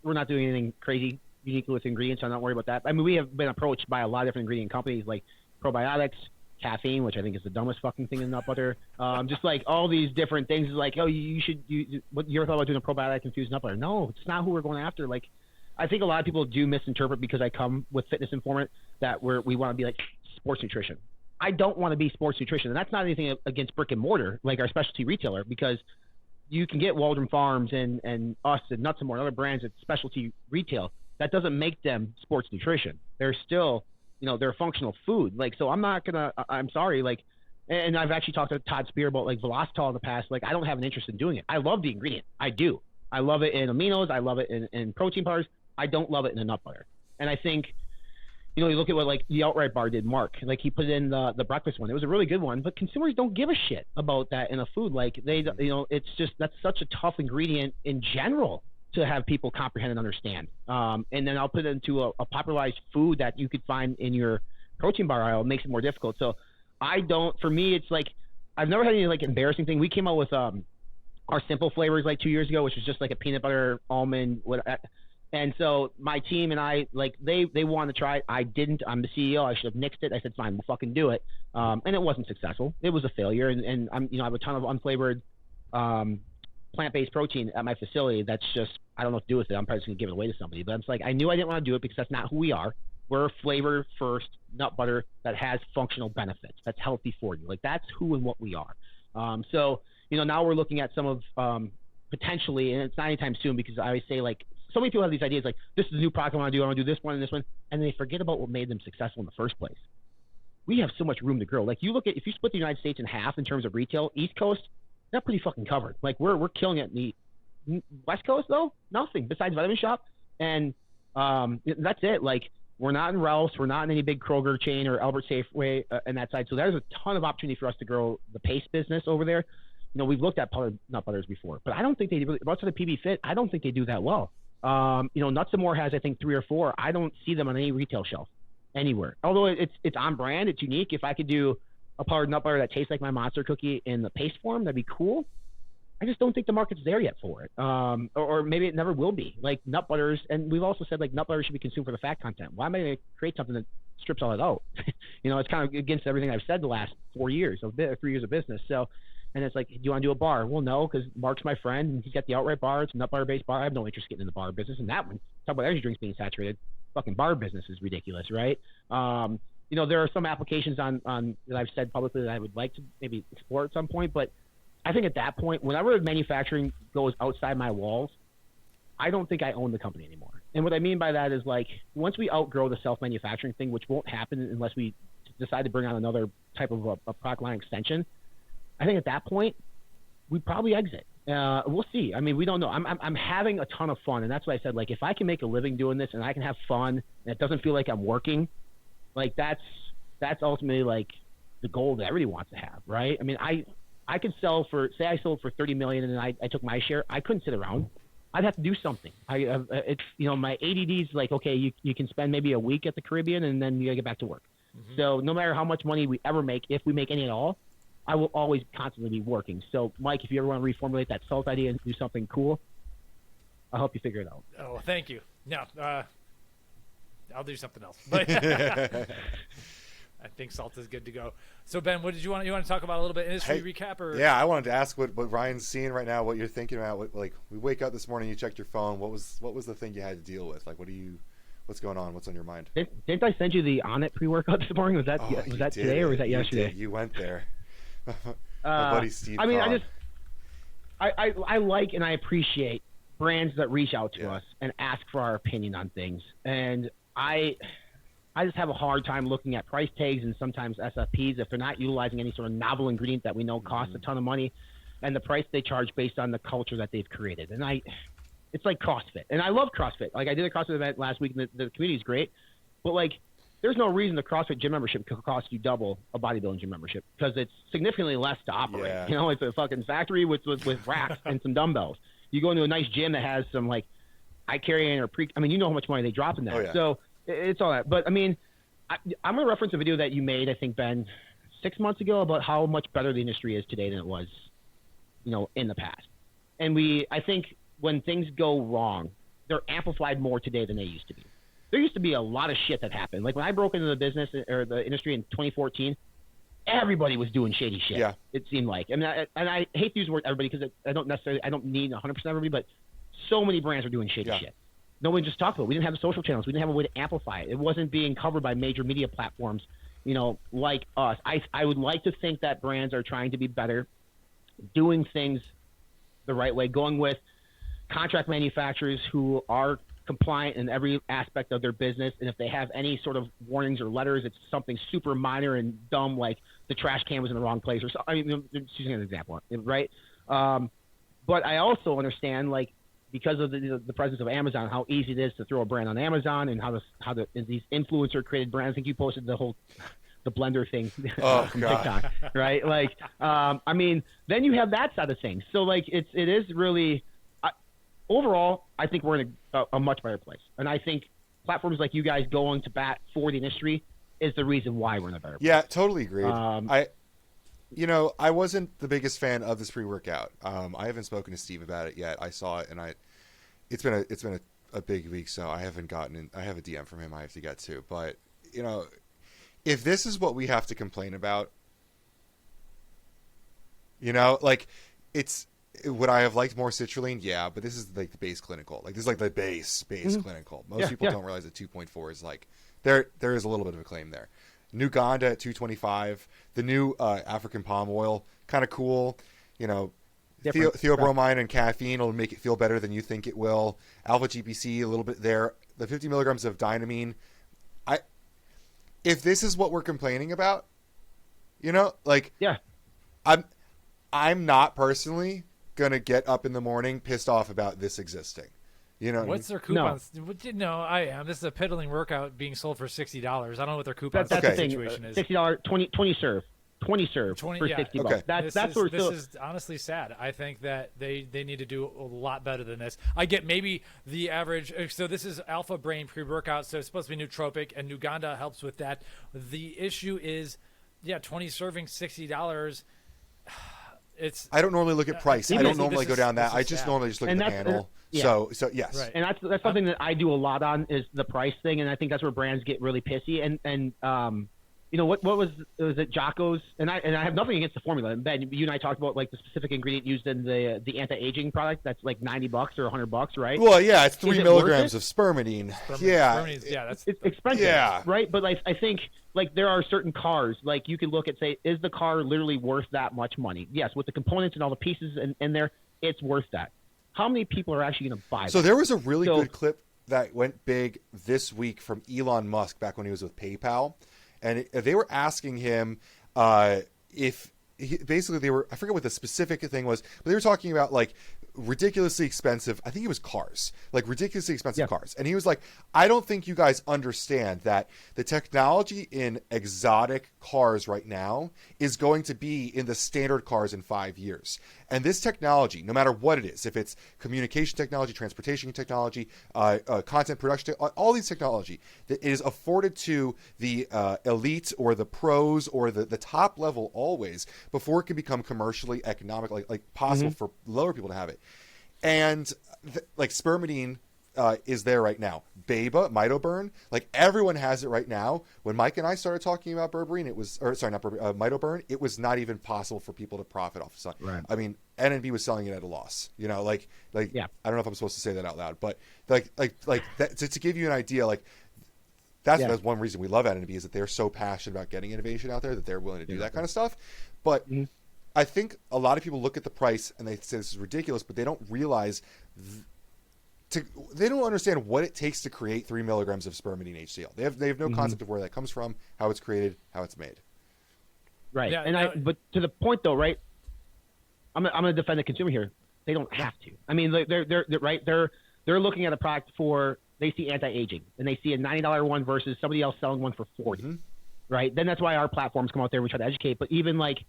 we're not doing anything crazy unique with ingredients. So I'm not worried about that. I mean, we have been approached by a lot of different ingredient companies like probiotics, caffeine, which I think is the dumbest fucking thing in nut butter. Just like all these different things is like, oh, you ever thought about doing a probiotic infused nut butter? No, it's not who we're going after. Like, I think a lot of people do misinterpret because I come with Fitness Informant that we want to be like sports nutrition. I don't want to be sports nutrition. And that's not anything against brick and mortar, like our specialty retailer, because you can get Waldron Farms and us and Nuts and More and other brands at specialty retail. That doesn't make them sports nutrition. They're still, they're functional food. Like, so I'm sorry. Like, and I've actually talked to Todd Spear about like Velocitol in the past. Like, I don't have an interest in doing it. I love the ingredient. I do. I love it in aminos. I love it in protein powders. I don't love it in a nut butter. And I think, you look at what like the Outright Bar did, Mark. Like he put in the breakfast one. It was a really good one, but consumers don't give a shit about that in a food. Like it's just, that's such a tough ingredient in general to have people comprehend and understand. And then I'll put it into a popularized food that you could find in your protein bar aisle. It makes it more difficult. So for me, it's like, I've never had any like embarrassing thing. We came out with our simple flavors like 2 years ago, which was just like a peanut butter, almond, and so my team and I, like, they wanted to try it. I didn't. I'm the CEO. I should have nixed it. I said, fine, we'll fucking do it. And it wasn't successful. It was a failure. And I have a ton of unflavored plant-based protein at my facility. That's just, I don't know what to do with it. I'm probably just going to give it away to somebody. But I'm just like, I knew I didn't want to do it because that's not who we are. We're a flavor first nut butter that has functional benefits. That's healthy for you. Like, that's who and what we are. So, now we're looking at some of potentially, and it's not anytime soon, because I always say, like, so many people have these ideas like, this is a new product I want to do. I want to do this one and this one. And they forget about what made them successful in the first place. We have so much room to grow. Like, you look at, if you split the United States in half in terms of retail, East Coast, they're pretty fucking covered. Like, we're killing it in the West Coast, though. Nothing besides Vitamin Shop. And that's it. Like, we're not in Ralph's. We're not in any big Kroger chain or Albert Safeway and that side. So there's a ton of opportunity for us to grow the paste business over there. We've looked at powdered nut butters before, but I don't think they really, outside of PB Fit, I don't think they do that well. Nuts and More has, I think, 3 or 4. I don't see them on any retail shelf anywhere. Although it's on brand, it's unique. If I could do a powdered nut butter that tastes like my Monster cookie in the paste form, that'd be cool. I just don't think the market's there yet for it. Or maybe it never will be. Like nut butters, and we've also said like nut butter should be consumed for the fat content. Why am I going to create something that strips all that out? It's kind of against everything I've said the last 3 years of business. So. And it's like, do you want to do a bar? Well, no, because Mark's my friend, and he's got the Outright Bar. It's a nut butter-based bar. I have no interest getting in the bar business. And that one, talk about energy drinks being saturated. Fucking bar business is ridiculous, right? There are some applications on that I've said publicly that I would like to maybe explore at some point. But I think at that point, whenever manufacturing goes outside my walls, I don't think I own the company anymore. And what I mean by that is, like, once we outgrow the self-manufacturing thing, which won't happen unless we decide to bring on another type of a product line extension, I think at that point, we probably exit. We'll see. I mean, we don't know. I'm having a ton of fun, and that's why I said, like, if I can make a living doing this and I can have fun and it doesn't feel like I'm working, like that's ultimately like the goal that everybody wants to have, right? I mean, I could sell for, say I sold for 30 million and I took my share. I couldn't sit around. I'd have to do something. It's, you know, my ADD's like, okay, you can spend maybe a week at the Caribbean and then you gotta get back to work. Mm-hmm. So no matter how much money we ever make, if we make any at all, I will always constantly be working. So Mike, if you ever want to reformulate that salt idea and do something cool, I'll help you figure it out. Oh, thank you. No, I'll do something else. But I think salt is good to go. So Ben, what did you want to talk about a little bit industry recap? Or yeah, I wanted to ask what Ryan's seeing right now, what you're thinking about. What, like, we wake up this morning, you checked your phone. What was the thing you had to deal with? Like, what's going on? What's on your mind? Didn't I send you the Onnit pre-workout this morning? Was that today or was that yesterday? You went there. My buddy Steve. I mean, I like and I appreciate brands that reach out to us and ask for our opinion on things. And I just have a hard time looking at price tags and sometimes SFPs if they're not utilizing any sort of novel ingredient that we know costs a ton of money, and the price they charge based on the culture that they've created. And it's like CrossFit, and I love CrossFit. Like, I did a CrossFit event last week, and the community is great, but like, there's no reason the CrossFit gym membership could cost you double a bodybuilding gym membership because it's significantly less to operate. Yeah. You know, it's a fucking factory with racks and some dumbbells. You go into a nice gym that has some like iCarrion or I mean, you know how much money they drop in that. Oh, yeah. So it's all that. But I mean, I'm going to reference a video that you made, I think, Ben, 6 months ago about how much better the industry is today than it was, you know, in the past. And I think when things go wrong, they're amplified more today than they used to be. There used to be a lot of shit that happened. Like when I broke into the business or the industry in 2014, everybody was doing shady shit. Yeah. It seemed like. I mean, I hate to use the word everybody because I don't need 100% everybody, but so many brands are doing shady shit. No one just talked about it. We didn't have the social channels. We didn't have a way to amplify it. It wasn't being covered by major media platforms, you know, like us. I would like to think that brands are trying to be better, doing things the right way, going with contract manufacturers who are compliant in every aspect of their business, and if they have any sort of warnings or letters, it's something super minor and dumb, like the trash can was in the wrong place, or so. I mean, just using an example, right? But I also understand, like, because of the presence of Amazon, how easy it is to throw a brand on Amazon, and how these influencer created brands. I think you posted the blender thing from TikTok, right? Like, I mean, then you have that side of things. So like, it is really. Overall, I think we're in a much better place. And I think platforms like you guys going to bat for the industry is the reason why we're in a better place. Yeah, totally agreed. I wasn't the biggest fan of this pre-workout. I haven't spoken to Steve about it yet. I saw it, and it's been a big week, so I haven't gotten in. I have a DM from him I have to get to. But, you know, if this is what we have to complain about, you know, like, it's... Would I have liked more citrulline? Yeah, but this is like the base clinical. Like, this is like the base clinical. Most people don't realize that 2.4 is like there is a little bit of a claim there. Nuganda at 225, the new African palm oil, kind of cool. You know, theobromine and caffeine will make it feel better than you think it will. Alpha GPC a little bit there. The 50 milligrams of dynamine. If this is what we're complaining about, you know, like, I'm not personally gonna get up in the morning pissed off about this existing. You know, what's their coupons? No, I am. This is a piddling workout being sold for $60. I don't know what their coupon situation is. $60, 20 serve for $60. This is honestly sad. I think that they need to do a lot better than this. I get maybe the average. So this is Alpha Brain pre-workout, so it's supposed to be nootropic, and Nuganda helps with that. The issue is, 20 servings, $60. I don't normally look at price. I don't normally go down that. I just normally just look at the panel. So yes. Right. And that's something that I do a lot on is the price thing, and I think that's where brands get really pissy. And you know what was it Jocko's? And I have nothing against the formula. And Ben, you and I talked about like the specific ingredient used in the anti-aging product that's like $90 or $100, right? Well, yeah, it's 3 milligrams of spermidine. It's expensive, right? But like, I think like there are certain cars, like you can look at, say, is the car literally worth that much money? Yes, with the components and all the pieces in there, it's worth that. How many people are actually going to buy that? So there was a really good clip that went big this week from Elon Musk back when he was with PayPal. And they were asking him if basically they were, I forget what the specific thing was, but they were talking about like ridiculously expensive, I think it was cars, like ridiculously expensive cars. And he was like, I don't think you guys understand that the technology in exotic cars right now is going to be in the standard cars in 5 years. And this technology, no matter what it is, if it's communication technology, transportation technology, content production, all these technology that is afforded to the elite or the pros or the top level always before it can become commercially economic, like possible for lower people to have it. And like spermidine is there right now. Beba, Mitoburn, like everyone has it right now. When Mike and I started talking about berberine, it was, or sorry, not berberine, Mitoburn, it was not even possible for people to profit off of something. Right. I mean, NNB was selling it at a loss. You know, like yeah. I don't know if I'm supposed to say that out loud, but like that, to give you an idea, like that's one reason we love NNB is that they're so passionate about getting innovation out there that they're willing to do that kind of stuff. But I think a lot of people look at the price and they say this is ridiculous, but they don't realize they don't understand what it takes to create 3 milligrams of spermidine HCl. They have no concept of where that comes from, how it's created, how it's made. Right. Yeah, and but to the point though, right? I'm gonna defend the consumer here. They don't have to. I mean, they're right. They're looking at a product they see anti-aging and they see a $90 one versus somebody else selling one for $40. Right. Then that's why our platforms come out there. We try to educate, but even like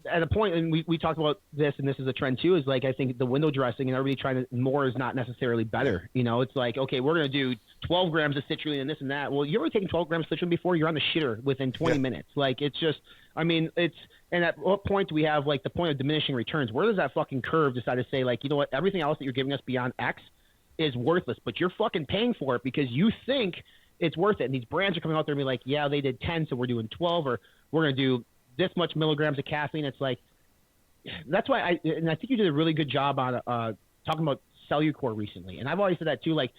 at a point, and we talked about this, and this is a trend too, is like I think the window dressing and everybody trying to more is not necessarily better. You know, it's like, okay, we're going to do 12 grams of citrulline and this and that. Well, you ever taken 12 grams of citrulline before? You're on the shitter within 20 minutes. Like, it's just, I mean, and at what point do we have like the point of diminishing returns? Where does that fucking curve decide to say, like, you know what, everything else that you're giving us beyond X is worthless, but you're fucking paying for it because you think it's worth it. And these brands are coming out there and be like, yeah, they did 10, so we're doing 12, or we're going to do this much milligrams of caffeine. It's like, that's why I think you did a really good job on talking about Cellucor recently. And I've always said that too. Like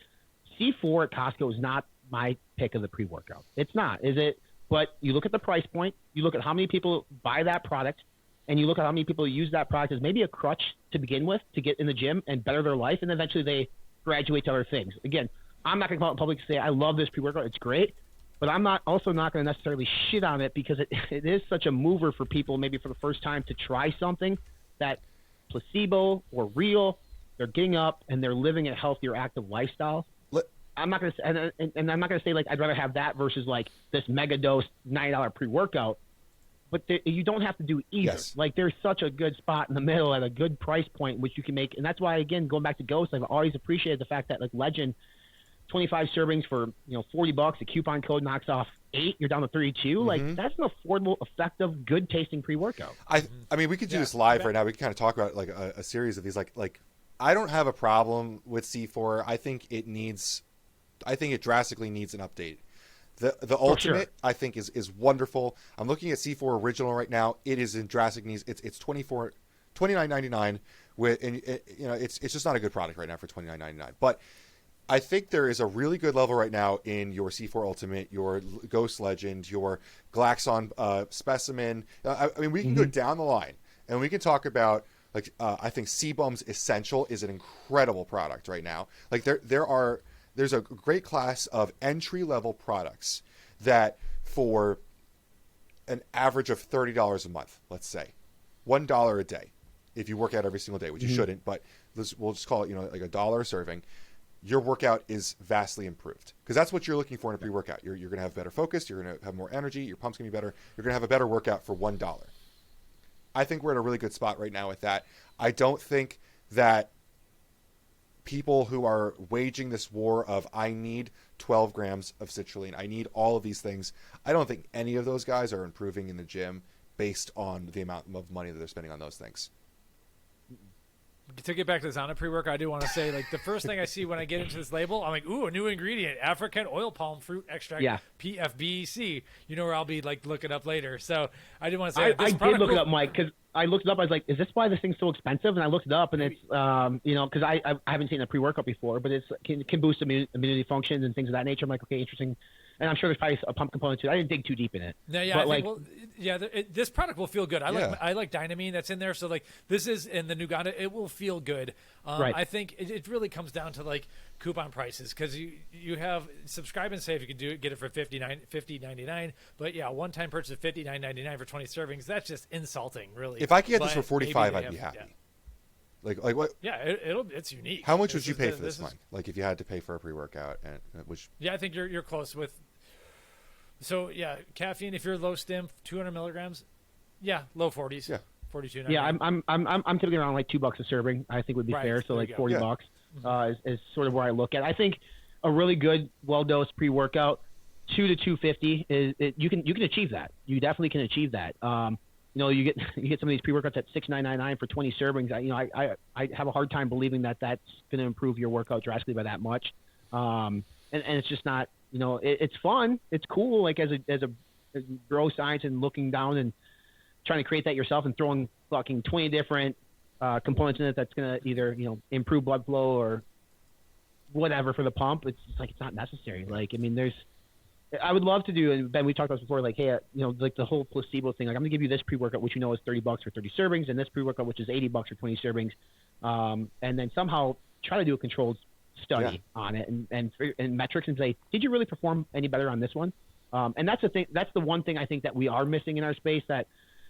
C4 at Costco is not my pick of the pre-workout. It's not, is it? But you look at the price point, you look at how many people buy that product, and you look at how many people use that product as maybe a crutch to begin with to get in the gym and better their life, and eventually they graduate to other things. Again, I'm not going to come out in public and say I love this pre-workout. It's great. But I'm not going to necessarily shit on it because it is such a mover for people maybe for the first time to try something that placebo or real, they're getting up and they're living a healthier, active lifestyle. I'm not going to and I'm not going to say like I'd rather have that versus like this mega dose $9 pre-workout. But you don't have to do either. Yes. Like there's such a good spot in the middle at a good price point which you can make, and that's why again going back to Ghost, I've always appreciated the fact that like Legend. 25 servings for $40. A coupon code knocks off 8. You're down to 32. Like that's an affordable, effective, good tasting pre-workout. I mean, we could do this live right now. We can kind of talk about like a series of these. Like I don't have a problem with C4. I think it drastically needs an update. The Ultimate I think is wonderful. I'm looking at C4 Original right now. It is in drastic needs. It's $29.99 with, and it's just not a good product right now for $29.99. But I think there is a really good level right now in your C4 Ultimate, your Ghost Legend, your Glaxon Specimen. I mean, we can go down the line, and we can talk about, like, I think Sebum's Essential is an incredible product right now. Like, there's a great class of entry-level products that for an average of $30 a month, let's say, $1 a day, if you work out every single day, which you shouldn't, but we'll just call it, like $1 a serving. Your workout is vastly improved because that's what you're looking for in a pre-workout. You're going to have better focus. You're going to have more energy. Your pump's going to be better. You're going to have a better workout for $1. I think we're in a really good spot right now with that. I don't think that people who are waging this war of I need 12 grams of citrulline, I need all of these things, I don't think any of those guys are improving in the gym based on the amount of money that they're spending on those things. To get back to this on a pre-workout, I do want to say, like, the first thing I see when I get into this label, I'm like, ooh, a new ingredient, African oil palm fruit extract, PFBC. You know where I'll be, like, look it up later. So I did want to say I did look it up, Mike, because I looked it up. I was like, is this why this thing's so expensive? And I looked it up, and it's, because I haven't seen a pre-workout before, but it can boost immunity functions and things of that nature. I'm like, okay, interesting. and I'm sure there's probably a pump component too. I didn't dig too deep in it. No, yeah, but I think, this product will feel good. I like Dynamine that's in there. So like this is in the Nuganda, it will feel good. Right. I think it really comes down to like coupon prices because you have subscribe and save. You can get it for $50.99. But yeah, one time purchase of $59.99 for 20 servings. That's just insulting, really. If I could get this But for $45, maybe I'd be happy. Yeah. Like what? Yeah, it's unique. How much would you pay for this this, Mike? Like if you had to pay for a pre-workout, and which? Yeah, I think you're close with. So yeah, caffeine. If you're low stim, 200 milligrams. Yeah, low 40s. Yeah. 42. Yeah, I'm typically around like $2 a serving. I think would be Right, fair. So there like you go. $40 is sort of where I look at. I think a really good, well-dosed pre-workout, 2 to 250 you can achieve that. You definitely can achieve that. You get some of these pre-workouts at $6.999 for 20 servings. I have a hard time believing that that's going to improve your workout drastically by that much. And it's just not. It's fun. It's cool. Like as a bro science and looking down and trying to create that yourself and throwing fucking 20 different components in it that's going to either improve blood flow or whatever for the pump. It's just like it's not necessary. Like I mean, I would love to do, and Ben, we talked about this before, like, hey, like the whole placebo thing. Like, I'm gonna give you this pre-workout, which is $30 for 30 servings, and this pre-workout, which is $80 for 20 servings, and then somehow try to do a controlled study on it and metrics and say, did you really perform any better on this one? And that's the thing. That's the one thing I think that we are missing in our space. That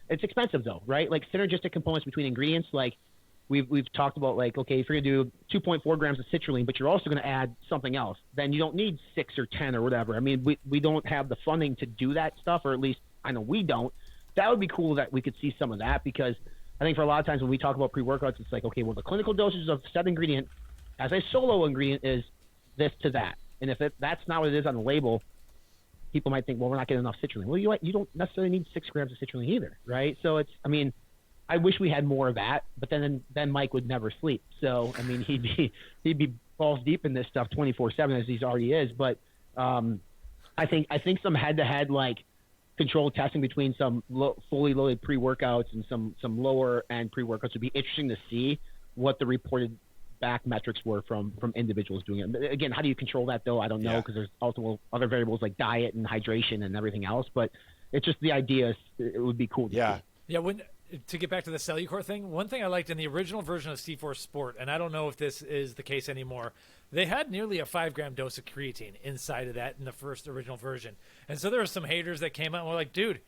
it's expensive though, right? Like synergistic components between ingredients, like. We've talked about like, okay, if you're going to do 2.4 grams of citrulline, but you're also going to add something else, then you don't need 6 or 10 or whatever. I mean, we don't have the funding to do that stuff, or at least I know we don't. That would be cool that we could see some of that, because I think for a lot of times when we talk about pre-workouts, it's like, okay, well, the clinical dosage of said ingredient as a solo ingredient is this to that. And if that's not what it is on the label, people might think, well, we're not getting enough citrulline. Well, you don't necessarily need 6 grams of citrulline either, right? So I wish we had more of that, but then Mike would never sleep. So I mean, he'd be balls deep in this stuff 24/7 as he already is. But I think some head-to-head like controlled testing between some fully loaded pre-workouts and some lower end pre-workouts would be interesting to see what the reported back metrics were from individuals doing it. Again, how do you control that though? I don't know, because there's also other variables like diet and hydration and everything else. But it's just the idea. It would be cool to see. Yeah. To get back to the Cellucor thing, one thing I liked in the original version of C4 Sport, and I don't know if this is the case anymore, they had nearly a 5-gram dose of creatine inside of that in the first original version. And so there were some haters that came out and were like, dude,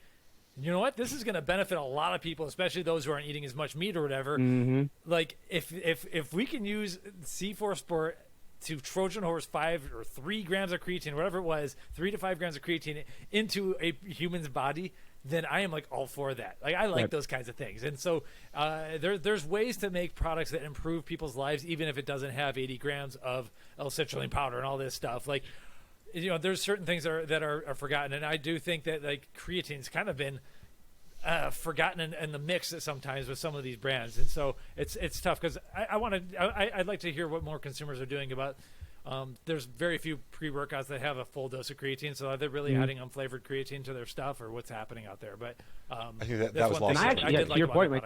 you know what? This is going to benefit a lot of people, especially those who aren't eating as much meat or whatever. Mm-hmm. Like, if we can use C4 Sport to Trojan horse 5 or 3 grams of creatine, whatever it was, 3 to 5 grams of creatine into a human's body, then I am like all for that. Like I like those kinds of things. And so there's ways to make products that improve people's lives, even if it doesn't have 80 grams of L-citrulline powder and all this stuff. Like, there's certain things that are forgotten. And I do think that like creatine's kind of been forgotten in the mix sometimes with some of these brands. And so it's tough because I'd like to hear what more consumers are doing about. There's very few pre-workouts that have a full dose of creatine, so are they really adding unflavored creatine to their stuff, or what's happening out there? But I think that was lost. And I actually, to your point, like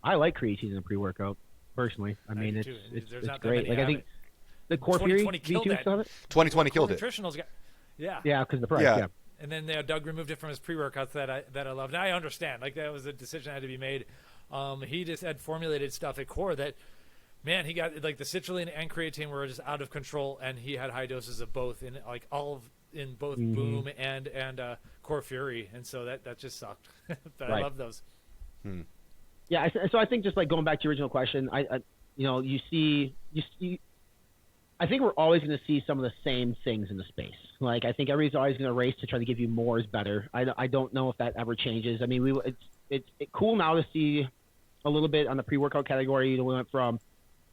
I like creatine in a pre-workout personally. I mean, it's great. Like I think the Core Fury V2 stuff. 2020 killed it. Nutritionals got, yeah, because the price. Yeah. And then Doug removed it from his pre-workouts that I loved. And I understand, like that was a decision that had to be made. He just had formulated stuff at Core that. Man, he got like the citrulline and creatine were just out of control, and he had high doses of both in like in both Boom and Core Fury, and so that just sucked. But I love those. Yeah, so I think just like going back to your original question, you see, I think we're always going to see some of the same things in the space. Like I think everybody's always going to race to try to give you more is better. I don't know if that ever changes. I mean, it's cool now to see a little bit on the pre-workout category. We went from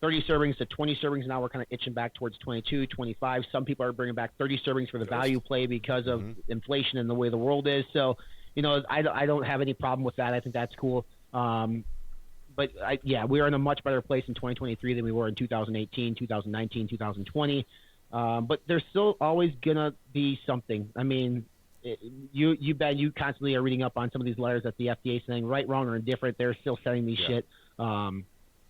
30 servings to 20 servings. Now we're kind of itching back towards 22, 25. Some people are bringing back 30 servings for the value play because of inflation and the way the world is. So, I don't have any problem with that. I think that's cool. But we're in a much better place in 2023 than we were in 2018, 2019, 2020. But there's still always gonna be something. I mean, you constantly are reading up on some of these letters that the FDA is saying right, wrong, or indifferent. They're still sending me shit.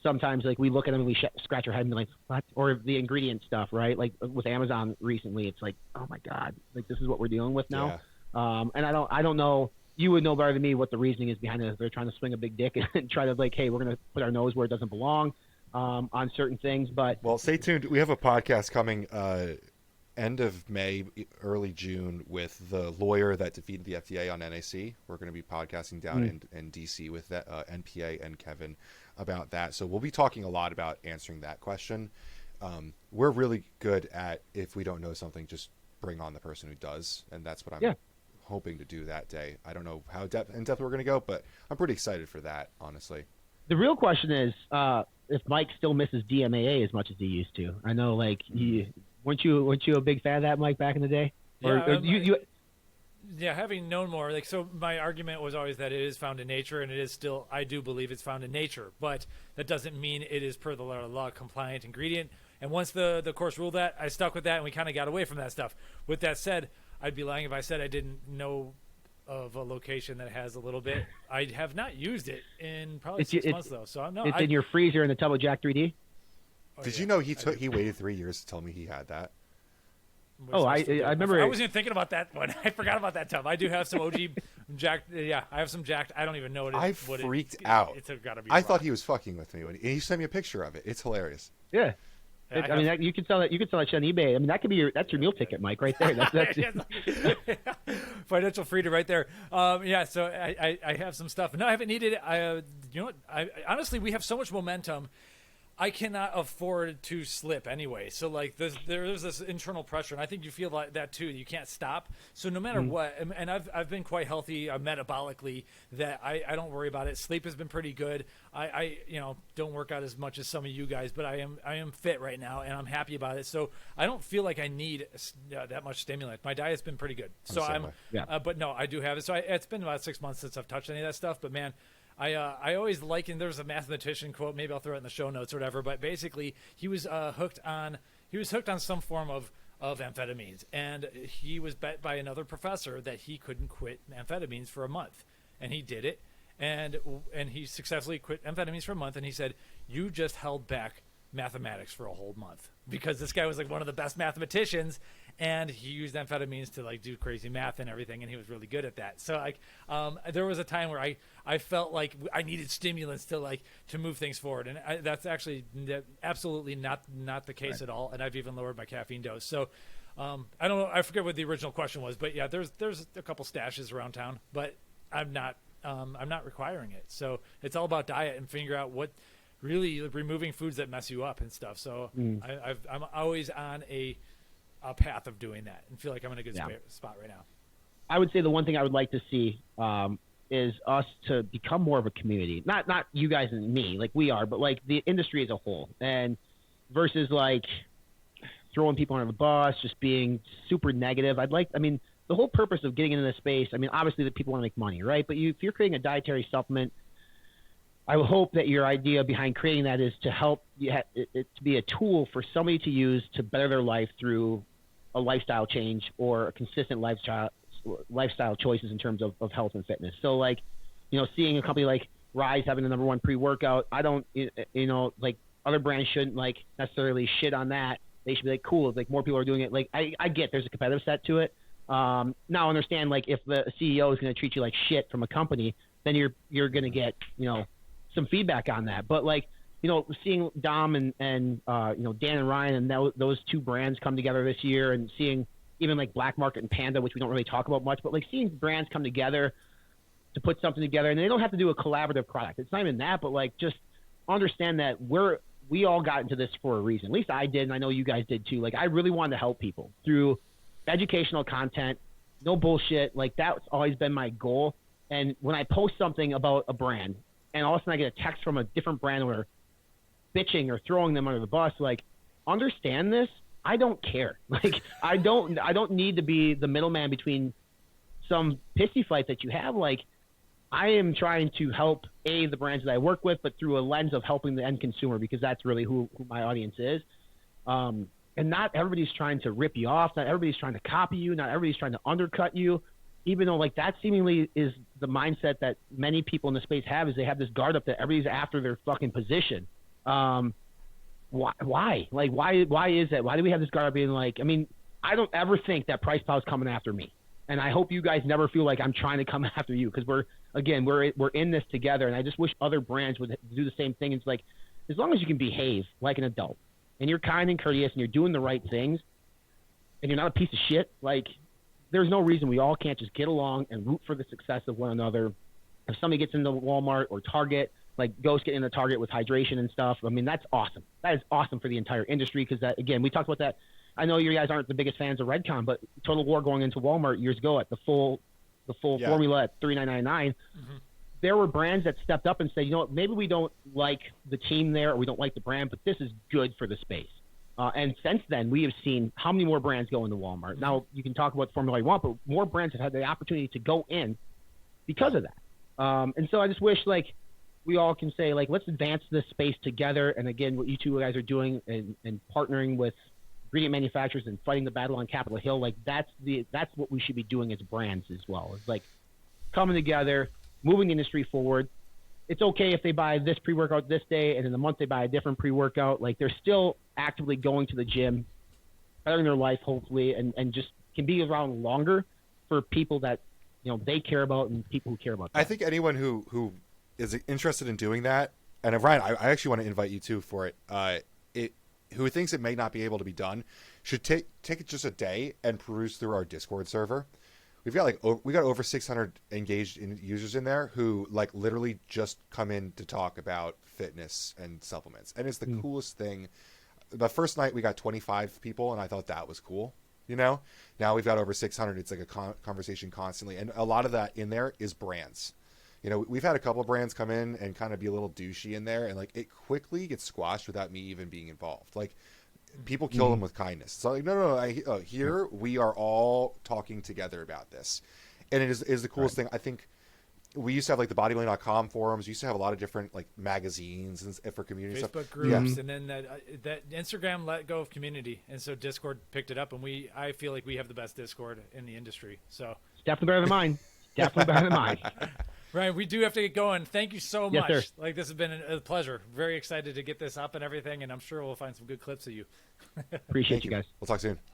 sometimes like we look at them and we scratch our head and be like, what? Or the ingredient stuff, right? Like with Amazon recently, it's like, oh my God, like this is what we're dealing with now. And I don't know. You would know better than me what the reasoning is behind it. If they're trying to swing a big dick and try to like, hey, we're going to put our nose where it doesn't belong on certain things. But well, stay tuned. We have a podcast coming end of May, early June with the lawyer that defeated the FDA on NAC. We're going to be podcasting down in DC with that, NPA and Kevin about that. So we'll be talking a lot about answering that question. We're really good at, if we don't know something, just bring on the person who does. And that's what I'm hoping to do that day. I don't know how in depth we're going to go, but I'm pretty excited for that, honestly. The real question is if Mike still misses DMAA as much as he used to. I know, like, weren't you a big fan of that, Mike, back in the day? Yeah, having known more, like, so my argument was always that it is found in nature, and it is still, I do believe it's found in nature, but that doesn't mean it is per the law compliant ingredient. And once the course ruled that, I stuck with that, and we kind of got away from that stuff. With that said, I'd be lying if I said I didn't know of a location that has a little bit. I have not used it in probably 6 months, though. So no, it's in your freezer in the tub of Jack 3D. Did you know he waited 3 years to tell me he had that? I remember. I wasn't even thinking about that one. I forgot about that tub. I do have some OG Jack. Yeah, I have some Jack. I don't even know I freaked out. It's gotta be. I thought he was fucking with me, and he sent me a picture of it. It's hilarious. Yeah. I mean, you can sell that. You can sell that shit on eBay. I mean, that could be that's your meal ticket, Mike, right there. That's financial freedom right there. Yeah, so I have some stuff. No, I haven't needed it. You know what? I honestly, we have so much momentum. I cannot afford to slip anyway. So like there's this internal pressure, and I think you feel like that too. You can't stop. So no matter what, and I've been quite healthy metabolically. That I don't worry about it. Sleep has been pretty good. I don't work out as much as some of you guys, but I am fit right now, and I'm happy about it. So I don't feel like I need that much stimulant. My diet's been pretty good. So but no, I do have it. So it's been about 6 months since I've touched any of that stuff. But man, I always liken, there's a mathematician quote, maybe I'll throw it in the show notes or whatever, but basically he was hooked on some form of amphetamines, and he was bet by another professor that he couldn't quit amphetamines for a month, and he did it, and he successfully quit amphetamines for a month, and he said, you just held back mathematics for a whole month, because this guy was like one of the best mathematicians, and he used amphetamines to like do crazy math and everything, and he was really good at that. So like there was a time where I felt like I needed stimulants to move things forward, and that's actually absolutely not the case at all, and I've even lowered my caffeine dose. So I don't know, I forget what the original question was, but yeah, there's a couple stashes around town, but I'm not requiring it. So it's all about diet and figure out what really removing foods that mess you up and stuff. So I'm always on a path of doing that, and feel like I'm in a good spot right now. I would say the one thing I would like to see is us to become more of a community. Not you guys and me, like we are, but like the industry as a whole, and versus like throwing people under the bus, just being super negative. The whole purpose of getting into this space, I mean, obviously that people want to make money, right? But if you're creating a dietary supplement, I would hope that your idea behind creating that is to help it to be a tool for somebody to use to better their life through a lifestyle change or a consistent lifestyle choices in terms of health and fitness. So like, seeing a company like Rise having the #1 pre-workout, I don't, like other brands shouldn't like necessarily shit on that. They should be like, cool, like more people are doing it. Like I get there's a competitive set to it. Now I understand, like if the CEO is going to treat you like shit from a company, then you're going to get, some feedback on that. But like, seeing Dom and Dan and Ryan and those two brands come together this year, and seeing even like Black Market and Panda, which we don't really talk about much, but like seeing brands come together to put something together, and they don't have to do a collaborative product. It's not even that, but like just understand that we all got into this for a reason. At least I did, and I know you guys did too. Like I really wanted to help people through educational content, no bullshit. Like that's always been my goal. And when I post something about a brand, and all of a sudden I get a text from a different brand where bitching or throwing them under the bus, like, understand this. I don't care. Like, I don't need to be the middleman between some pissy fight that you have. Like, I am trying to help the brands that I work with, but through a lens of helping the end consumer, because that's really who my audience is. And not everybody's trying to rip you off. Not everybody's trying to copy you. Not everybody's trying to undercut you. Even though like that seemingly is the mindset that many people in the space have, is they have this guard up that everybody's after their fucking position. Why? Like, why is that? Why do we have this guy being like? I mean, I don't ever think that Price Pal is coming after me, and I hope you guys never feel like I'm trying to come after you, because we're in this together, and I just wish other brands would do the same thing. It's like, as long as you can behave like an adult, and you're kind and courteous, and you're doing the right things, and you're not a piece of shit, like, there's no reason we all can't just get along and root for the success of one another. If somebody gets into Walmart or Target, like Ghost getting into Target with hydration and stuff, I mean, that's awesome. That is awesome for the entire industry, because that, again, we talked about that. I know you guys aren't the biggest fans of Redcon, but Total War going into Walmart years ago at the full formula at $39.99, there were brands that stepped up and said, you know what, maybe we don't like the team there, or we don't like the brand, but this is good for the space. And since then, we have seen how many more brands go into Walmart. Now, you can talk about the formula you want, but more brands have had the opportunity to go in because of that. And so I just wish, like, we all can say, like, let's advance this space together. And again, what you two guys are doing and partnering with ingredient manufacturers and fighting the battle on Capitol Hill, like, that's what we should be doing as brands as well. It's like coming together, moving the industry forward. It's okay if they buy this pre-workout this day, and in a month they buy a different pre-workout. Like, they're still actively going to the gym, bettering their life, hopefully, and just can be around longer for people that, you know, they care about and people who care about them. I think anyone who is interested in doing that, and Ryan, I actually want to invite you too for it. Who thinks it may not be able to be done, should take it just a day and peruse through our Discord server. We got over 600 engaged users in there who, like, literally just come in to talk about fitness and supplements, and it's the coolest thing. The first night we got 25 people, and I thought that was cool. You know, now we've got over 600. It's like a conversation constantly, and a lot of that in there is brands. You know, we've had a couple of brands come in and kind of be a little douchey in there, and like, it quickly gets squashed without me even being involved. Like, people kill them with kindness. So like, no. Here we are all talking together about this, and it is the coolest thing. I think we used to have, like, the bodybuilding.com forums. We used to have a lot of different, like, magazines and for community Facebook stuff. groups, and then that Instagram let go of community, and so Discord picked it up, and I feel like we have the best Discord in the industry. So It's definitely better than mine. Definitely better than mine. Ryan, we do have to get going. Thank you so much. Yes, sir. Like, this has been a pleasure. Very excited to get this up and everything, and I'm sure we'll find some good clips of you. Appreciate you guys. We'll talk soon.